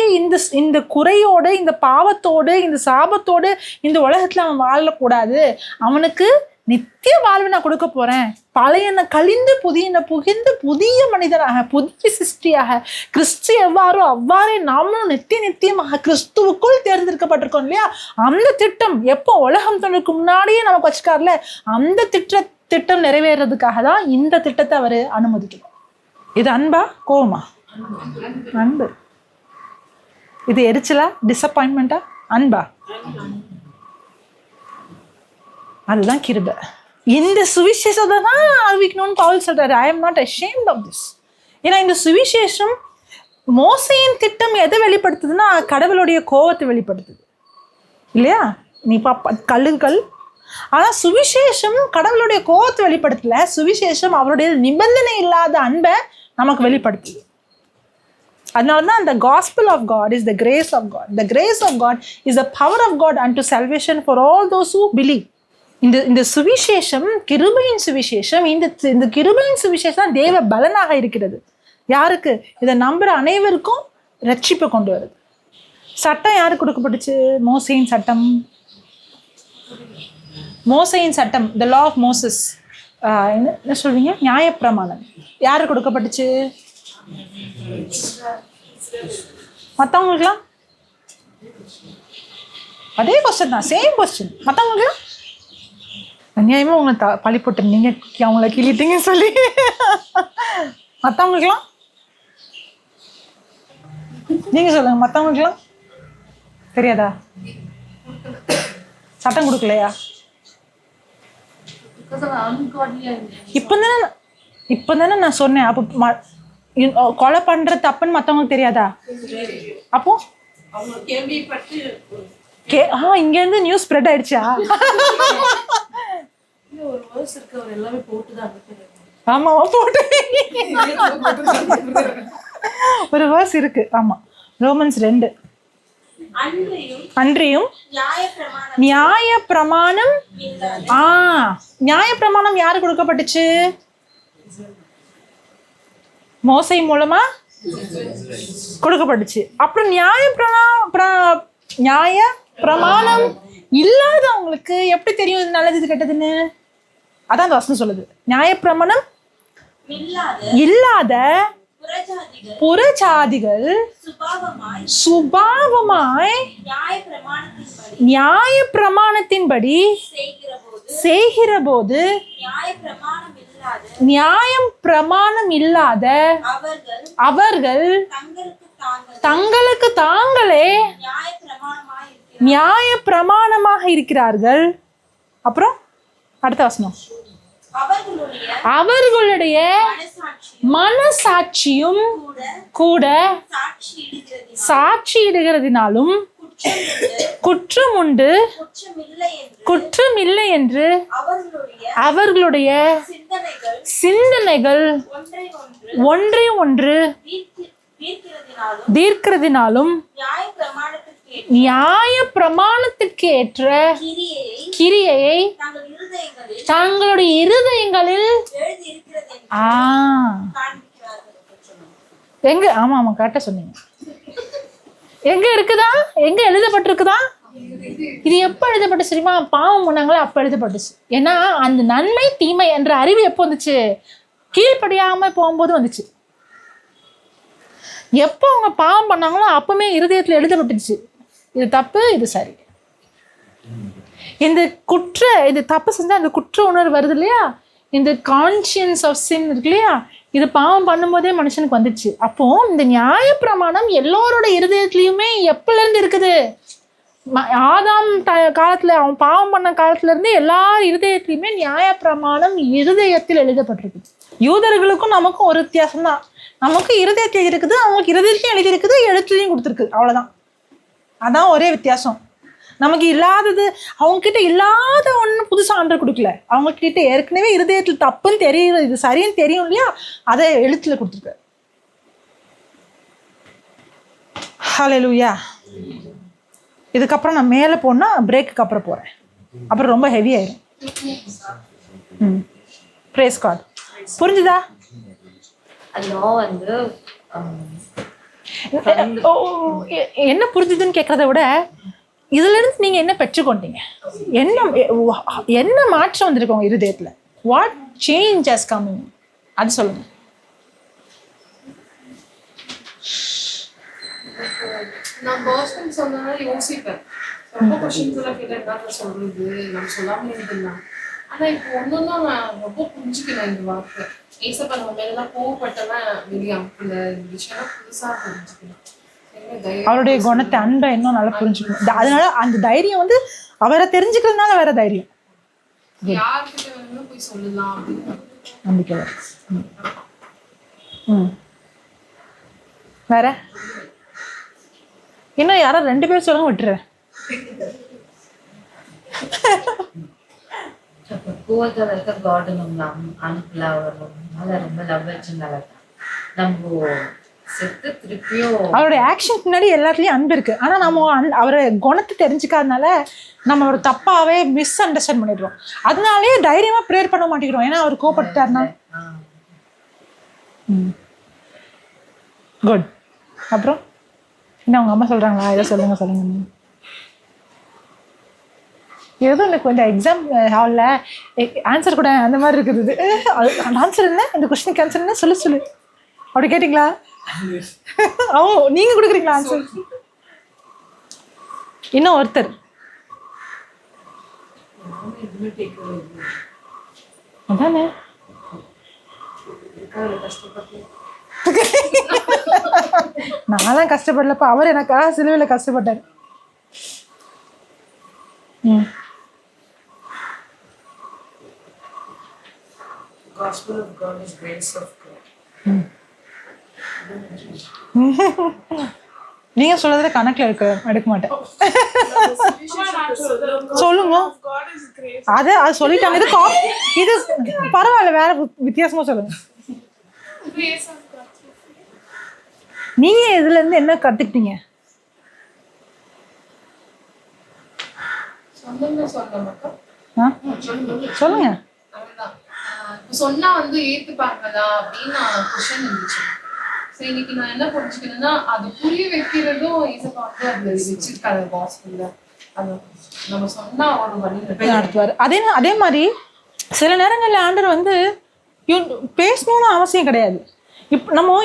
இந்த குறையோடு, இந்த பாவத்தோடு, இந்த சாபத்தோடு இந்த உலகத்துல அவன் வாழக்கூடாது. அவனுக்கு நித்திய வாழ்வு நான் கொடுக்க போறேன். பழையன கழிந்து புதியன புகிந்து புதிய மனிதனாக, புதிய சிருஷ்டியாக கிறிஸ்து எவ்வாறோ அவ்வாறே நாமளும் நித்தியமாக கிறிஸ்துவுக்குள் தேர்ந்தெடுக்கப்பட்டிருக்கோம் இல்லையா? அந்த திட்டம் எப்போ உலகம் தோன்றதுக்கு முன்னாடியே நமக்கு வச்சுக்கார்ல, அந்த திட்டம் நிறைவேறதுக்காக தான் இந்த திட்டத்தை அவர் அனுமதிக்கணும். இது அன்பா கோவமா? அன்பு. இது எரிச்சலா டிசப்பாயின்மெண்டா? அன்பா? அதுதான் கிருபை. இந்த சுவிசேஷத்தை தான் அறிவிக்கணும்னு பவுல் சொல்றாரு. ஐ am not ashamed of this. ஏன்னா இந்த சுவிசேஷம் மோசையின் திட்டம் எதை வெளிப்படுத்துதுன்னா கடவுளுடைய கோவத்தை வெளிப்படுத்துது இல்லையா? நீ கல்லுகள். ஆனா சுவிசேஷம் கடவுளுடைய கோவத்தை வெளிப்படுத்தல, சுவிசேஷம் அவருடைய நிபந்தனை இல்லாத அன்பை நமக்கு வெளிப்படுத்துது. அதனாலதான் the gospel of God is the grace of God. The grace of God is the power of God unto salvation for all those who believe. இந்த சுவிசேஷம் கிருபையின் சுவிசேஷம். இந்த கிருபையின் சுவிசேஷம் தேவ பலனாக இருக்கிறது. யாருக்கு? இதை நம்புற அனைவருக்கும் ரட்சிப்பை கொண்டு வருது. சட்டம் யாருக்கு கொடுக்கப்பட்டுச்சு? மோசையின் சட்டம். மோசையின் சட்டம், the law of Moses. என்ன சொல்வீங்க? நியாயப்பிரமாணம் யாருக்கு கொடுக்கப்பட்டுச்சு? மற்றவங்களுக்குலாம் அதே கொஸ்டின் தான், சேம் கொஸ்டின். மற்றவங்களுக்குலாம் அநியாயமாக உங்களை பழி போட்டு நீங்கள் அவங்கள கிழிட்டீங்கன்னு சொல்லி மற்றவங்களுக்குலாம் நீங்க சொல்லுங்க, மற்றவங்களுக்குலாம் தெரியாதா? சட்டம் கொடுக்கலையா? இப்போ தானே நான் சொன்னேன். அப்போ கொலை பண்ற தப்புன்னு மற்றவங்களுக்கு தெரியாதா? அப்போ இங்க இருந்து நியூஸ் ஸ்ப்ரெட் ஆயிடுச்சா? ஒரு வேர்ஸ் இருக்கு, அவர் எல்லாமே போட்டுதான் அனுப்புறாரு. ஆமாவா? போட்டு ஒரு வேர்ஸ் இருக்கு. ஆமா, ரோமன்ஸ் 2. அன்றியும் நியாய பிரமாணம் நியாய பிரமாணம் யாரு கொடுக்கப்பட்டுச்சு? மோசை மூலமா கொடுக்கப்பட்டுச்சு. அப்புறம் நியாய பிரமாணம் இல்லாதவங்களுக்கு எப்படி தெரியும் இது நல்லது இது கெட்டதுன்னு? அதான் அந்த வசனம் சொல்லுது. நியாய பிரமாணம் இல்லாத புறஜாதிகள் சுபாவமாய் நியாய பிரமாணத்தின்படி செய்கிற போது நியாயம் பிரமாணம் இல்லாத அவர்கள் தங்களுக்கு தாங்களே நியாய பிரமாணமாக இருக்கிறார்கள். அப்புறம் அடுத்த வசனம், அவர்களுடைய மனசாட்சியும் கூட சாட்சியிடுகிறதினாலும் குற்றம் உண்டு குற்றம் இல்லை என்று அவர்களுடைய சிந்தனைகள் ஒன்றை ஒன்று தீர்க்கிறதினாலும் நியாய பிரமாணத்திற்கு ஏற்ற கிரியையை தங்களுடைய இருதயங்களில் எங்க ஆமா கரெக்டா சொன்னீங்க. எங்க இருக்குதா? எங்க எழுதப்பட்டிருக்குதா? இது எப்ப எழுதப்பட்டுச்சு தெரியுமா? பாவம் பண்ணாங்களோ அப்ப எழுதப்பட்டுச்சு. ஏன்னா அந்த நன்மை தீமை என்ற அறிவு எப்போ வந்துச்சு? கீழ்ப்படியாம போகும்போது வந்துச்சு. எப்போ அவங்க பாவம் பண்ணாங்களோ அப்பவுமே இருதயத்துல எழுதப்பட்டுச்சு, இது தப்பு இது சரி. இது தப்பு செஞ்சா அந்த குற்ற உணர்வு வருது இல்லையா? இந்த கான்சியன்ஸ் ஆஃப் சின் இருக்கு இல்லையா? இது பாவம் பண்ணும்போதே மனுஷனுக்கு வந்துச்சு. அப்போ இந்த நியாய பிரமாணம் எல்லோரோட இருதயத்திலயுமே எப்பல இருந்து இருக்குது? ஆதாம் காலத்துல, அவன் பாவம் பண்ண காலத்துல இருந்து எல்லார் இருதயத்திலயுமே நியாய பிரமாணம் இருதயத்தில் எழுதப்பட்டிருக்கு. யூதர்களுக்கும் நமக்கும் ஒரு வித்தியாசம் தான். நமக்கு இருதயத்தில் இருக்குது, அவங்களுக்கு இருதயத்திலையும் எழுதி இருக்குது, எழுத்துலையும் கொடுத்துருக்கு. அவ்வளவுதான். அதான் ஒரே வித்தியாசம். நமக்கு இல்லாதது, அவங்க கிட்ட இல்லாத ஒண்ணு புதுசா ஆண்டவர் கொடுக்கல. அவங்க கிட்ட ஏற்கனவே இருதயத்தில் தப்புன்னு தெரியும், இது சரின்னு தெரியும் இல்லையா? அதை எழுத்துல கொடுத்துருக்காரு. ஹல்லேலூயா. இதுக்கப்புறம் நான் மேலே போனா பிரேக்குக்கு அப்புறம் போறேன். அப்புறம் ரொம்ப ஹெவி ஆயிரும். Praise God. புரிஞ்சுதா? என்ன புரிஞ்சுதுன்னு கேட்கறத விட இதுல இருந்து நீங்க என்ன பெற்றுக்கொண்டீங்க? என்ன மாற்றம் வந்திருக்கு உங்க இருதயத்துல? What change has come in? அது சொல்லுங்க. நான் பர்சனல் சொன்னா யோசிப்பேன். ரொம்ப கொஸ்டின்ஸ் எல்லாம் கேட்டா என்ன சொல்றது, நம்ம சொல்லாம இருக்கலாம். ஆனா இப்போ ஒன்னொன்னா நான் ரொம்ப புரிஞ்சுக்கிறேன் இந்த வார்த்தை. ஏசப்பா நம்ம மேலாம் கோவப்பட்டெல்லாம் வெளியே அந்த விஷயம் புதுசா புரிஞ்சுக்கணும். அவருடைய குணத்தை, அன்பை இன்னும் நல்லா புரிஞ்சுக்கணும். அதனால அந்த தைரியம் வந்து அவரை தெரிஞ்சுக்கிறதுனால வேற தைரியம். யார்கிட்ட வேணும்னு போய் சொல்லலாம் அப்படின்னு நம்பிக்கை. வேற இன்னும் யாரோ 2 பேர் சொல்லுங்க, விட்டுறேன். கோவத்தில் இருக்க காடு நம்ம அனுப்பல, அவர் மேல ரொம்ப லவ் வச்சிருந்தால நம்ம செத்து திருப்பியும் அவருடைய ஆக்ஷன் பின்னாடி எல்லாத்துலயும் அன்பு இருக்கு. ஆனா நம்ம அவரை குணத்தை தெரிஞ்சுக்காதனால நம்ம ஒரு தப்பாவே மிஸ் அண்டர்ஸ்டாண்ட் பண்ணிடுறோம். அதனாலேயே தைரியமா ப்ரேயர் பண்ண மாட்டேங்கிறோம். ஏன்னா அவர் கோபப்பட்டாருன்னா. குட். அப்புறம் என்ன உங்க அம்மா சொல்றாங்களா? ஏதோ சொல்லுங்க. ஏதோ எனக்கு இந்த எக்ஸாம் ஹாலில் ஆன்சர் கூட அந்த மாதிரி இருக்குது. ஆன்சர் என்ன, இந்த கொஸ்டினுக்கு ஆன்சர் என்ன, சொல்லு அப்படி கேட்டிங்களா? நீங்க கொடுக்குறீங்களா ஆன்சர்? இன்னும் ஒருத்தர் அதானே நான் தான் கஷ்டப்படலப்பா, அவர் எனக்காக சிலுவையில் கஷ்டப்பட்டார். Gospel of God is grace of God. நீங்க சொல்றதுல கணக்குல எடுக்க மாட்டேன். சொல்லுங்க. அது சொல்லிட்டாங்க. இது பரவாயில்ல, வேற வித்தியாசமா சொல்லுங்க. நீங்க இதுல இருந்து என்ன கத்துக்கிட்டீங்க? சொல்லுங்க. சொன்னா வந்து ஏத்துப்பாங்களா அப்படின்னு நான் கொஸ்டின் இருந்துச்சு. ஸோ இன்னைக்கு நான் என்ன புரிஞ்சுக்கணும்னா, அது புரிய வைக்கிறதும் ஏசப்பா வந்து அது வச்சிருக்காரு காஸ்பல்ல. அது நம்ம சொன்னா ஒரு வழி நடத்துவார். அதே மாதிரி சில நேரங்களில் ஆண்டவர் வந்து பேசணும்னு அவசியம் கிடையாது.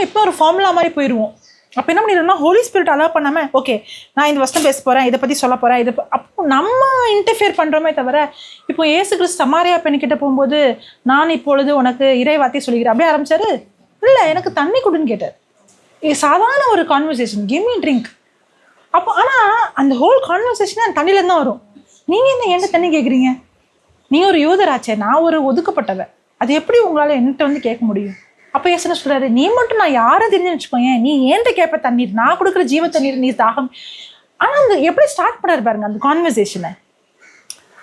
இப்போ ஒரு ஃபார்முலா மாதிரி போயிடுவோம். அப்போ என்ன பண்ணிடுறோம்னா, ஹோலி ஸ்பிரிட் அலோவ் பண்ணாமல், ஓகே நான் இந்த வருஷம் பேச போகிறேன், இதை பற்றி சொல்ல போகிறேன், இது அப்போ நம்ம இன்டர்ஃபியர் பண்ணுறோமே தவிர, இப்போ இயேசு கிறிஸ்து சமாரியா பெண்கிட்ட போகும்போது நான் இப்பொழுது உனக்கு இறை வார்த்தை சொல்லிக்கிறேன் அப்படியே ஆரம்பிச்சாரு. இல்லை, எனக்கு தண்ணி கொடுன்னு கேட்டார். சாதாரண ஒரு கான்வர்சேஷன், கிவ் மீ ட்ரிங்க். அப்போ ஆனால் அந்த ஹோல் கான்வர்சேஷன் அந்த தண்ணியிலேருந்து தான் வரும். நீங்கள் என்ன என்கிட்ட தண்ணி கேட்குறீங்க? நீங்கள் ஒரு யூதராச்சே, நான் ஒரு ஒதுக்கப்பட்டவ, அது எப்படி உங்களால் என்கிட்ட வந்து கேட்க முடியும்? அப்போ ஏசன சொல்கிறாரு, நீ மட்டும் நான் யாரை தெரிஞ்சுன்னு வச்சுக்கோங்க, நீ ஏன்ட்ட கேட்ப தண்ணீர், நான் கொடுக்குற ஜீவ தண்ணீர் நீ தாகம். ஆனால் அந்த எப்படி ஸ்டார்ட் பண்ணாரு பாருங்க அந்த கான்வர்சேஷனை.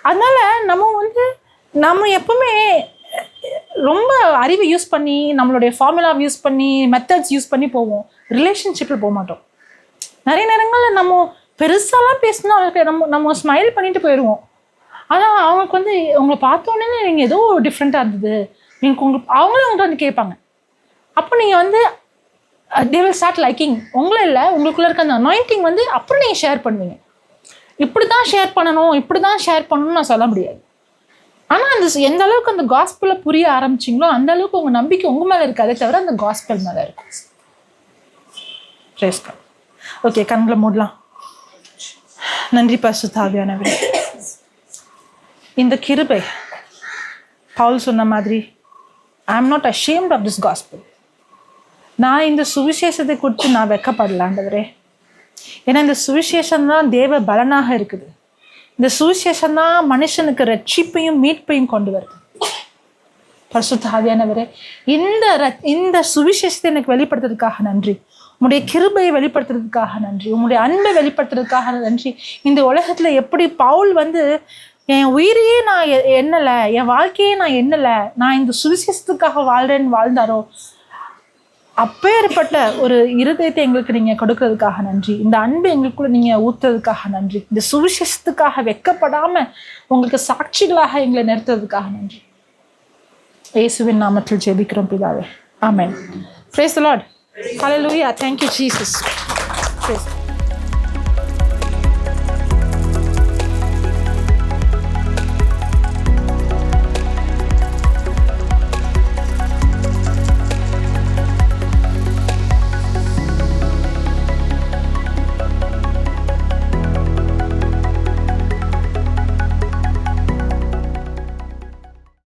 அதனால நம்ம எப்பவுமே ரொம்ப அறிவை யூஸ் பண்ணி, நம்மளுடைய ஃபார்முலா யூஸ் பண்ணி, மெத்தட்ஸ் யூஸ் பண்ணி போவோம், ரிலேஷன்ஷிப்பில் போக மாட்டோம். நிறைய நேரங்களில் நம்ம பெருசாலாம் பேசினா நம்ம ஸ்மைல் பண்ணிட்டு போயிடுவோம். ஆனால் அவங்களுக்கு வந்து உங்களை பார்த்தோன்னே நீங்கள் ஏதோ டிஃப்ரெண்ட்டாக இருந்தது, அவங்களே உங்கள்கிட்ட வந்து கேட்பாங்க. அப்போ நீங்கள் வந்து they will start liking உங்களே இல்லை, உங்களுக்குள்ளே இருக்க அந்த அனாயிண்டிங் வந்து அப்புறம் நீங்கள் ஷேர் பண்ணுவீங்க. இப்படி தான் ஷேர் பண்ணணும்னு நான் சொல்ல முடியாது. ஆனால் அந்த எந்த அளவுக்கு அந்த காஸ்பலை புரிய ஆரம்பிச்சிங்களோ அந்த அளவுக்கு உங்கள் நம்பிக்கை உங்கள் மேலே இருக்காதே தவிர அந்த காஸ்பல் மேலே இருக்கும். Brace God. ஓகே, கண்களை மூடலாம். நன்றி பரிசுத்த ஆவியானவரே. இந்த கிருபை பவுல் சொன்ன மாதிரி, I am not ashamed of this gospel. நான் இந்த சுவிசேஷத்தை குறித்து நான் வெட்கப்படல ஆண்டவரே. ஏன்னா இந்த சுவிசேஷம் தான் தேவ பலனாக இருக்குது. இந்த சுவிசேஷம் தான் மனுஷனுக்கு ரட்சிப்பையும் மீட்பையும் கொண்டு வருது. பரிசுத்த ஆவியானவரே, இந்த சுவிசேஷத்தை எனக்கு வெளிப்படுத்துறதுக்காக நன்றி. உங்களுடைய கிருபையை வெளிப்படுத்துறதுக்காக நன்றி. உங்களுடைய அன்பை வெளிப்படுத்துறதுக்காக நன்றி. இந்த உலகத்தில் எப்படி பவுல் வந்து என் உயிரையே நான் எண்ணலை, என் வாழ்க்கையே நான் எண்ணலை, நான் இந்த சுவிசேஷத்துக்காக வாழ்றேன்னு வாழ்ந்தாரோ, அப்பேற்பட்ட ஒரு இருதயத்தை எங்களுக்கு நீங்கள் கொடுக்கறதுக்காக நன்றி. இந்த அன்பு எங்களுக்குள்ள நீங்கள் ஊற்றுறதுக்காக நன்றி. இந்த சுவிசேஷத்துக்காக வெட்கப்படாமல் உங்களுக்கு சாட்சிகளாக எங்களை நிறுத்துறதுக்காக நன்றி. இயேசுவின் நாமத்தில் ஜெபிக்கிறோம் பிதாவே, ஆமென். Praise the Lord. Hallelujah. Thank you, Jesus. Praise.